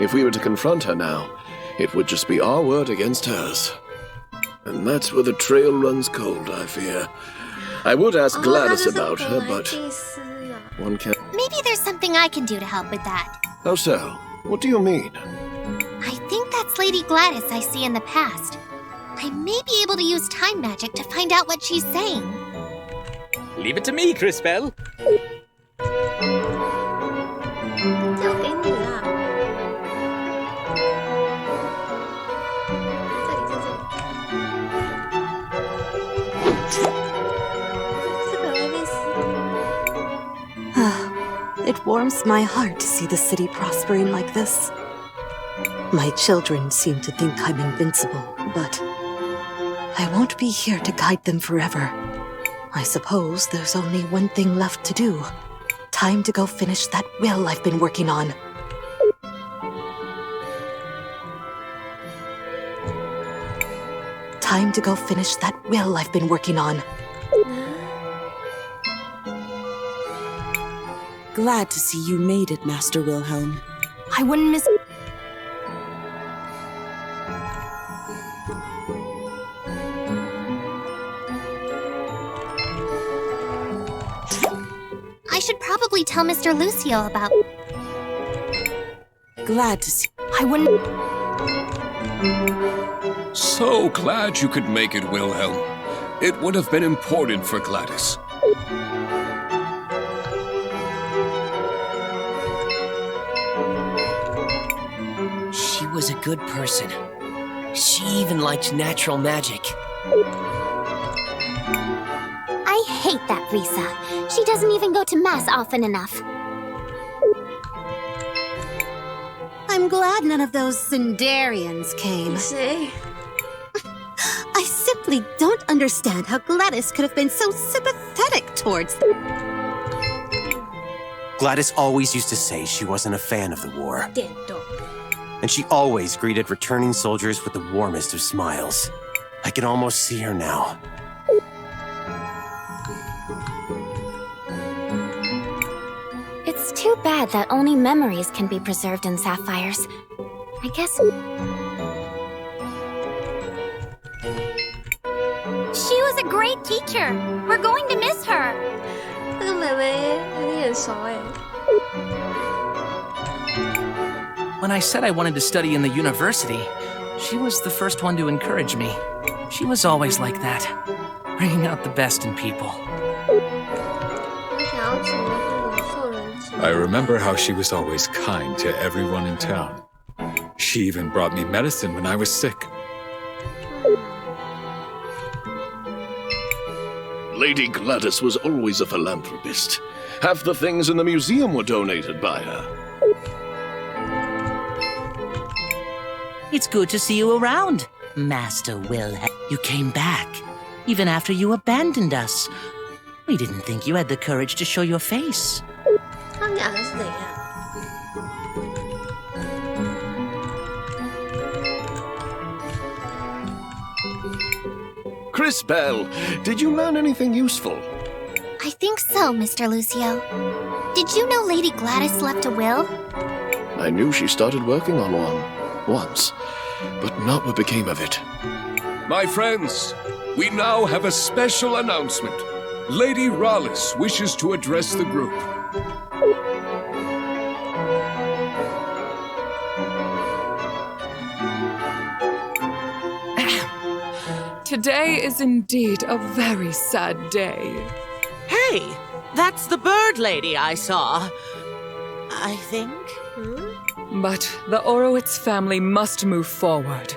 If we were to confront her now, it would just be our word against hers. And that's where the trail runs cold, I fear. I would ask Gladys about her, but one can't... Maybe there's something I can do to help with that. How so? What do you mean? I think that's Lady Gladys I see in the past. I may be able to use time magic to find out what she's saying. Leave it to me, CrisTales. 交给你了。It warms my heart to see the city prospering like this. My children seem to think I'm invincible, but I won't be here to guide them forever. I suppose there's only one thing left to do. Time to go finish that will I've been working on. Time to go finish that will I've been working on. Glad to see you made it, Master Wilhelm. I wouldn't miss... I should probably tell Mr. Lucio about... Glad to see... I wouldn't... So glad you could make it, Wilhelm. It would have been important for Gladys. She was a good person. She even liked natural magic. I hate that Risa. She doesn't even go to Mass often enough. I'm glad none of those Sindarians came. See? I simply don't understand how Gladys could have been so sympathetic towards them. Gladys always used to say she wasn't a fan of the war. And she always greeted returning soldiers with the warmest of smiles. I can almost see her now. It's too bad that only memories can be preserved in sapphires. I guess... She was a great teacher. We're going to miss her. 这个妹妹有点眼熟哎。 When I said I wanted to study in the university, she was the first one to encourage me. She was always like that, bringing out the best in people. I remember how she was always kind to everyone in town. She even brought me medicine when I was sick. Lady Gladys was always a philanthropist. Half the things in the museum were donated by her. It's good to see you around, Master Wilhelm. You came back, even after you abandoned us. We didn't think you had the courage to show your face. 他们两个是怎样？ CrisTales, did you learn anything useful? I think so, Mr. Lucio. Did you know Lady Gladys left a will? I knew she started working on one, once, but not what became of it. My friends, we now have a special announcement. Lady Rallis wishes to address the group. Today is indeed a very sad day. Hey, that's the bird lady I saw. I think. But the Orowitz family must move forward.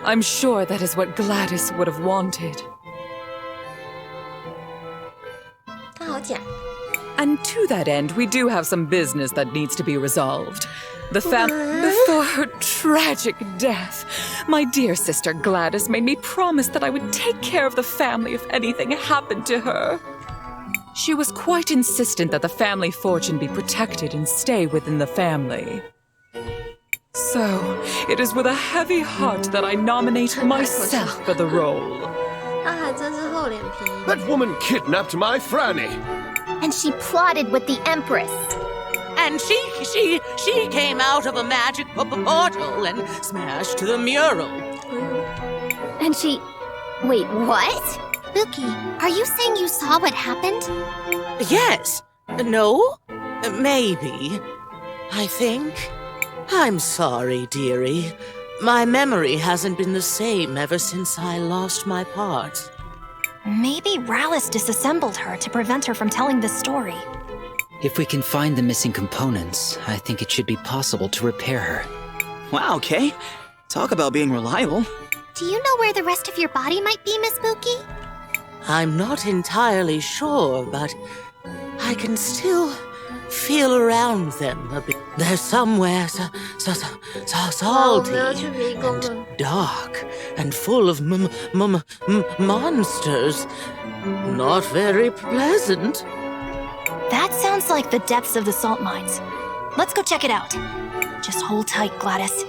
I'm sure that is what Gladys would have wanted. 他好假。 And to that end, we do have some business that needs to be resolved. Before her tragic death, my dear sister Gladys made me promise that I would take care of the family if anything happened to her. She was quite insistent that the family fortune be protected and stay within the family. So, it is with a heavy heart that I nominate myself for the role. 他还真是厚脸皮。 That woman kidnapped my Franny. And she plotted with the Empress. And she came out of a magic portal and smashed the mural. And she... Wait, what? Buki, are you saying you saw what happened? Yes. No? Maybe. I think. I'm sorry, dearie. My memory hasn't been the same ever since I lost my part. Maybe Rallis disassembled her to prevent her from telling the story. If we can find the missing components, I think it should be possible to repair her. Wow, Kay. Talk about being reliable. Do you know where the rest of your body might be, Miss Buki? I'm not entirely sure, but I can still feel around them a bit. They're somewhere salty and dark and full of monsters. Not very pleasant. That sounds like the depths of the salt mines. Let's go check it out. Just hold tight, Gladys.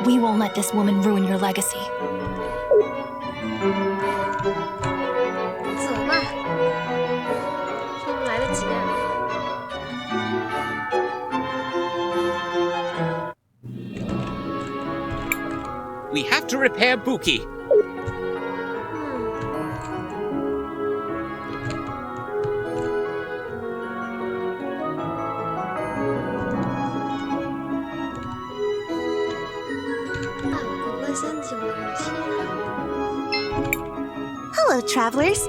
We won't let this woman ruin your legacy. 走吧，说不来得及啊。 We have to repair Buki. Hello, travelers.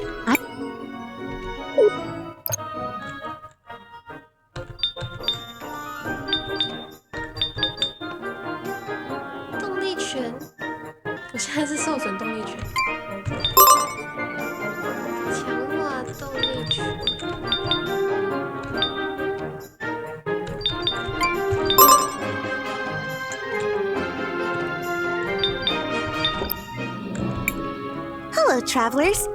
Hello, travelers.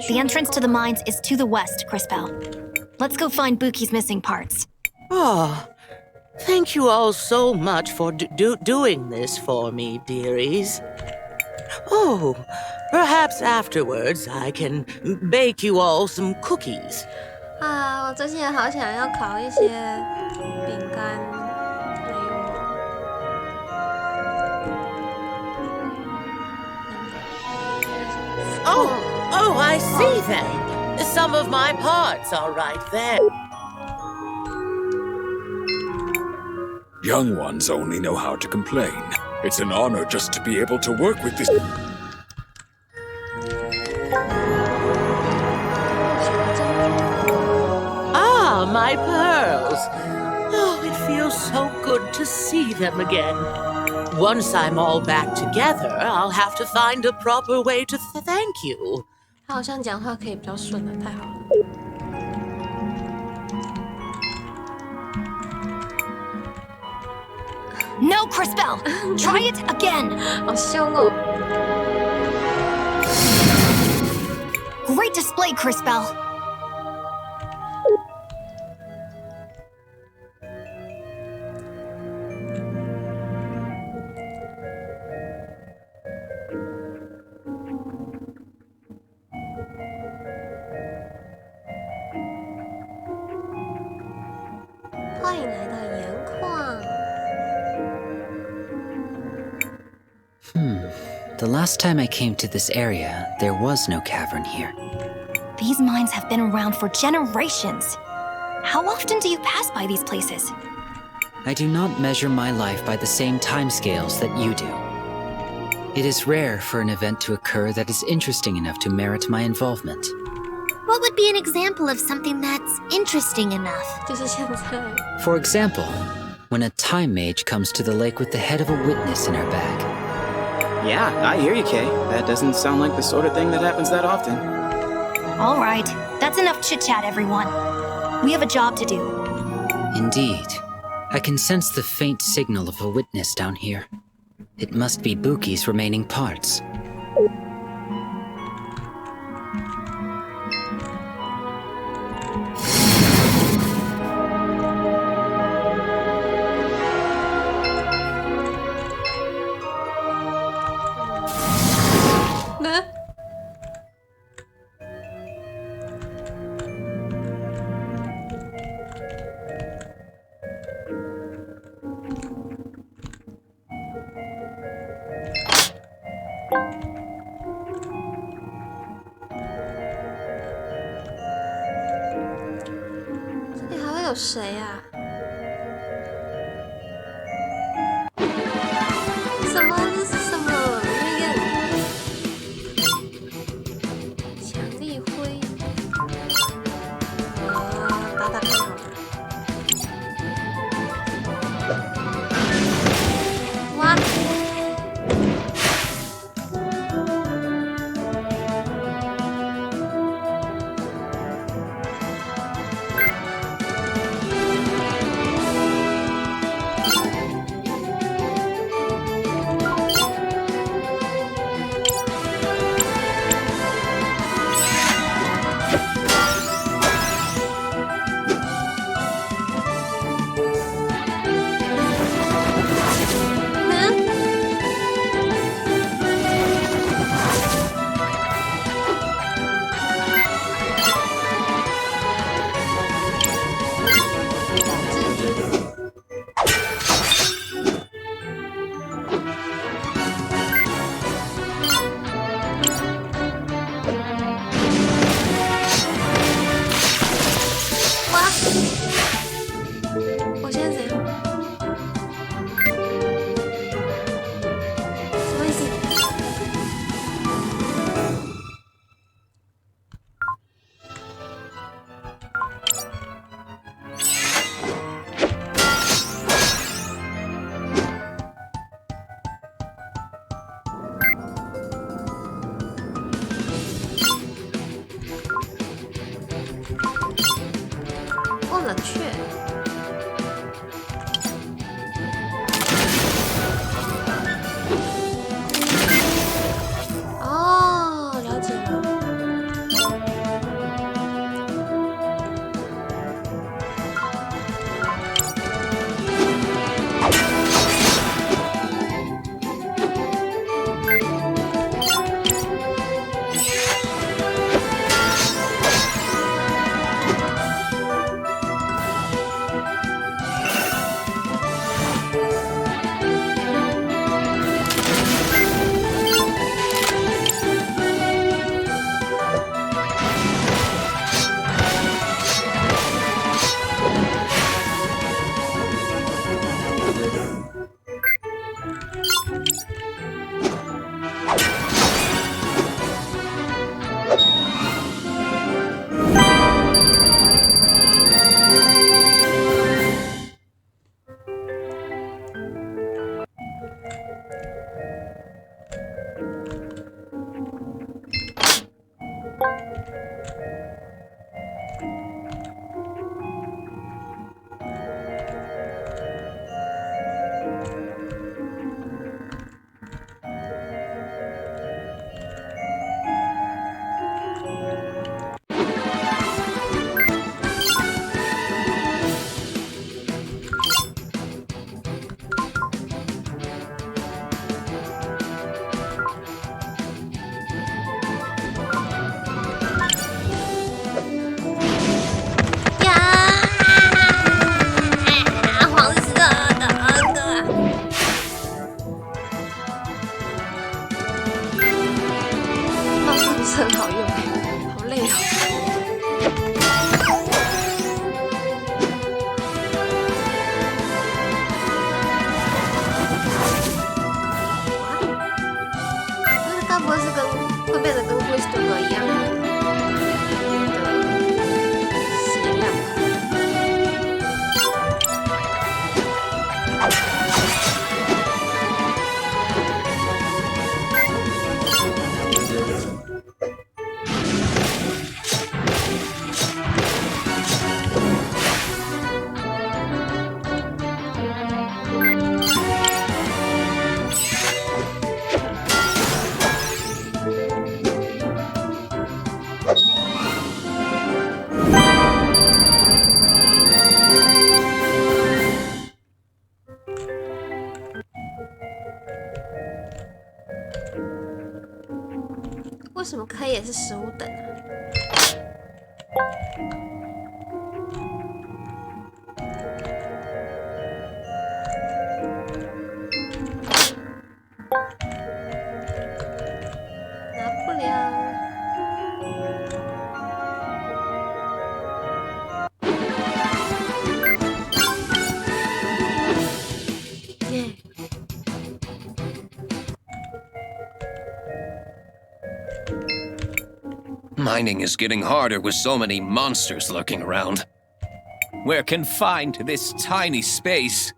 The entrance to the mines is to the west, Crispell. Let's go find Buki's missing parts. Oh, thank you all so much for doing this for me, dearies. Oh, perhaps afterwards I can bake you all some cookies. 啊，我最近也好想要烤一些饼干，Oh, I see them. Some of my parts are right there. Young ones only know how to complain. It's an honor just to be able to work with this. Ah, my pearls. Oh, it feels so good to see them again. Once I'm all back together, I'll have to find a proper way to thank you. 他好像讲话可以比较顺了，太好了。No, Crispell! Try it again! 好凶哦。Great display, Crispell! The last time I came to this area, there was no cavern here. These mines have been around for generations. How often do you pass by these places? I do not measure my life by the same timescales that you do. It is rare for an event to occur that is interesting enough to merit my involvement. What would be an example of something that's interesting enough? 就是现在。 For example, when a time mage comes to the lake with the head of a witness in her bag. Yeah, I hear you, Kay. That doesn't sound like the sort of thing that happens that often. All right, that's enough chit-chat, everyone. We have a job to do. Indeed. I can sense the faint signal of a witness down here. It must be Buki's remaining parts. Ne? 这里还会有谁呀？什么？这是什么？强力灰。打打看好了。哇！ 我现在怎样？什么意思？忘了去。 哦，是很好用，好累哦。这该不会是会变得跟 CrisTales 一样的血量吧？为什么K也是15等啊？拿不了。耶。Mining is getting harder with so many monsters lurking around. We're confined to this tiny space.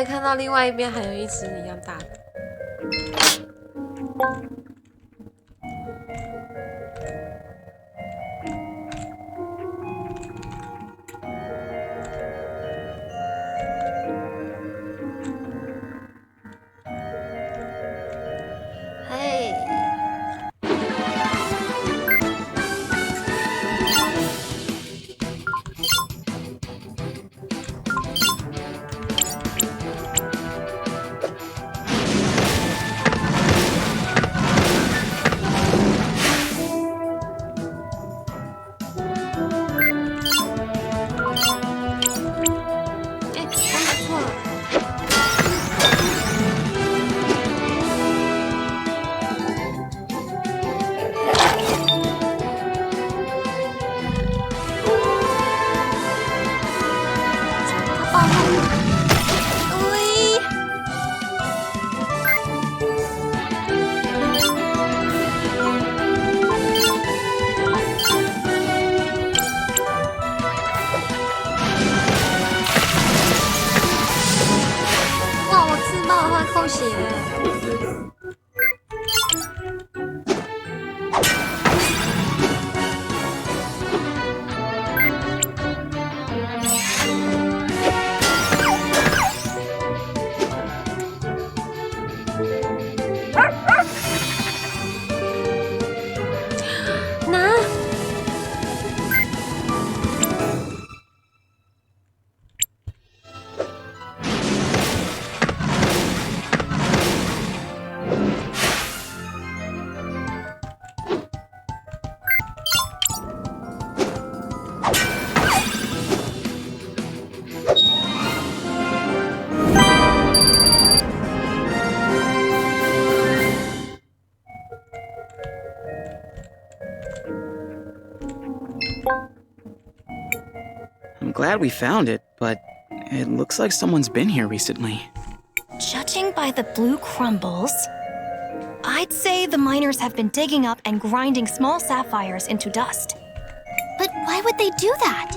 看到另外一边还有一只一样大的。嘿。扣血。拿。I'm glad we found it, but It looks like someone's been here recently. Judging by the blue crumbles, I'd say the miners have been digging up and grinding small sapphires into dust. But why would they do that?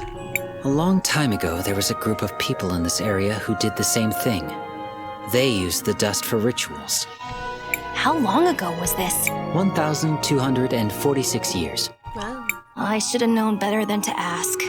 A long time ago, there was a group of people in this area who did the same thing. They used the dust for rituals. How long ago was this? 1,246 years. Wow. I should have known better than to ask.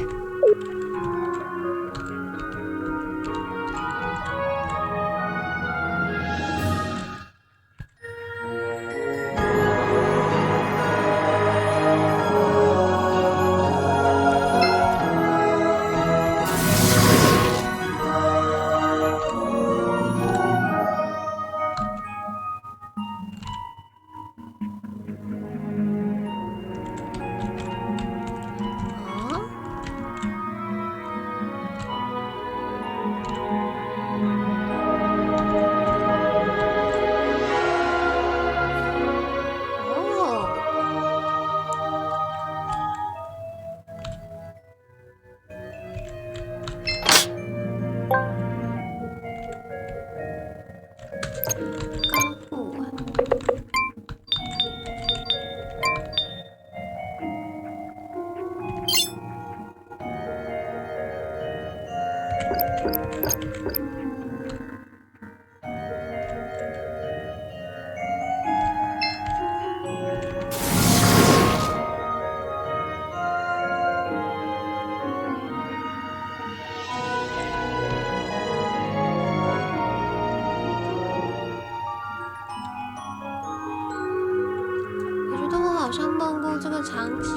这个场景。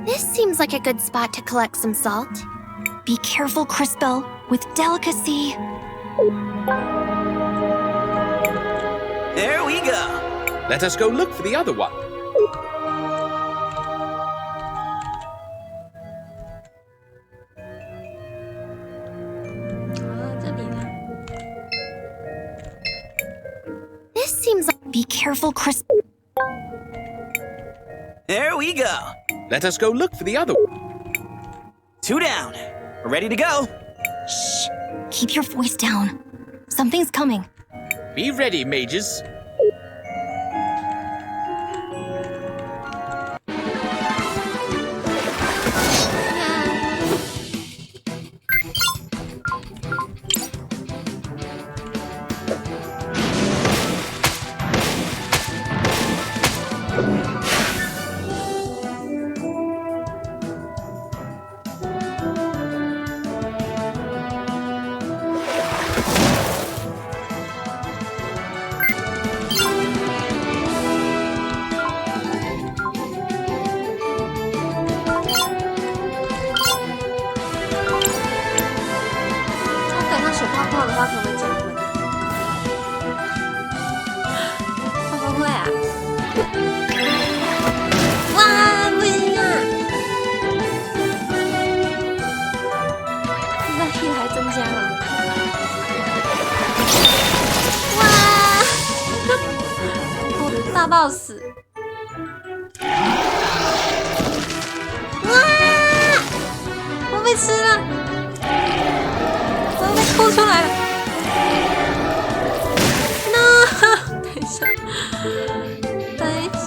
This seems like a good spot to collect some salt. Be careful, CrisTales, with delicacy. There we go. Let us go look for the other one. This seems like... Be careful, CrisTales. There we go. Let us go look for the other one. 2 down. We're ready to go. Shh. Keep your voice down. Something's coming. Be ready, mages.大 boss！ 哇！我被吃了，我被吐出来了。No！ 等一下，等一下。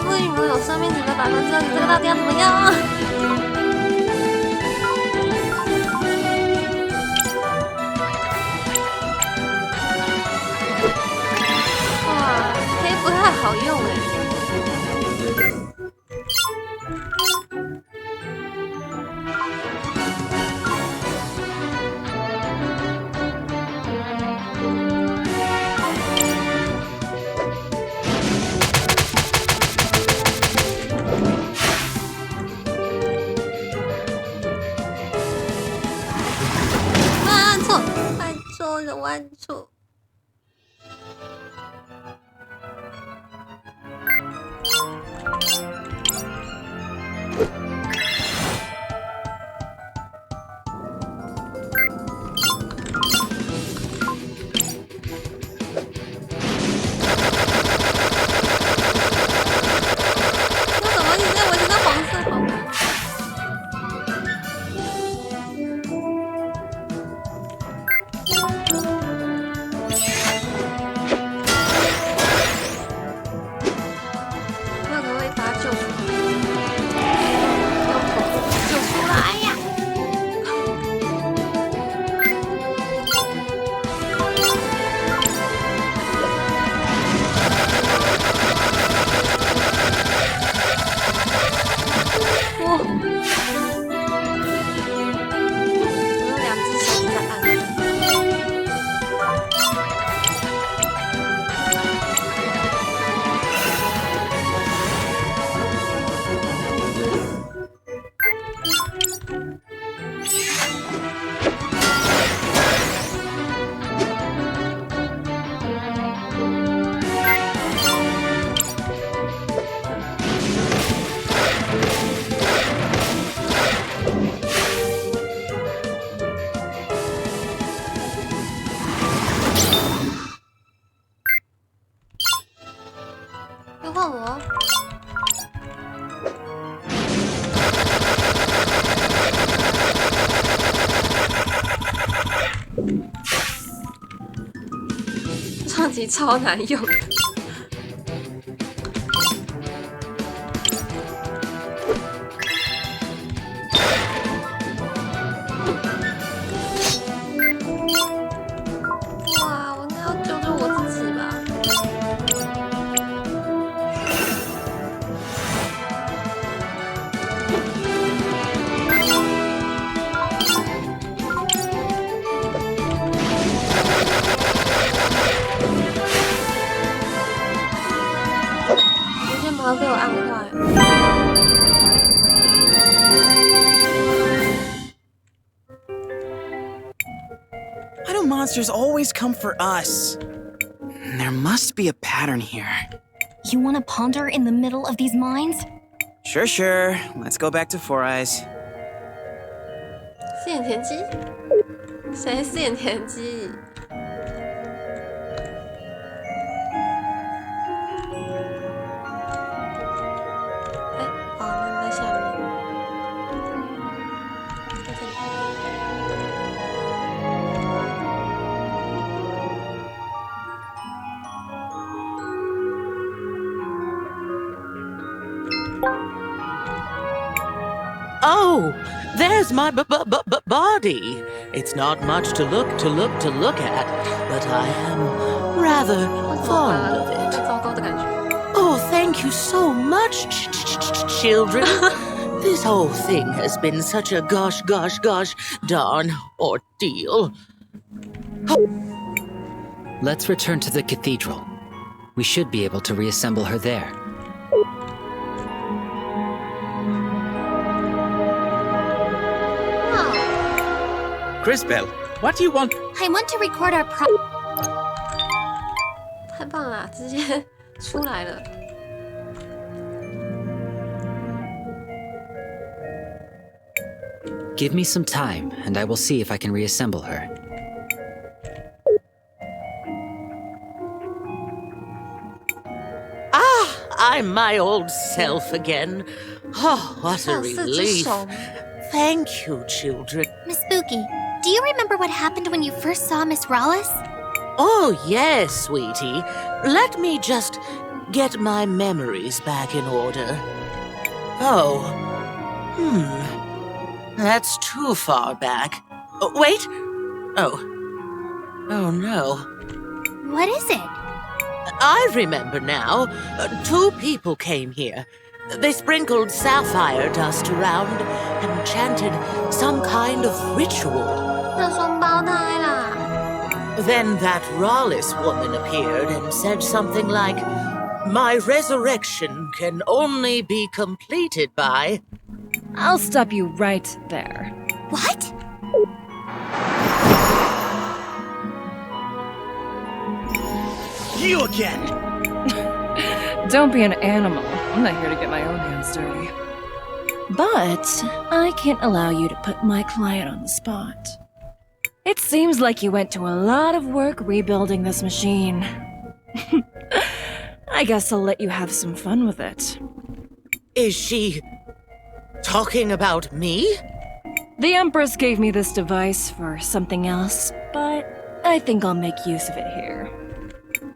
不允拥有生命值的2%，你这个到底要怎么样啊？哇，黑不太好用哎。弯错。那怎么你在我这个黄色宝宝？上集超难用的。哇，我应该要救救我自己吧。毛给我按坏。Why do monsters always come for us? There must be a pattern here. You want to ponder in the middle of these mines? Sure. Let's go back to Four Eyes. 四眼田鸡？谁四眼田鸡？Oh, there's my body. It's not much to look at, but I am rather fond of it. Oh, thank you so much, children. This whole thing has been such a gosh darn ordeal. Let's return to the cathedral. We should be able to reassemble her there. CrisTales, what do you want? I want to record our 太棒了，直接出来了。Give me some time, and I will see if I can reassemble her. I'm my old self again. Oh, what a relief. Thank you, children. Miss Spooky, do you remember what happened when you first saw Miss Rollis? Oh, yes, sweetie. Let me just get my memories back in order. Oh. That's too far back. Oh, wait! Oh. Oh no. What is it? I remember now. 2 people came here. They sprinkled sapphire dust around and chanted some kind of ritual. 那双胞胎啦。 Then that Rawless woman appeared and said something like, "My resurrection can only be completed by..." I'll stop you right there. What? You again! Don't be an animal. I'm not here to get my own hands dirty. But I can't allow you to put my client on the spot. It seems like you went to a lot of work rebuilding this machine. I guess I'll let you have some fun with it. Is she talking about me? The Empress gave me this device for something else, but I think I'll make use of it here.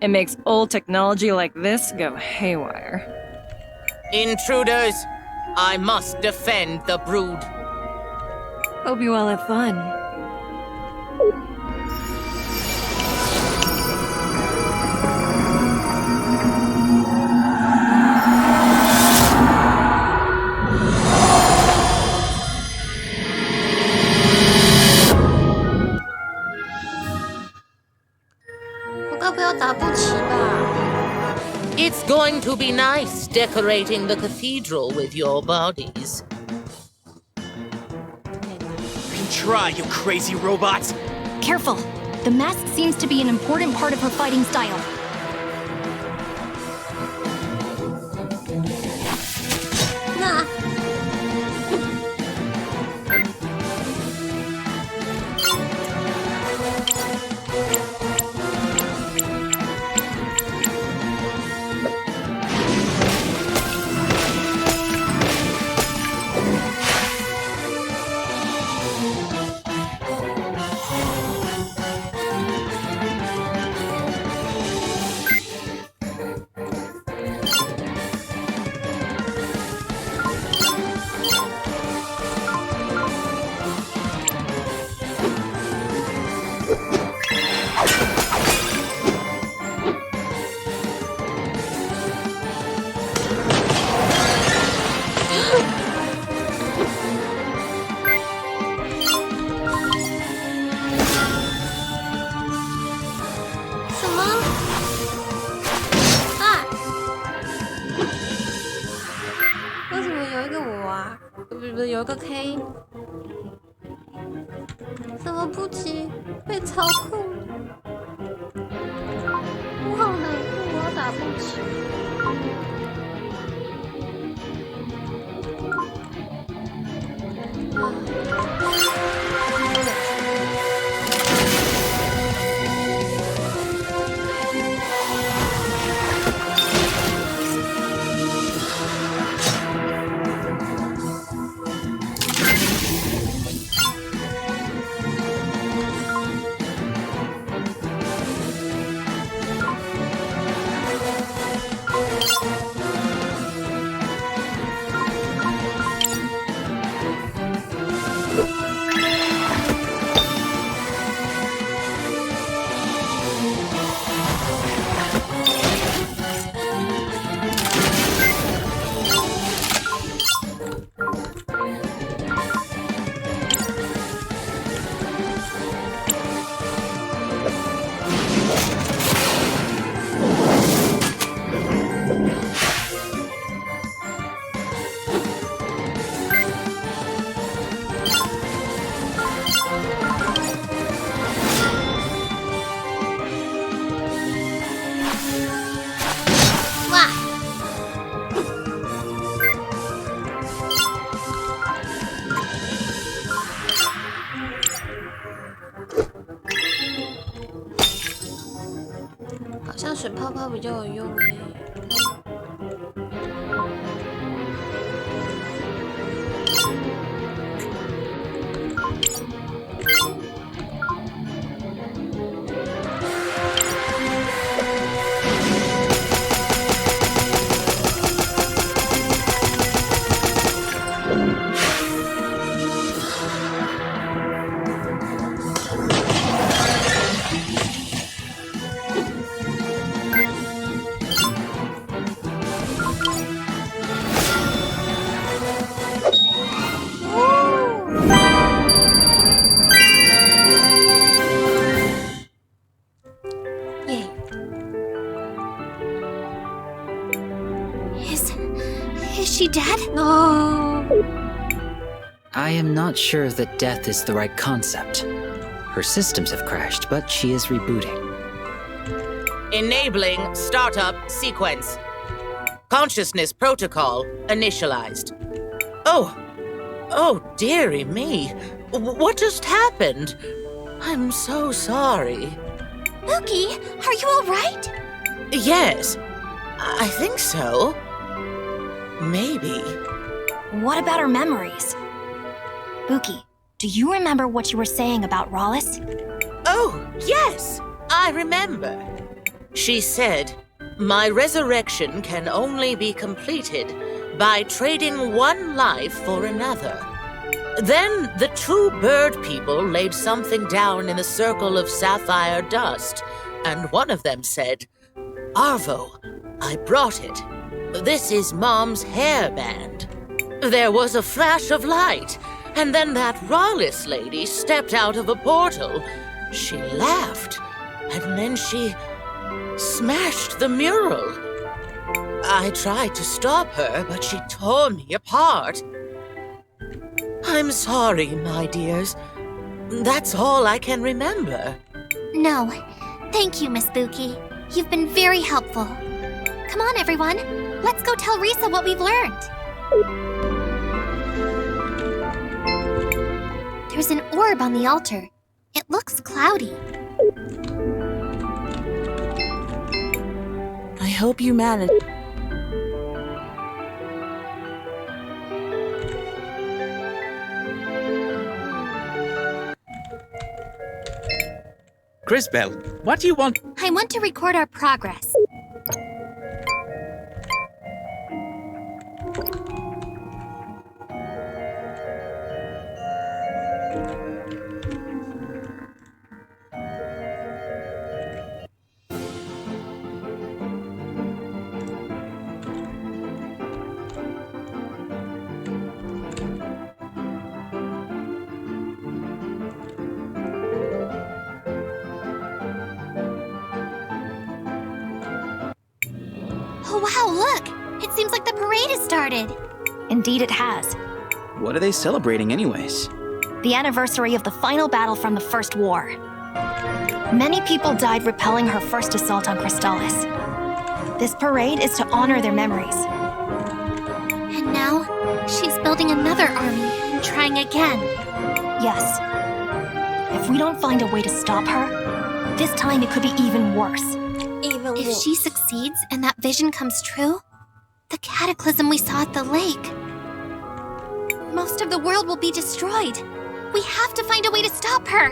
It makes old technology like this go haywire. Intruders! I must defend the brood. Hope you all have fun. It's going to be nice decorating the cathedral with your bodies. You can try, you crazy robots! Careful. The mask seems to be an important part of her fighting style. K， 怎么不急？被操控，我好难过，我要打不起。好像水泡泡比较有用欸。Is she dead? No. I am not sure that death is the right concept. Her systems have crashed, but she is rebooting. Enabling startup sequence. Consciousness protocol initialized. Oh, dearie me. What just happened? I'm so sorry. Mookie, are you all right? Yes, I think so. Maybe. What about her memories? Buki, do you remember what you were saying about Rollis? Oh, yes, I remember. She said, "My resurrection can only be completed by trading one life for another." Then the two bird people laid something down in a circle of sapphire dust, and one of them said, "Arvo, I brought it. This is Mom's hairband." There was a flash of light, and then that Rollis lady stepped out of a portal. She laughed, and then she smashed the mural. I tried to stop her, but she tore me apart. I'm sorry, my dears. That's all I can remember. No. Thank you, Miss Buki. You've been very helpful. Come on, everyone. Let's go tell Risa what we've learned. There's an orb on the altar. It looks cloudy. I hope you manage. CrisBell, what do you want? I want to record our progress. Oh wow, look! It seems like the parade has started. Indeed it has. What are they celebrating anyways? The anniversary of the final battle from the First War. Many people died repelling her first assault on CrisTales. This parade is to honor their memories. And now, she's building another army and trying again. Yes. If we don't find a way to stop her, this time it could be even worse. If she succeeds and that vision comes true, the cataclysm we saw at the lake, most of the world will be destroyed. We have to find a way to stop her.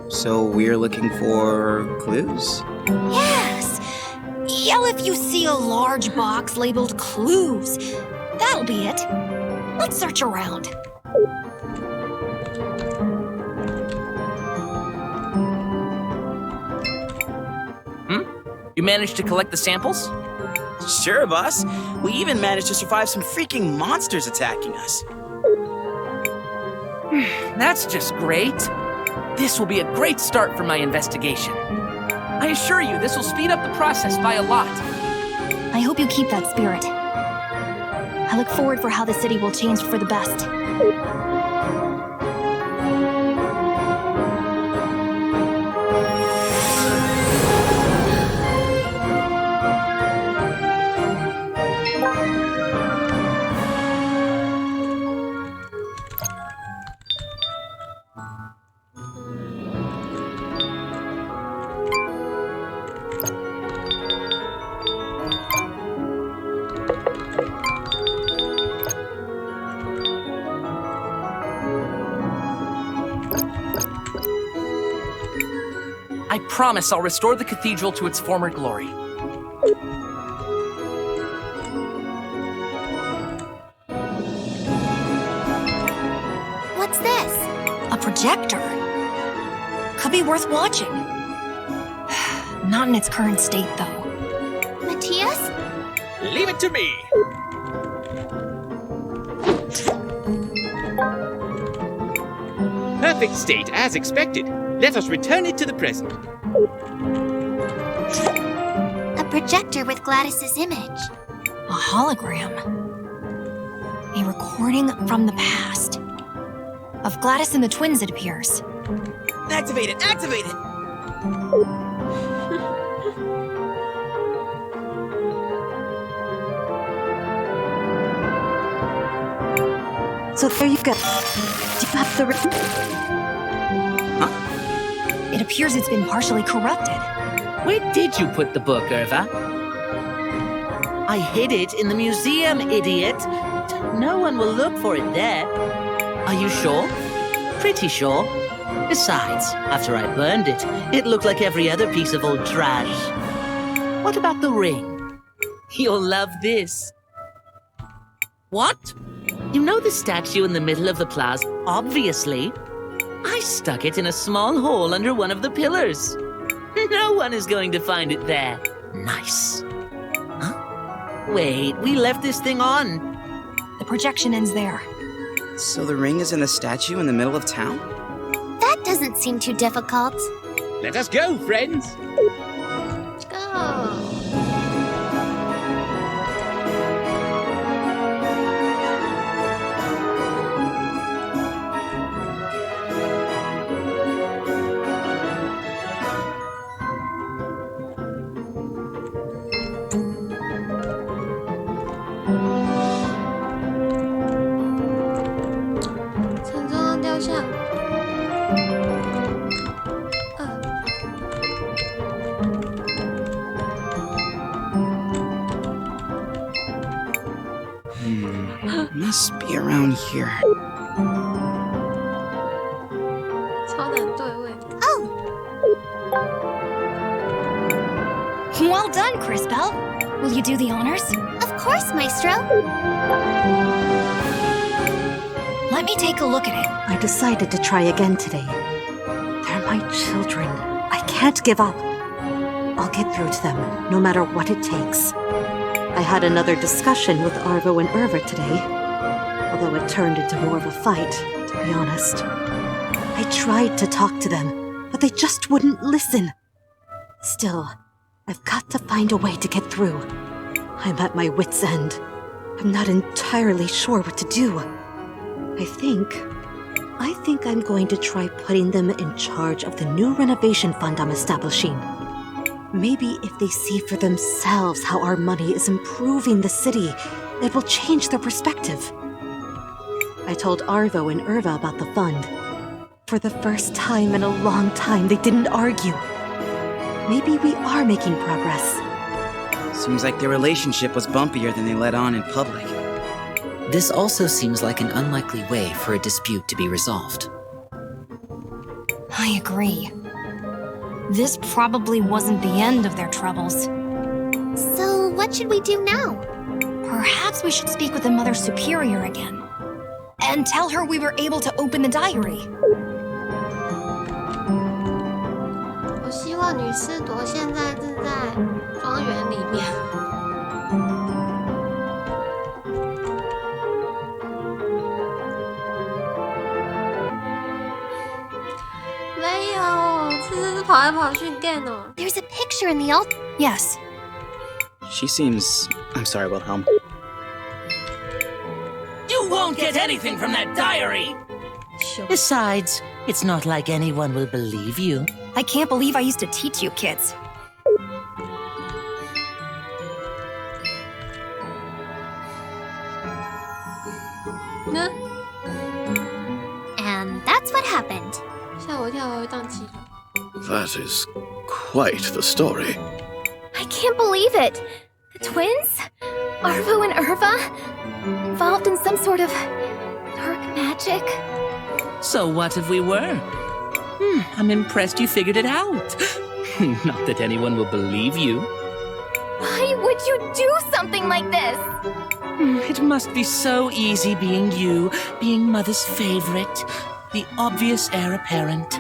So we're looking for clues? Yes! Yell if you see a large box labeled clues. That'll be it. Let's search around. You managed to collect the samples? Sure, boss. We even managed to survive some freaking monsters attacking us. That's just great. This will be a great start for my investigation. I assure you, this will speed up the process by a lot. I hope you keep that spirit. I look forward for how the city will change for the best. I promise I'll restore the cathedral to its former glory. What's this? A projector. Could be worth watching. Not in its current state, though. Matthias? Leave it to me! Perfect state, as expected. Let us return it to the present. A projector with Gladys's image. A hologram. A recording from the past. Of Gladys and the twins, it appears. Activate it! Activate it! So there you go. Do you have the written? Huh? It appears it's been partially corrupted. Where did you put the book, Irva? I hid it in the museum, idiot. No one will look for it there. Are you sure? Pretty sure. Besides, after I burned it, it looked like every other piece of old trash. What about the ring? You'll love this. What? You know the statue in the middle of the plaza? Obviously. I stuck it in a small hole under one of the pillars. No one is going to find it there. Nice. Huh? Wait, we left this thing on. The projection ends there. So the ring is in the statue in the middle of town? That doesn't seem too difficult. Let us go, friends! Go! Must be around here. Oh! Well done, CrisTales. Will you do the honors? Of course, Maestro. Let me take a look at it. I decided to try again today. They're my children. I can't give up. I'll get through to them, no matter what it takes. I had another discussion with Arvo and Irva today, although it turned into more of a fight, to be honest. I tried to talk to them, but they just wouldn't listen. Still, I've got to find a way to get through. I'm at my wit's end. I'm not entirely sure what to do. I think I'm going to try putting them in charge of the new renovation fund I'm establishing. Maybe if they see for themselves how our money is improving the city, it will change their perspective. I told Arvo and Irva about the fund. For the first time in a long time, they didn't argue. Maybe we are making progress. Seems like their relationship was bumpier than they let on in public. This also seems like an unlikely way for a dispute to be resolved. I agree. This probably wasn't the end of their troubles. So, what should we do now? Perhaps we should speak with the Mother Superior again. And tell her we were able to open the diary. 我希望女士铎现在正在庄园里面。没有，这是跑来跑去 again 哦。There's a picture in the altar. Yes. She seems... I'm sorry, Wilhelm. You won't get anything from that diary! Besides, it's not like anyone will believe you. I can't believe I used to teach you kids. And that's what happened. 吓我一跳，我会宕机。That is quite the story. I can't believe it. The twins? Arvo and Irva? Involved in some sort of dark magic? So what if we were? I'm impressed you figured it out. Not that anyone will believe you. Why would you do something like this? It must be so easy being you, being Mother's favorite, the obvious heir apparent.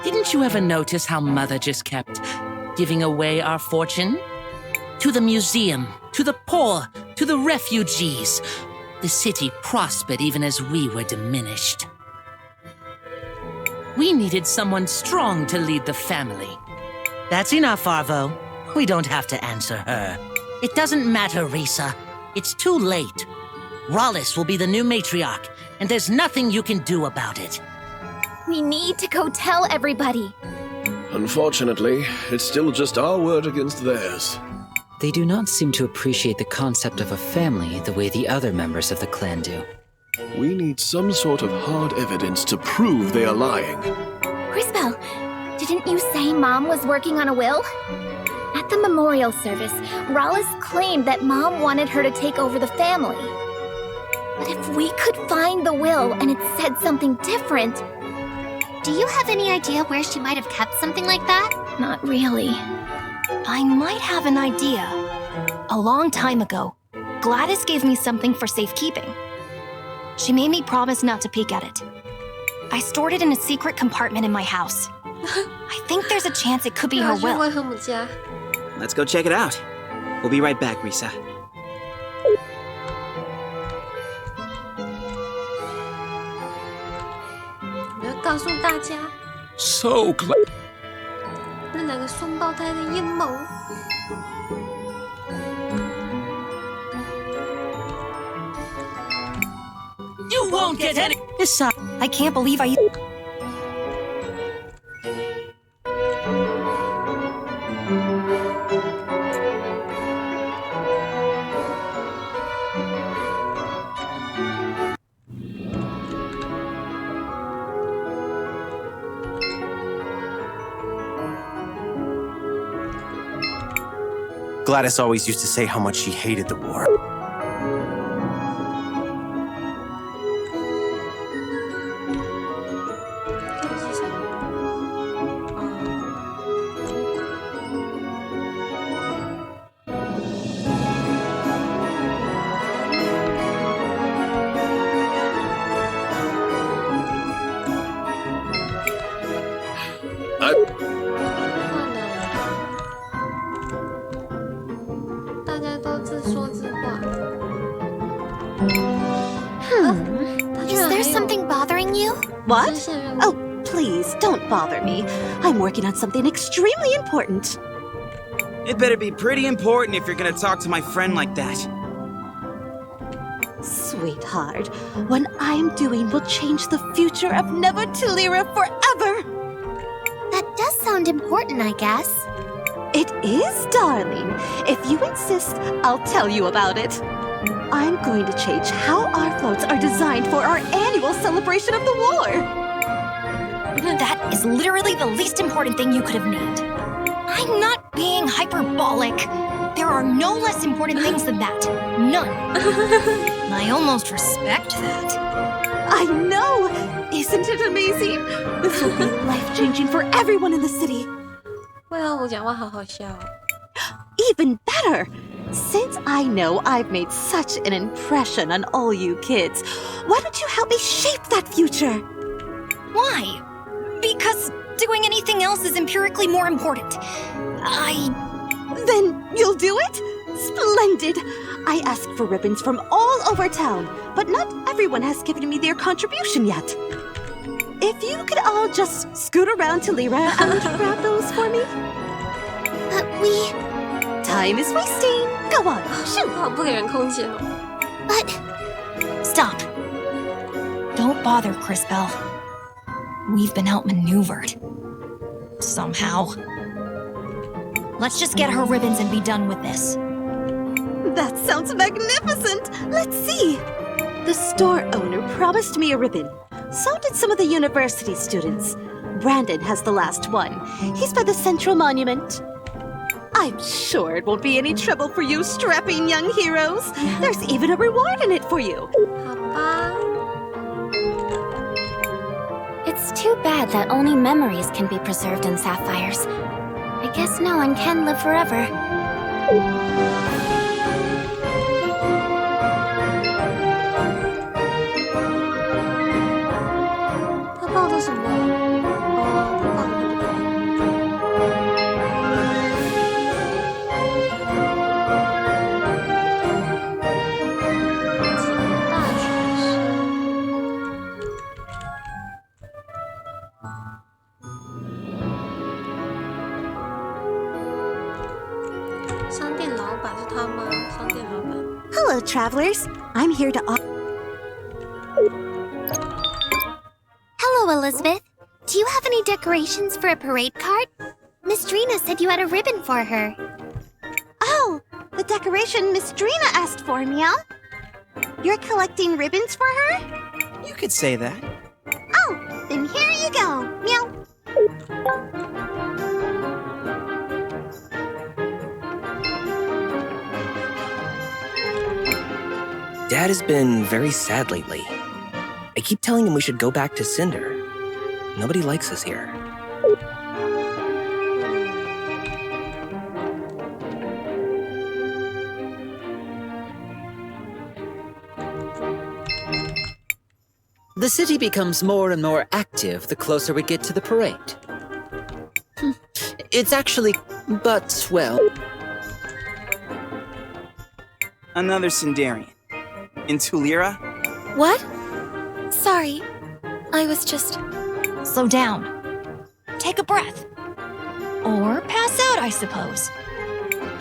Didn't you ever notice how Mother just kept giving away our fortune? To the museum, to the poor, to the refugees. The city prospered even as we were diminished. We needed someone strong to lead the family. That's enough, Arvo. We don't have to answer her. It doesn't matter, Risa. It's too late. Rollis will be the new matriarch, and there's nothing you can do about it. We need to go tell everybody. Unfortunately, it's still just our word against theirs. They do not seem to appreciate the concept of a family the way the other members of the clan do. We need some sort of hard evidence to prove they are lying. CrisTales, didn't you say Mom was working on a will? At the memorial service, Rollis claimed that Mom wanted her to take over the family. But if we could find the will and it said something different... Do you have any idea where she might have kept something like that? Not really. I might have an idea. A long time ago, Gladys gave me something for safekeeping. She made me promise not to peek at it. I stored it in a secret compartment in my house. I think there's a chance it could be her will. Let's go check it out. We'll be right back, Risa. So clever. 那两个双胞胎的阴谋。You won't get any. I can't believe I. Gladys always used to say how much she hated the war. Is there something bothering you? What? Oh, please, don't bother me. I'm working on something extremely important. It better be pretty important if you're gonna talk to my friend like that. Sweetheart, what I'm doing will change the future of Never Tulira forever. That does sound important, I guess. It is, darling. If you insist, I'll tell you about it. I'm going to change how our floats are designed for our annual celebration of the war. That is literally the least important thing you could have named. I'm not being hyperbolic. There are no less important things than that. None. I almost respect that. I know! Isn't it amazing? This will be life-changing for everyone in the city. 为何我讲话好好笑哦 Even better! Since I know I've made such an impression on all you kids, why don't you help me shape that future? Why? Because doing anything else is empirically more important. Then you'll do it? Splendid! I asked for ribbons from all over town, but not everyone has given me their contribution yet. If you could all just scoot around to Lyra and grab those for me? Time is wasting. Go on, shoot. 好不给人空间哦 But... Stop. Don't bother, CrisTales. We've been outmaneuvered. Somehow. Let's just get her ribbons and be done with this. That sounds magnificent! Let's see! The store owner promised me a ribbon. So did some of the university students. Brandon has the last one. He's by the Central Monument. I'm sure it won't be any trouble for you strapping young heroes. There's even a reward in it for you. It's too bad that only memories can be preserved in sapphires. I guess no one can live forever. 他抱着什么？哦，他抱着那个。商店老板是他吗？商店老板。Hello, travelers. I'm here to. Hello, Elizabeth. Do you have any decorations for a parade cart? Miss Drina said you had a ribbon for her. Oh, the decoration Miss Drina asked for, Meow. You're collecting ribbons for her? You could say that. Oh, then here you go, Meow. Dad has been very sad lately. I keep telling him we should go back to Cinder. Nobody likes us here. The city becomes more and more active the closer we get to the parade. It's actually, but, well... Another Sindarian. In Tulira? What? Sorry. I was just... Slow down. Take a breath. Or pass out, I suppose.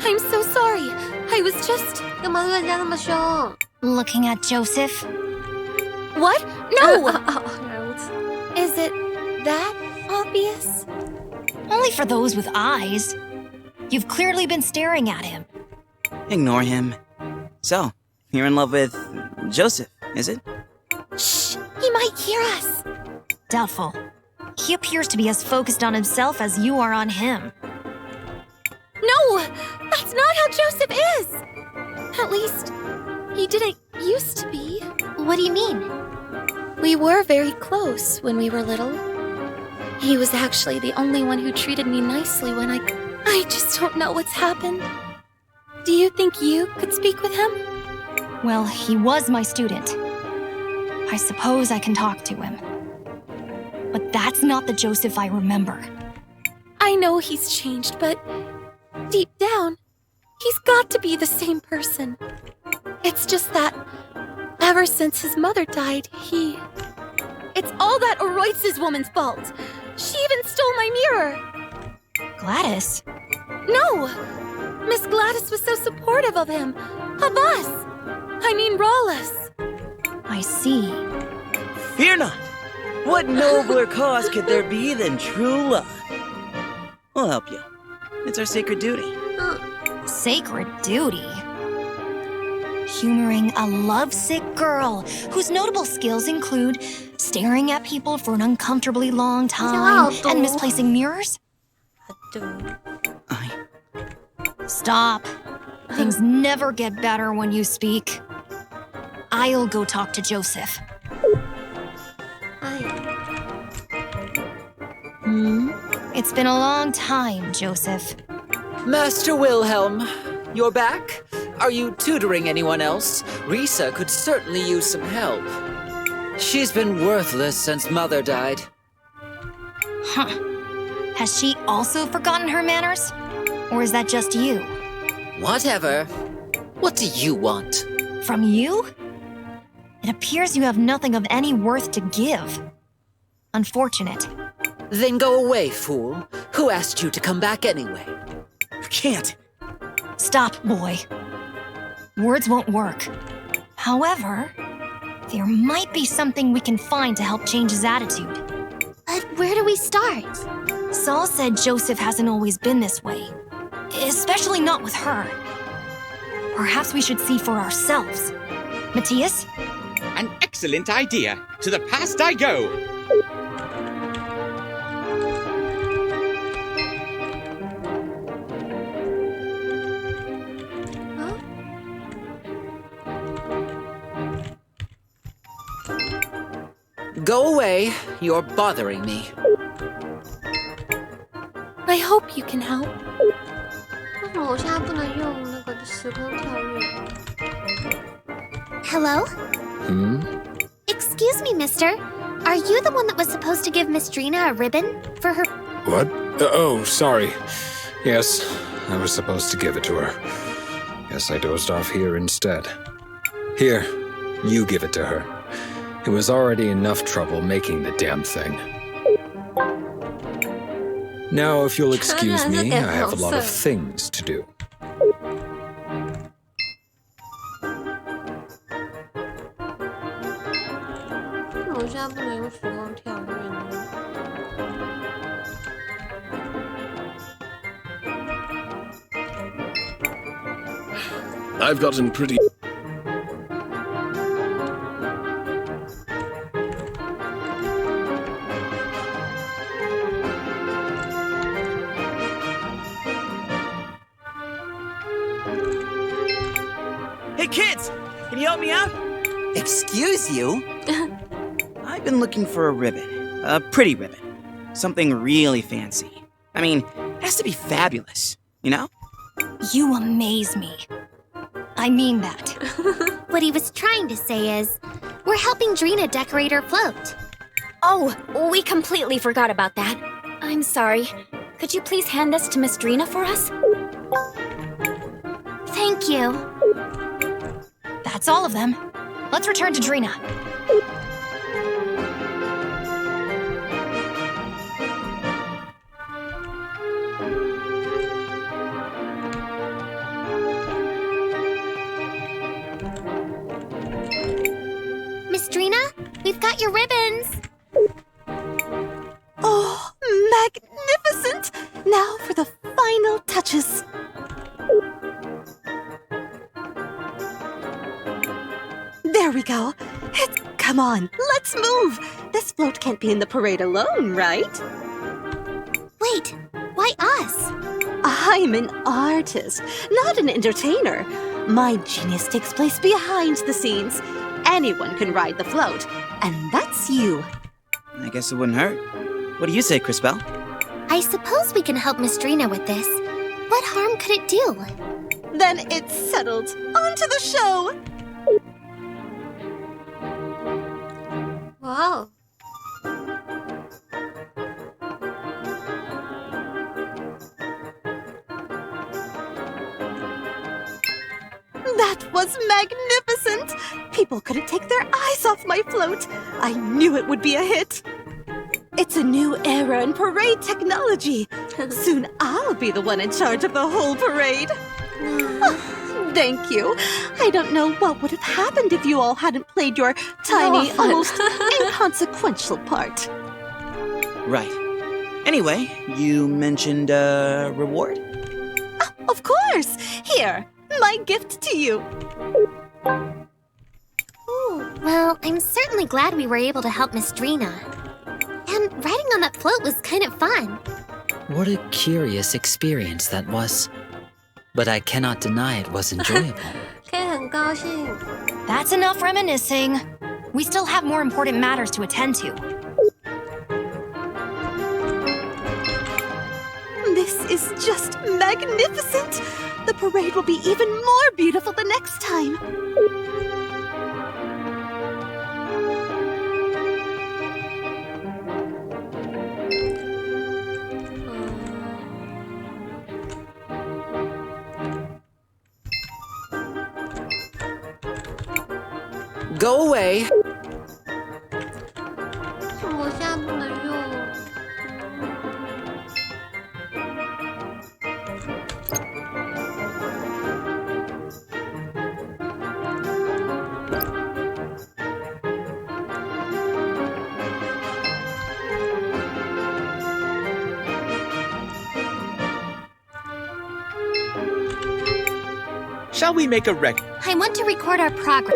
I'm so sorry. I was just... Looking at Joseph. What? No! Is it that obvious? Only for those with eyes. You've clearly been staring at him. Ignore him. So, you're in love with Joseph, is it? Shh! He might hear us. Doubtful. He appears to be as focused on himself as you are on him. No! That's not how Joseph is! At least, he didn't used to be. What do you mean? We were very close when we were little. He was actually the only one who treated me nicely when I just don't know what's happened. Do you think you could speak with him? Well, he was my student. I suppose I can talk to him. But that's not the Joseph I remember. I know he's changed, but deep down, he's got to be the same person. It's just that ever since his mother died, It's all that Oroitz's woman's fault. She even stole my mirror. Gladys? No! Miss Gladys was so supportive of him. Of us. I mean, Rawless. I see. Fear not! What nobler cause could there be than true love? We'll help you. It's our sacred duty. Sacred duty? Humoring a lovesick girl whose notable skills include staring at people for an uncomfortably long time and misplacing mirrors? Stop. Things never get better when you speak. I'll go talk to Joseph. It's been a long time, Joseph. Master Wilhelm, you're back? Are you tutoring anyone else? Risa could certainly use some help. She's been worthless since Mother died. Huh. Has she also forgotten her manners? Or is that just you? Whatever. What do you want? From you? It appears you have nothing of any worth to give. Unfortunate. Then go away, fool. Who asked you to come back anyway? You can't. Stop, boy. Words won't work. However, there might be something we can find to help change his attitude. But where do we start? Saul said Joseph hasn't always been this way. Especially not with her. Perhaps we should see for ourselves. Matthias? An excellent idea. To the past I go. Go away. You're bothering me. I hope you can help. 我现在不能用那个时空跳跃。Hello? Excuse me, mister. Are you the one that was supposed to give Miss Drina a ribbon for her... What? Oh, sorry. Yes, I was supposed to give it to her. Guess I dozed off here instead. Here, you give it to her. It was already enough trouble making the damn thing. Now, if you'll excuse me, I have a lot of things to do. I've gotten pretty... Hey kids! Can you help me out? Excuse you? I've been looking for a ribbon. A pretty ribbon. Something really fancy. I mean, it has to be fabulous, you know? You amaze me. I mean that. What he was trying to say is, we're helping Drina decorate her float. Oh, we completely forgot about that. I'm sorry. Could you please hand this to Miss Drina for us? Thank you. That's all of them. Let's return to Drina. Miss Drina, we've got your ribbons. Oh, magnificent! Now for the final touches. There we go. Come on, let's move. This float can't be in the parade alone, right? Wait, why us? I'm an artist, not an entertainer. My genius takes place behind the scenes. Anyone can ride the float, and that's you. I guess it wouldn't hurt. What do you say, CrisTales? I suppose we can help Miss Drina with this. What harm could it do? Then it's settled. On to the show! Wow. That was magnificent! People couldn't take their eyes off my float. I knew it would be a hit. It's a new era in parade technology. Soon I'll be the one in charge of the whole parade. Oh, thank you. I don't know what would have happened if you all hadn't played your tiny, almost inconsequential part. Right. Anyway, you mentioned a reward? Of course! Here, my gift to you. Ooh, well, I'm certainly glad we were able to help Miss Drina. And riding on that float was kind of fun. What a curious experience that was. But I cannot deny it was enjoyable. That's enough reminiscing. We still have more important matters to attend to. This is just magnificent! The parade will be even more beautiful the next time. Go away! 我现在不能用。Shall we make a record? I want to record our progress.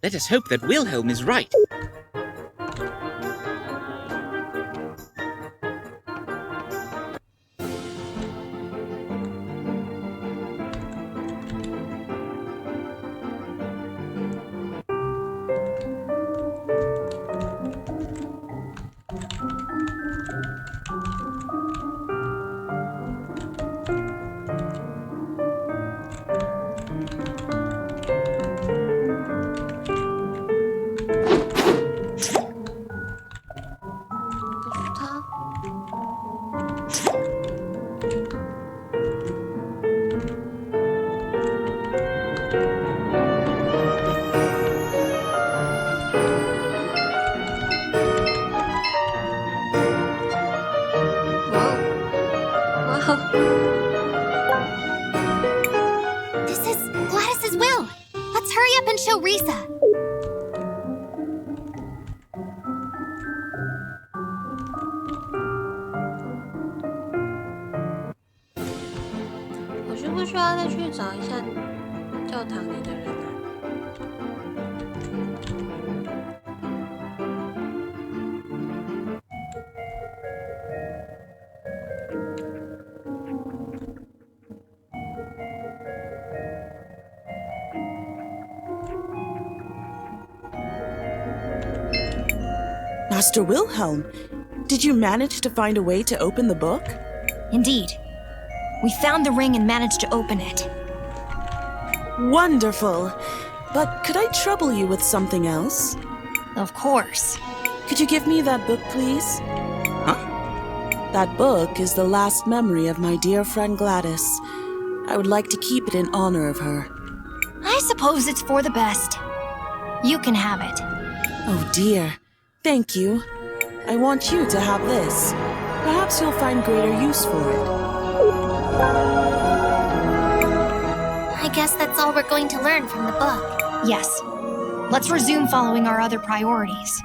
Let us hope that Wilhelm is right. 需要再去找一下教堂里的人啊。Master Wilhelm, did you manage to find a way to open the book? Indeed. We found the ring and managed to open it. Wonderful. But could I trouble you with something else? Of course. Could you give me that book, please? Huh? That book is the last memory of my dear friend Gladys. I would like to keep it in honor of her. I suppose it's for the best. You can have it. Oh dear. Thank you. I want you to have this. Perhaps you'll find greater use for it. I guess that's all we're going to learn from the book. Yes. Let's resume following our other priorities.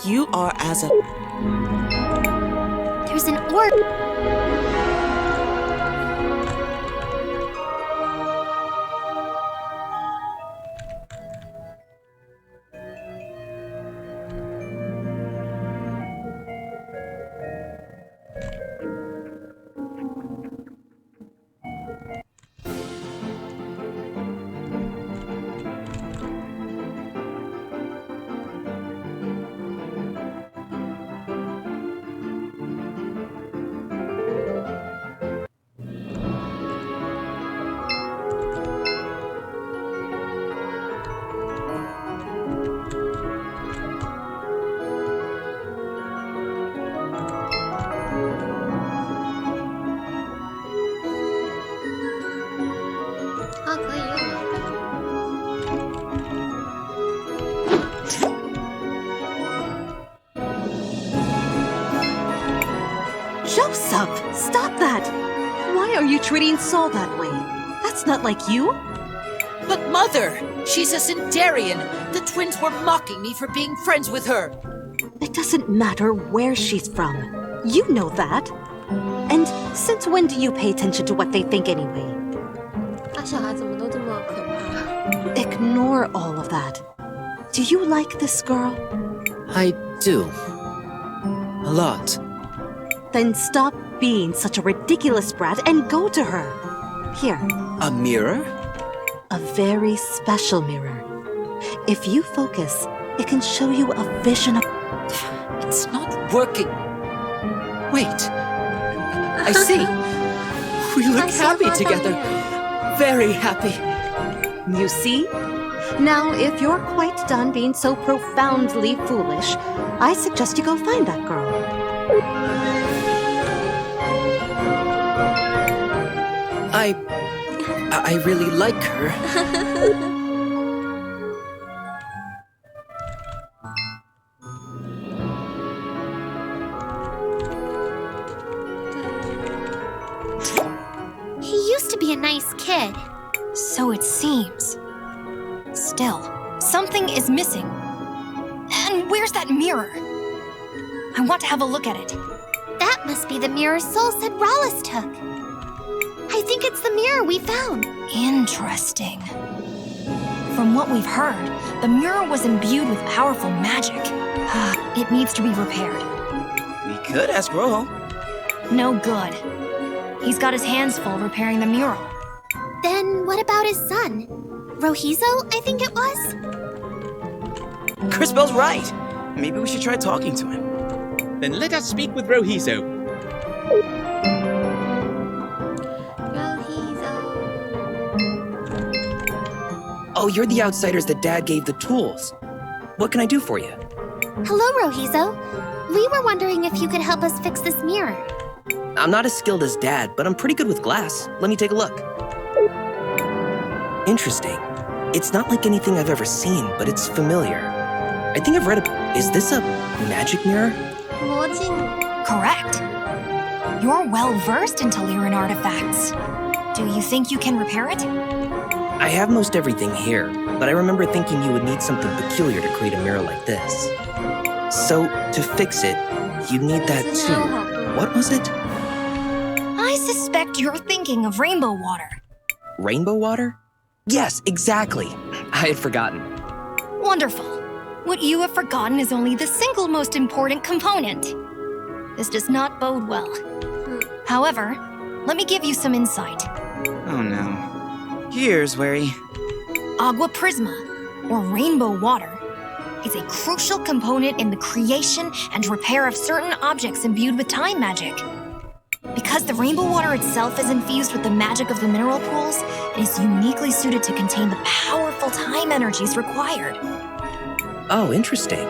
You are as a... There's an orb. Joseph, stop that! Why are you treating Saul that way? That's not like you. But Mother, she's a Centaurian. The twins were mocking me for being friends with her. It doesn't matter where she's from. You know that. And since when do you pay attention to what they think anyway? Ignore all of that. Do you like this girl? I do. A lot. Then stop being such a ridiculous brat and go to her. Here. A mirror? A very special mirror. If you focus, it can show you a vision of... It's not working. Wait. I see. We look happy together. Very happy. You see? Now, if you're quite done being so profoundly foolish, I suggest you go find that girl. I really like her. He used to be a nice kid. So it seems. Still, something is missing. And where's that mirror? I want to have a look at it. That must be the mirror Soul said Rollis took. I think it's the mirror we found. Interesting. From what we've heard, the mirror was imbued with powerful magic. It needs to be repaired. We could ask Rojo. No good. He's got his hands full repairing the mural. Then what about his son? Rohizo, I think it was? Crispell's right. Maybe we should try talking to him. Then let us speak with Rohizo. Oh, you're the outsiders that Dad gave the tools. What can I do for you? Hello, Rohizo. We were wondering if you could help us fix this mirror. I'm not as skilled as Dad, but I'm pretty good with glass. Let me take a look. Interesting. It's not like anything I've ever seen, but it's familiar. I think I've read a... Is this a magic mirror? Correct. You're well-versed in Teliran artifacts. Do you think you can repair it? I have most everything here, but I remember thinking you would need something peculiar to create a mirror like this. So, to fix it, you'd need that too. What was it? I suspect you're thinking of rainbow water. Rainbow water? Yes, exactly. I had forgotten. Wonderful. What you have forgotten is only the single most important component. This does not bode well. However, let me give you some insight. Oh no. Here's Wary. Agua Prisma, or rainbow water, is a crucial component in the creation and repair of certain objects imbued with time magic. Because the rainbow water itself is infused with the magic of the mineral pools, it is uniquely suited to contain the powerful time energies required. Oh, interesting.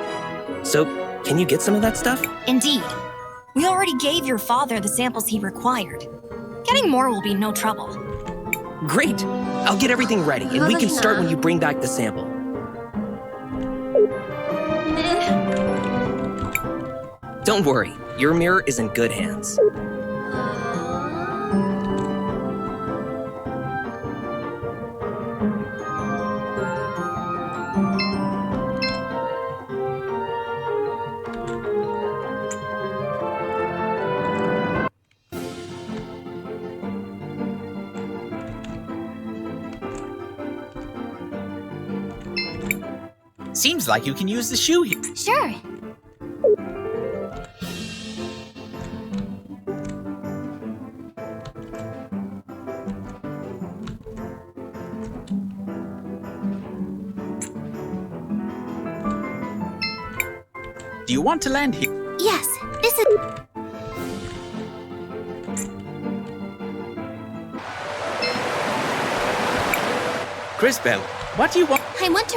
So, can you get some of that stuff? Indeed. We already gave your father the samples he required. Getting more will be no trouble. Great! I'll get everything ready, and we can start when you bring back the sample. Don't worry, your mirror is in good hands. Seems like you can use the shoe here. Sure. Do you want to land here? Yes, this is... Crisbel, what do you want? I want to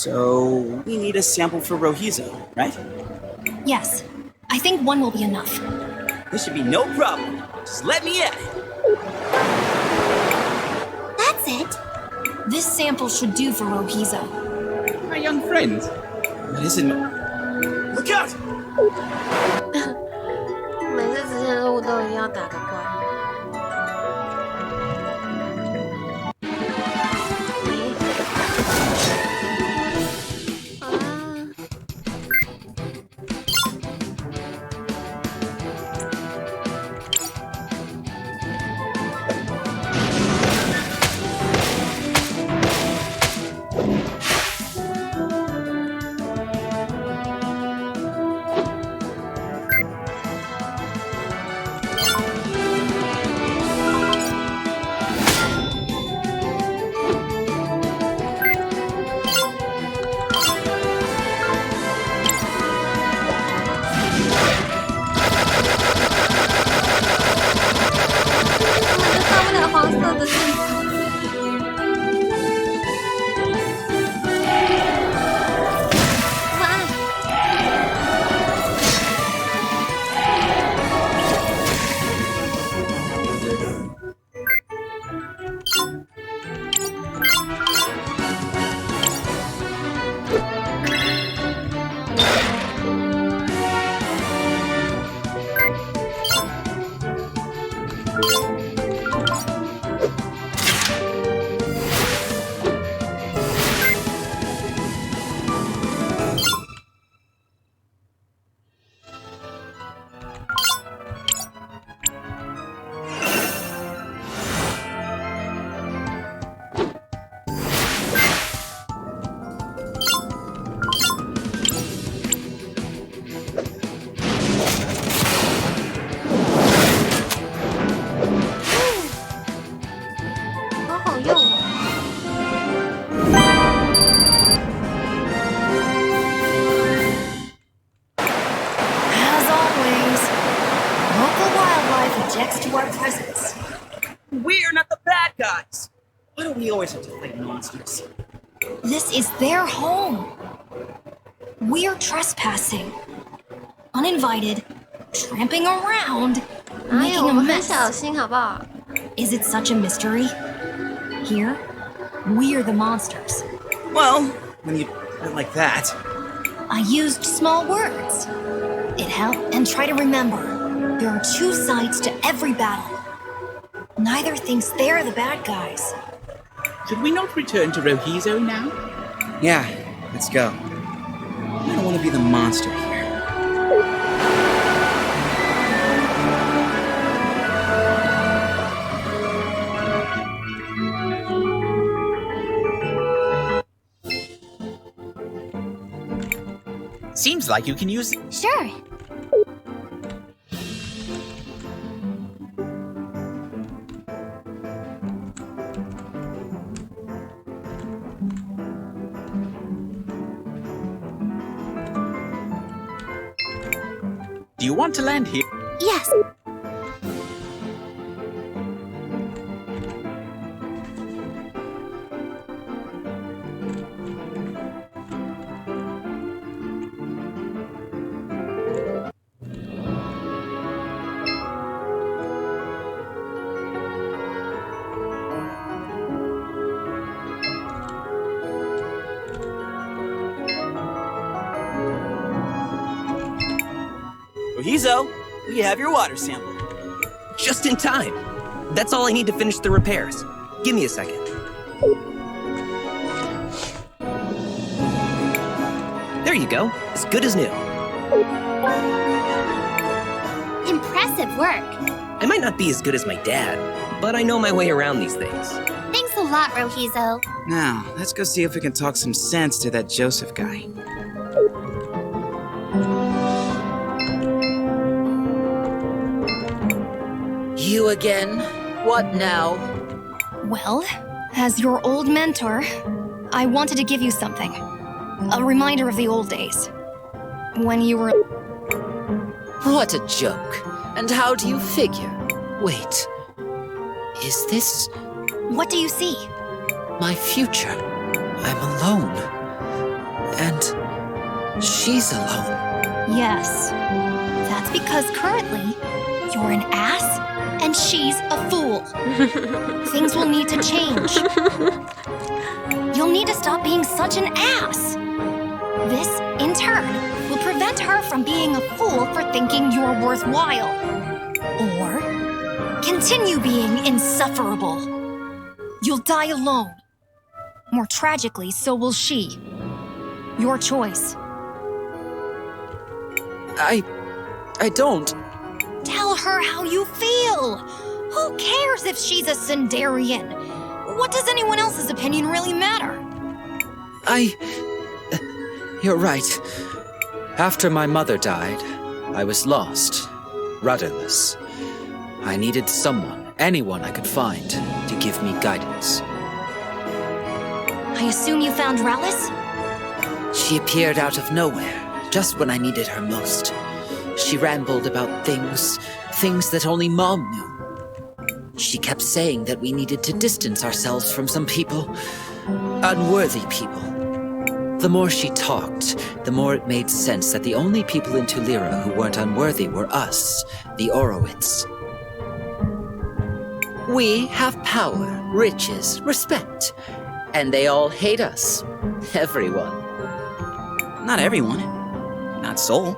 So, we need a sample for Rohizo, right? Yes, I think one will be enough. This should be no problem. Just let me at it. That's it. This sample should do for Rohizo. My young friend. What is it? Look out! 每次支线任务都一定要打个怪。We're not the bad guys. Why do we always have to fight monsters? This is their home. We're trespassing. Uninvited, tramping around, making a mess. Is it such a mystery? Here, we're the monsters. Well, when you put it like that. I used small words. It helped. And try to remember, there are two sides to every battle. Neither thinks they're the bad guys. Should we not return to Rohizo now? Yeah, let's go. I don't want to be the monster here. Seems like you can use... Sure. Do you want to land here? Yes. Rohizo, we have your water sample. Just in time. That's all I need to finish the repairs. Give me a second. There you go. As good as new. Impressive work. I might not be as good as my dad, but I know my way around these things. Thanks a lot, Rohizo. Now, let's go see if we can talk some sense to that Joseph guy. You again? What now? Well, as your old mentor, I wanted to give you something. A reminder of the old days. When you were... What a joke. And how do you figure? Wait. Is this... What do you see? My future. I'm alone. And... she's alone. Yes. That's because currently, you're an ass and she's a fool. Things will need to change. You'll need to stop being such an ass. This, in turn, will prevent her from being a fool for thinking you're worthwhile. Or continue being insufferable. You'll die alone. More tragically, so will she. Your choice. I don't... Tell her how you feel. Who cares if she's a Sindarian? What does anyone else's opinion really matter? You're right. After my mother died, I was lost, rudderless. I needed someone, anyone I could find, to give me guidance. I assume you found Rallis? She appeared out of nowhere, just when I needed her most. She rambled about things that only Mom knew. She kept saying that we needed to distance ourselves from some people, unworthy people. The more she talked, the more it made sense that the only people in Tulira who weren't unworthy were us, the Orowitz. We have power, riches, respect, and they all hate us. Everyone. Not everyone. Not Soul.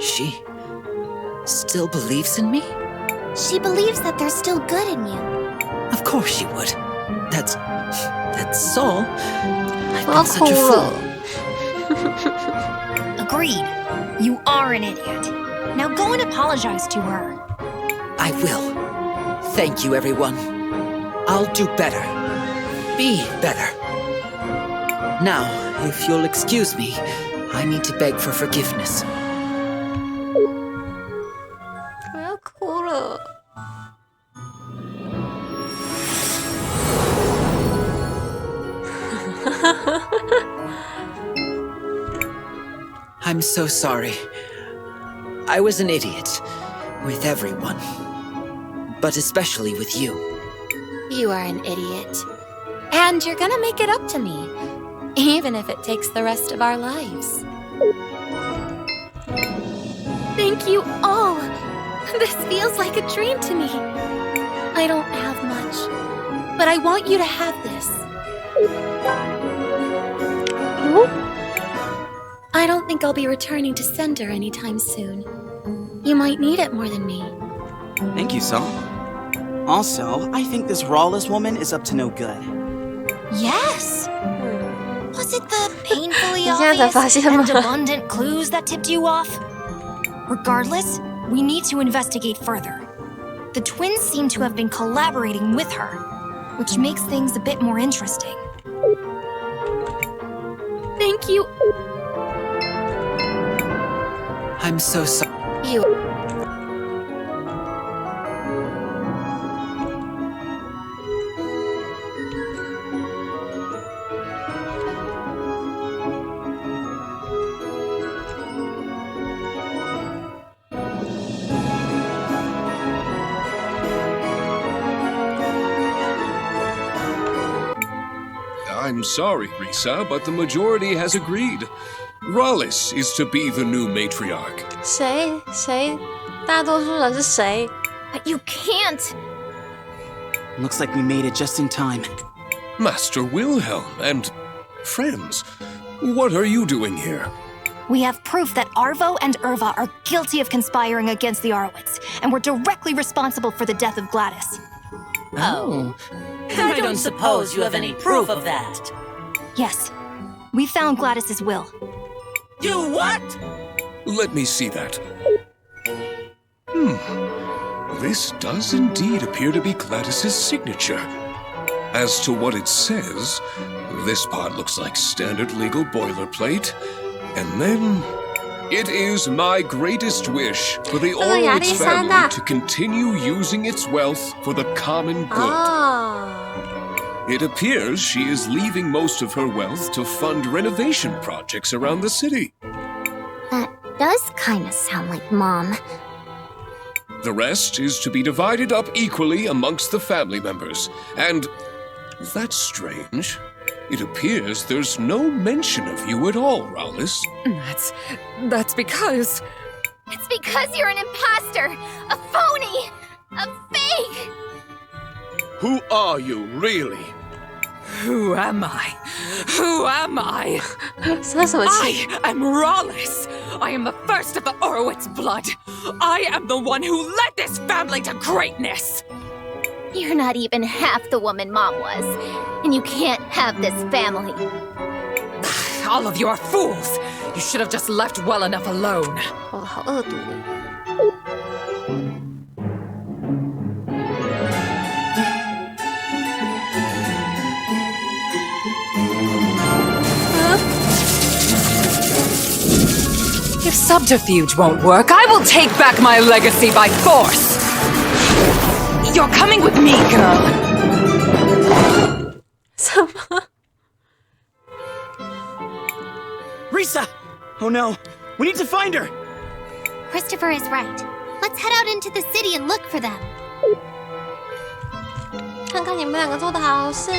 She still believes in me? She believes that there's still good in you. Of course she would. That's Soul. I've been such a fool. Agreed. You are an idiot. Now go and apologize to her. I will. Thank you, everyone. I'll do better. Be better. Now, if you'll excuse me, I need to beg for forgiveness. 我要哭了。 I'm so sorry. I was an idiot. With everyone. But especially with you. You are an idiot. And you're gonna make it up to me. Even if it takes the rest of our lives. Thank you all. This feels like a dream to me. I don't have much. But I want you to have this. don't think I'll be returning to Cinder anytime soon. You might need it more than me. Thank you, Saul. Also, I think this Rawless woman is up to no good. Yes! Was it the painfully obvious and abundant clues that tipped you off? Regardless, we need to investigate further. The twins seem to have been collaborating with her, which makes things a bit more interesting. Thank you. I'm so sorry. I'm sorry, Risa, but the majority has agreed. Rawless is to be the new matriarch. 谁？大多数人是谁？ But you can't. Looks like we made it just in time. Master Wilhelm and friends, what are you doing here? We have proof that Arvo and Irva are guilty of conspiring against the Arwitz, and were directly responsible for the death of Gladys. Oh. I don't suppose you have any proof of that. Yes. We found Gladys's will. You what? Let me see that. This does indeed appear to be Gladys's signature. As to what it says, this part looks like standard legal boilerplate. And then, it is my greatest wish for the Orwitz family to continue using its wealth for the common good. It appears she is leaving most of her wealth to fund renovation projects around the city. That does kind of sound like Mom. The rest is to be divided up equally amongst the family members. And that's strange. It appears there's no mention of you at all, Rawless. That's because... It's because you're an imposter, a phony, a fake. Who are you, really? Who am I? Who am I? I am Rawless. I am the first of the Orwitz blood. I am the one who led this family to greatness. You're not even half the woman Mom was, and you can't have this family. All of you are fools. You should have just left well enough alone. Oh, 好恶毒。If subterfuge won't work, I will take back my legacy by force. You're coming with me, girl. 什么？ Risa! Oh no, we need to find her! Christopher is right. Let's head out into the city and look for them. 看看你们两个做的好事。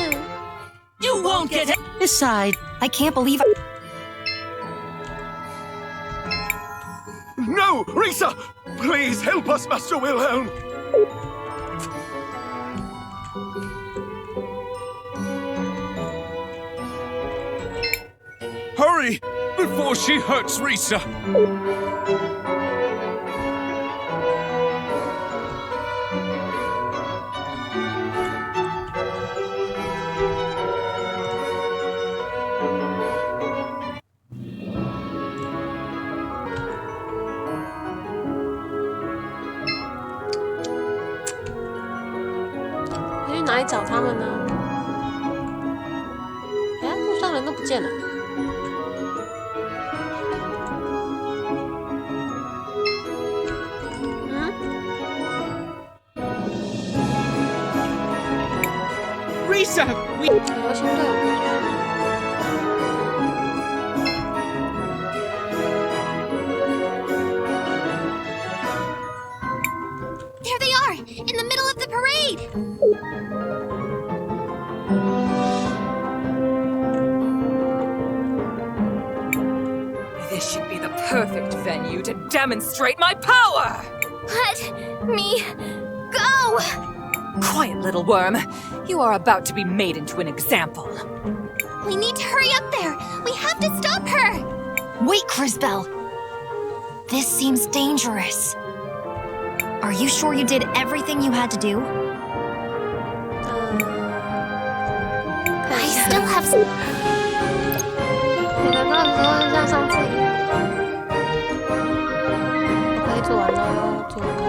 You won't get it. Besides, I can't believe No! Risa! Please help us, Master Wilhelm! Hurry! Before she hurts Risa!你去哪里找他们呢？哎，路上人都不见了。 Risa! There they are, in the middle of the parade. This should be the perfect venue to demonstrate my power! Let me go! Quiet, little worm. You are about to be made into an example. We need to hurry up there. We have to stop her. Wait, CrisTales! This seems dangerous. Are you sure you did everything you had to do? I still have some... 你的那时候像上次一样，我可以做完了，做完了。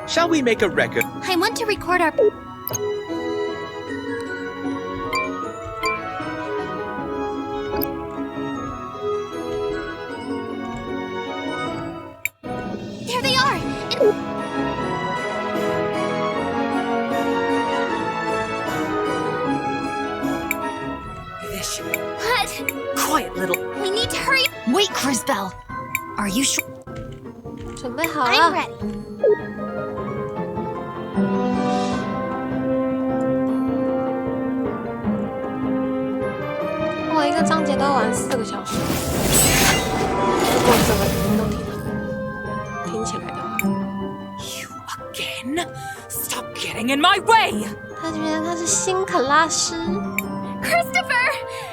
Shall we make a record? I want to record our... There they are! What? Quiet, little... We need to hurry... Wait, CrisTales! Are you sure? 准备好了。 I'm ready. 我一个章节都要玩4个小时，如果整个屏都听起来的话。You again? Stop getting in my way! 他觉得他是新可拉斯。Christopher,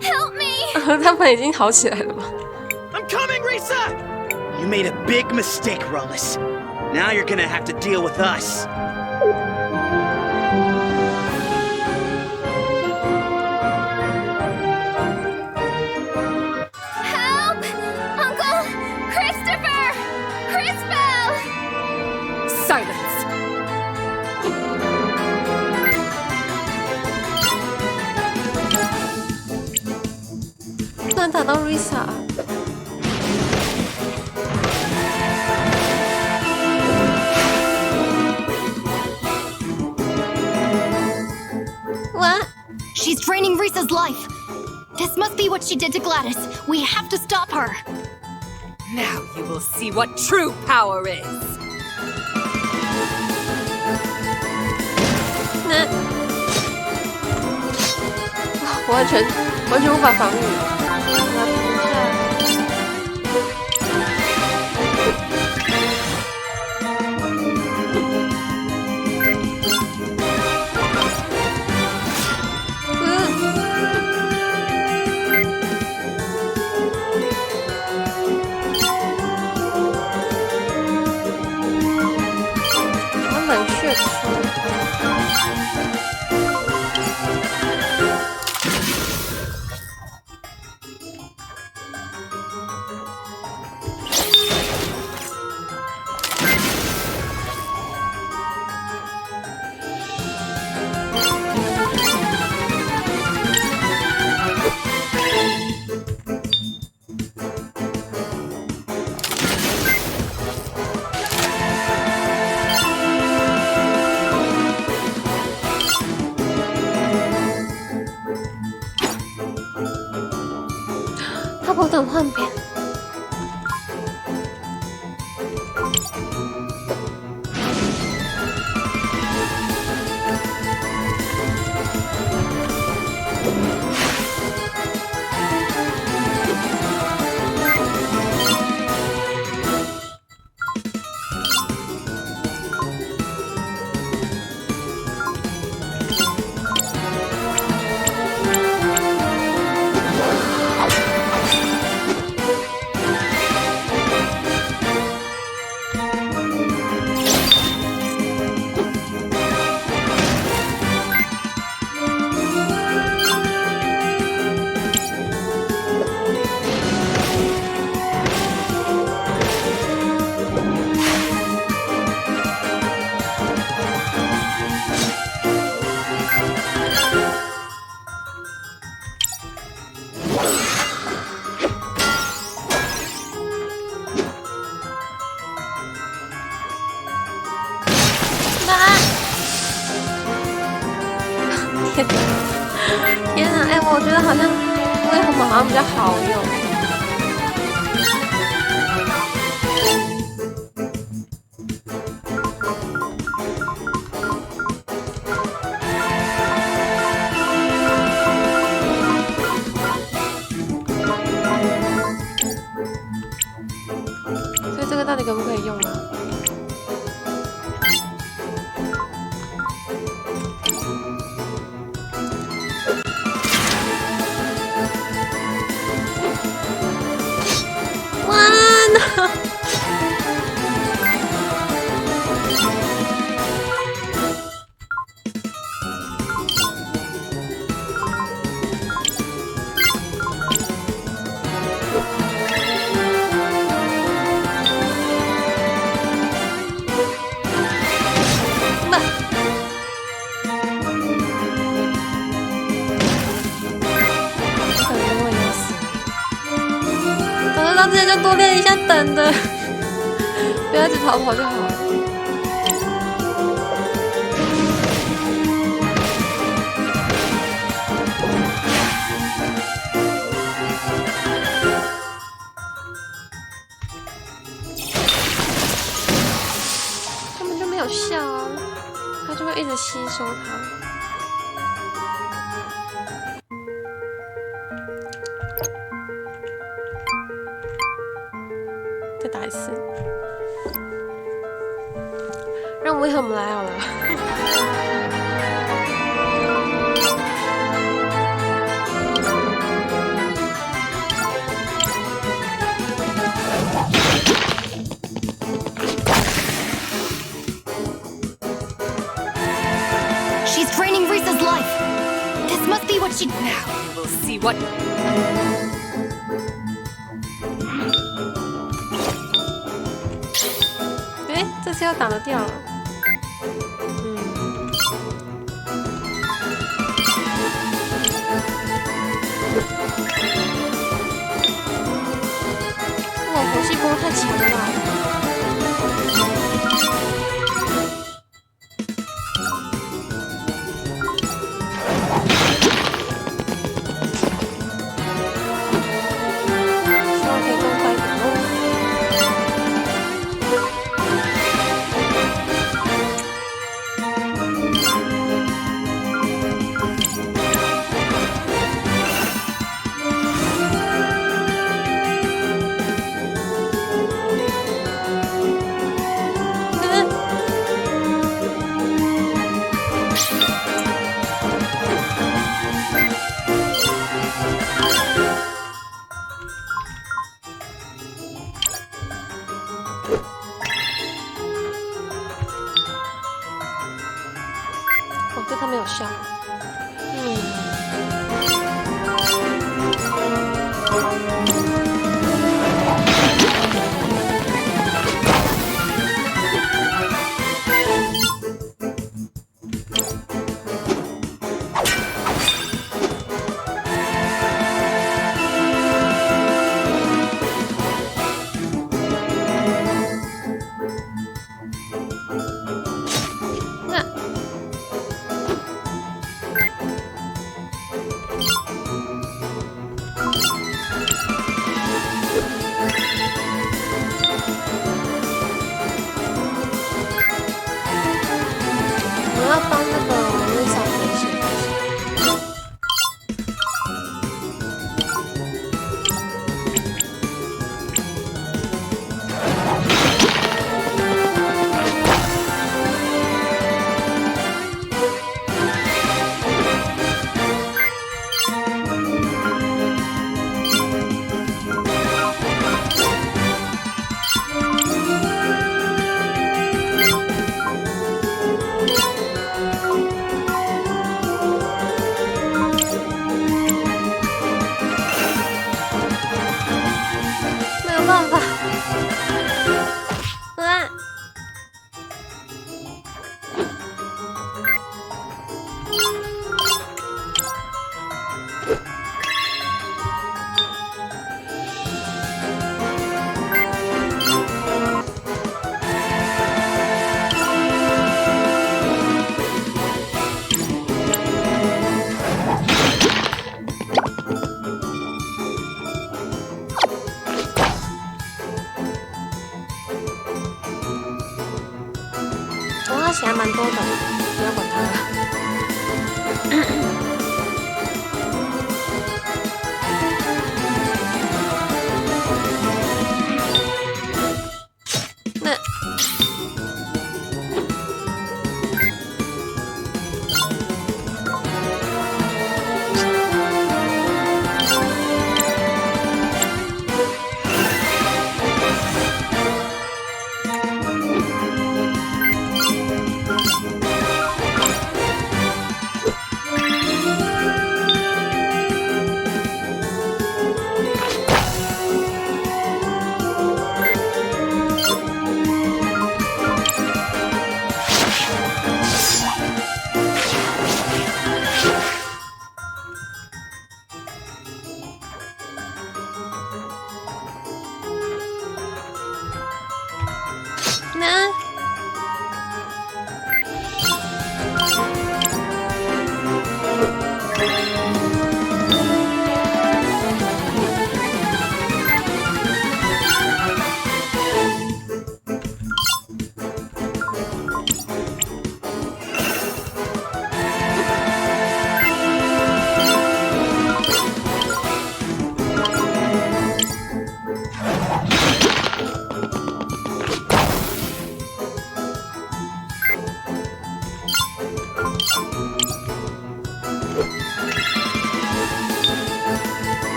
help me! 他们已经好起来了吗？ I'm coming, Risa! You made a big mistake, Rollis. Now you're gonna have to deal with us. Help! Uncle! Christopher! CrisTales! Silence! 突然打到 Risa。 What? She's draining Risa's life. This must be what she did to Gladys. We have to stop her. Now you will see what true power is. 完全无法防御。我停下。好冷却出。 他不等换边。天啊，哎，我觉得好像威虎好像比较好用。底可不可以用啊？完了！之前就多练一下等的，不要一直逃跑就好了。根本就没有效啊，它就会一直吸收它。再打一次，让威尔姆来好了。She's draining Risa's life. This must be what she. Now we will see what. 这次要挡得掉了。哇，火系波太强了吧！希望可以更快一点哦。哦，对他没有效。我要帮那个Lisa回血。没有办法。啊！哦，他血还蛮多的，不要管他了。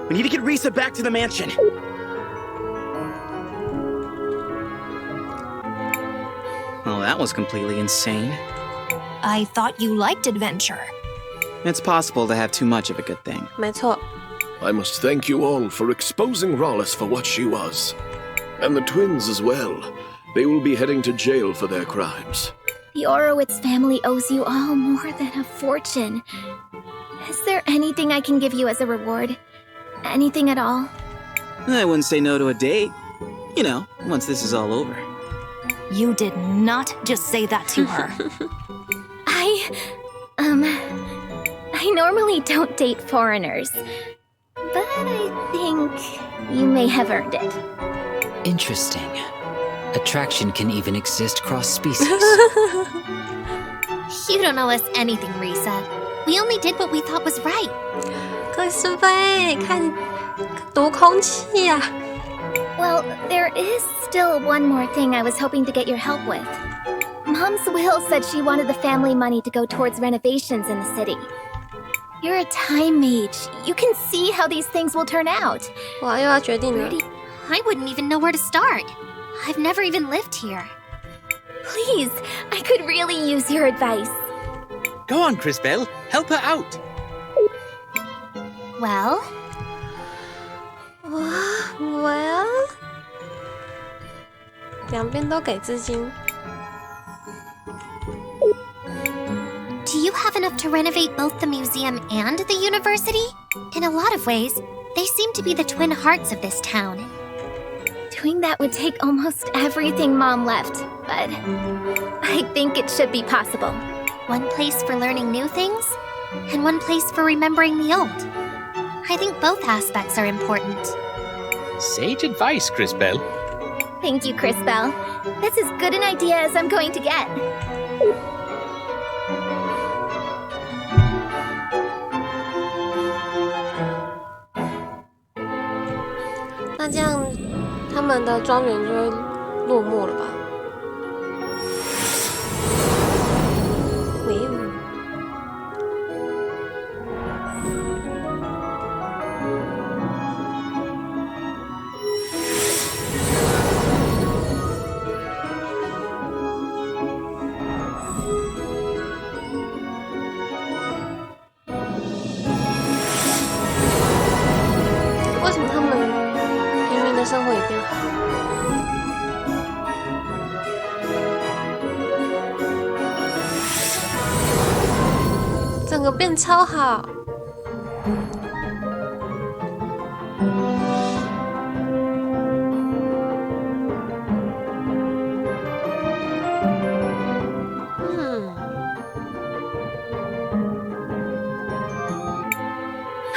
We need to get Risa back to the mansion. Oh, that was completely insane. I thought you liked adventure. It's possible to have too much of a good thing. 没错。 I must thank you all for exposing Rollis for what she was. And the twins as well. They will be heading to jail for their crimes. The Orowitz family owes you all more than a fortune. Is there anything I can give you as a reward? Anything at all? I wouldn't say no to a date. You know, once this is all over. You did not just say that to her. I normally don't date foreigners. But I think you may have earned it. Interesting. Attraction can even exist cross-species. You don't owe us anything, Risa. We only did what we thought was right. 克斯菲，看读空气呀。 Well, there is still one more thing I was hoping to get your help with. Mom's will said she wanted the family money to go towards renovations in the city. You're a time mage. You can see how these things will turn out. 哇，又要决定了。 I wouldn't even know where to start. I've never even lived here. Please, I could really use your advice. Go on, CrisTales. Help her out. Well? Well? 两边都给资金。 Do you have enough to renovate both the museum and the university? In a lot of ways, they seem to be the twin hearts of this town. Doing that would take almost everything Mom left, but I think it should be possible. One place for learning new things, and one place for remembering the old. I think both aspects are important. Sage advice, CrisTales. Thank you, CrisTales. That's as good an idea as I'm going to get. 那这样，他们的庄园就会落幕了吧？喂哦！为什么他们平民的生活也变好？整个变超好。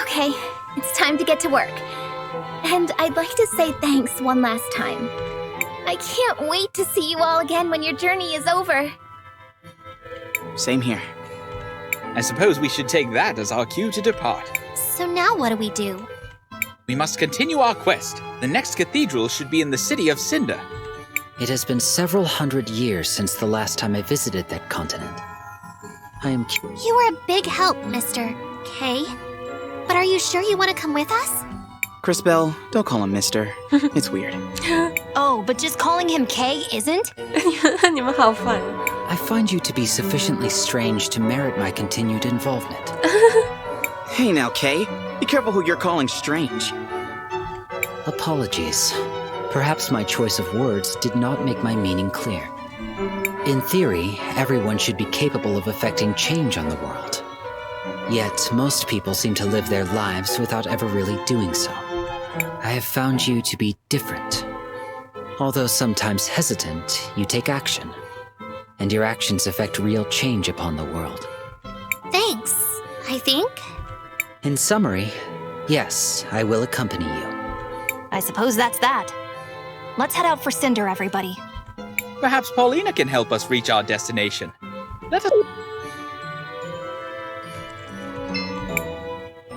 Okay, it's time to get to work. And I'd like to say thanks one last time. I can't wait to see you all again when your journey is over. Same here. I suppose we should take that as our cue to depart. So now what do we do? We must continue our quest. The next cathedral should be in the city of Cinder. It has been several hundred years since the last time I visited that continent. I am... You were a big help, Mr. K. But are you sure you want to come with us? CrisTales, don't call him Mister. It's weird. Oh, but just calling him K isn't? 你们好烦。 I find you to be sufficiently strange to merit my continued involvement. Hey now, Kay. Be careful who you're calling strange. Apologies. Perhaps my choice of words did not make my meaning clear. In theory, everyone should be capable of effecting change on the world. Yet, most people seem to live their lives without ever really doing so. I have found you to be different. Although sometimes hesitant, you take action. And your actions affect real change upon the world. Thanks, I think. In summary, yes, I will accompany you. I suppose that's that. Let's head out for Cinder, everybody. Perhaps Paulina can help us reach our destination. Let us...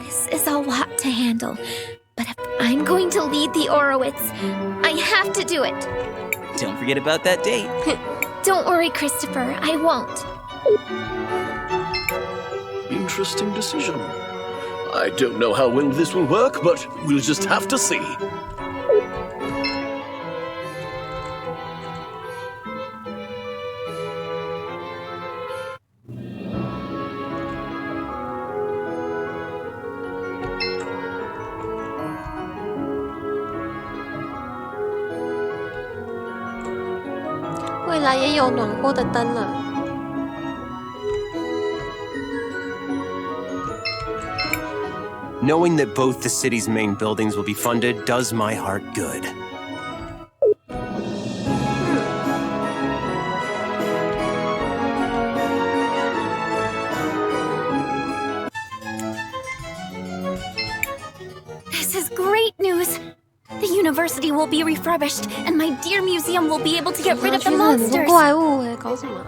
This is a lot to handle, but if I'm going to lead the Orowitz, I have to do it. Don't forget about that date. Don't worry, Christopher, I won't. Interesting decision. I don't know how well this will work, but we'll just have to see. "未来也有暖和的灯了。" Knowing that both the city's main buildings will be funded does my heart good. This is great news! The university will be refurbished, and my dear museum will be able to get rid of the monsters! 怪物欸，搞什么？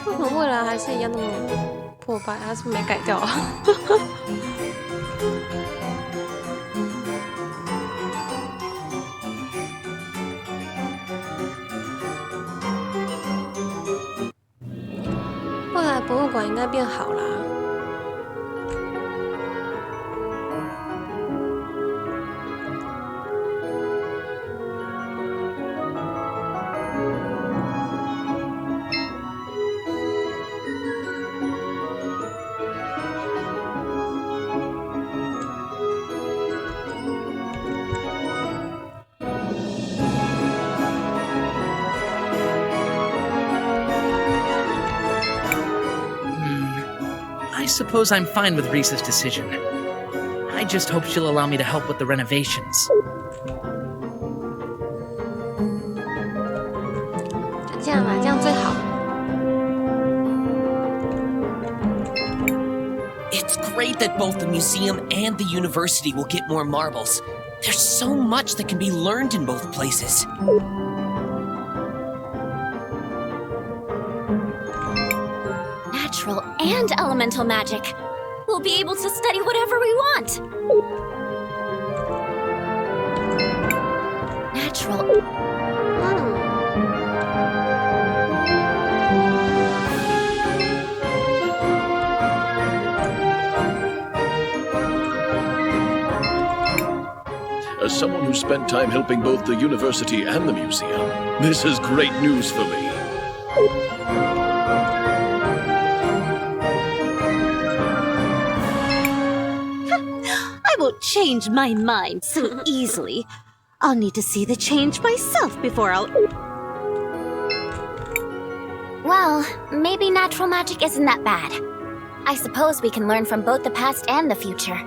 为什么未来还是一样那么破败？它是没改掉啊？未来博物馆应该变好啦。I suppose I'm fine with Risa's decision. I just hope she'll allow me to help with the renovations. 就这样啦，这样最好。It's great that both the museum and the university will get more marbles. There's so much that can be learned in both places. Natural and elemental magic. We'll be able to study whatever we want. Natural. As someone who spent time helping both the university and the museum, this is great news for me. I won't change my mind so easily. I'll need to see the change myself before I'll... Well, maybe natural magic isn't that bad. I suppose we can learn from both the past and the future.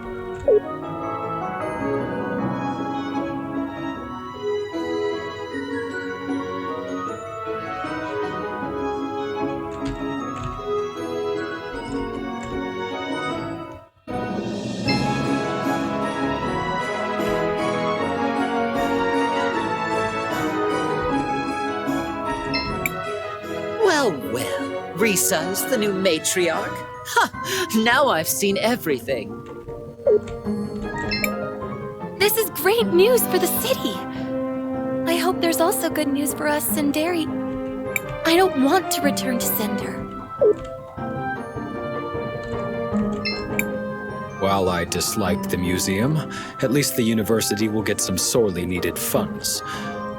Well, Risa's the new matriarch. Ha! Now I've seen everything. This is great news for the city. I hope there's also good news for us, Sinderi. I don't want to return to Cinder. While I dislike the museum, at least the university will get some sorely needed funds.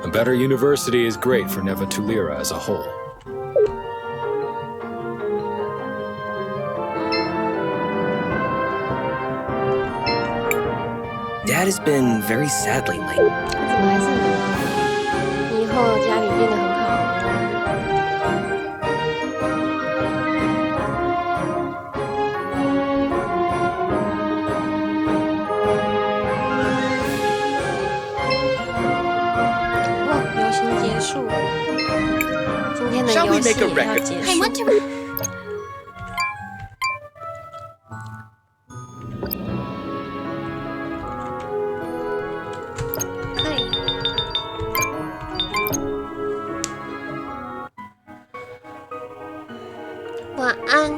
A better university is great for Neva Tulira as a whole. Dad has been very sad lately. 怎么还是你以后家里变得很好？哇，游行结束，今天的游戏也要结束。 I want to...晚安。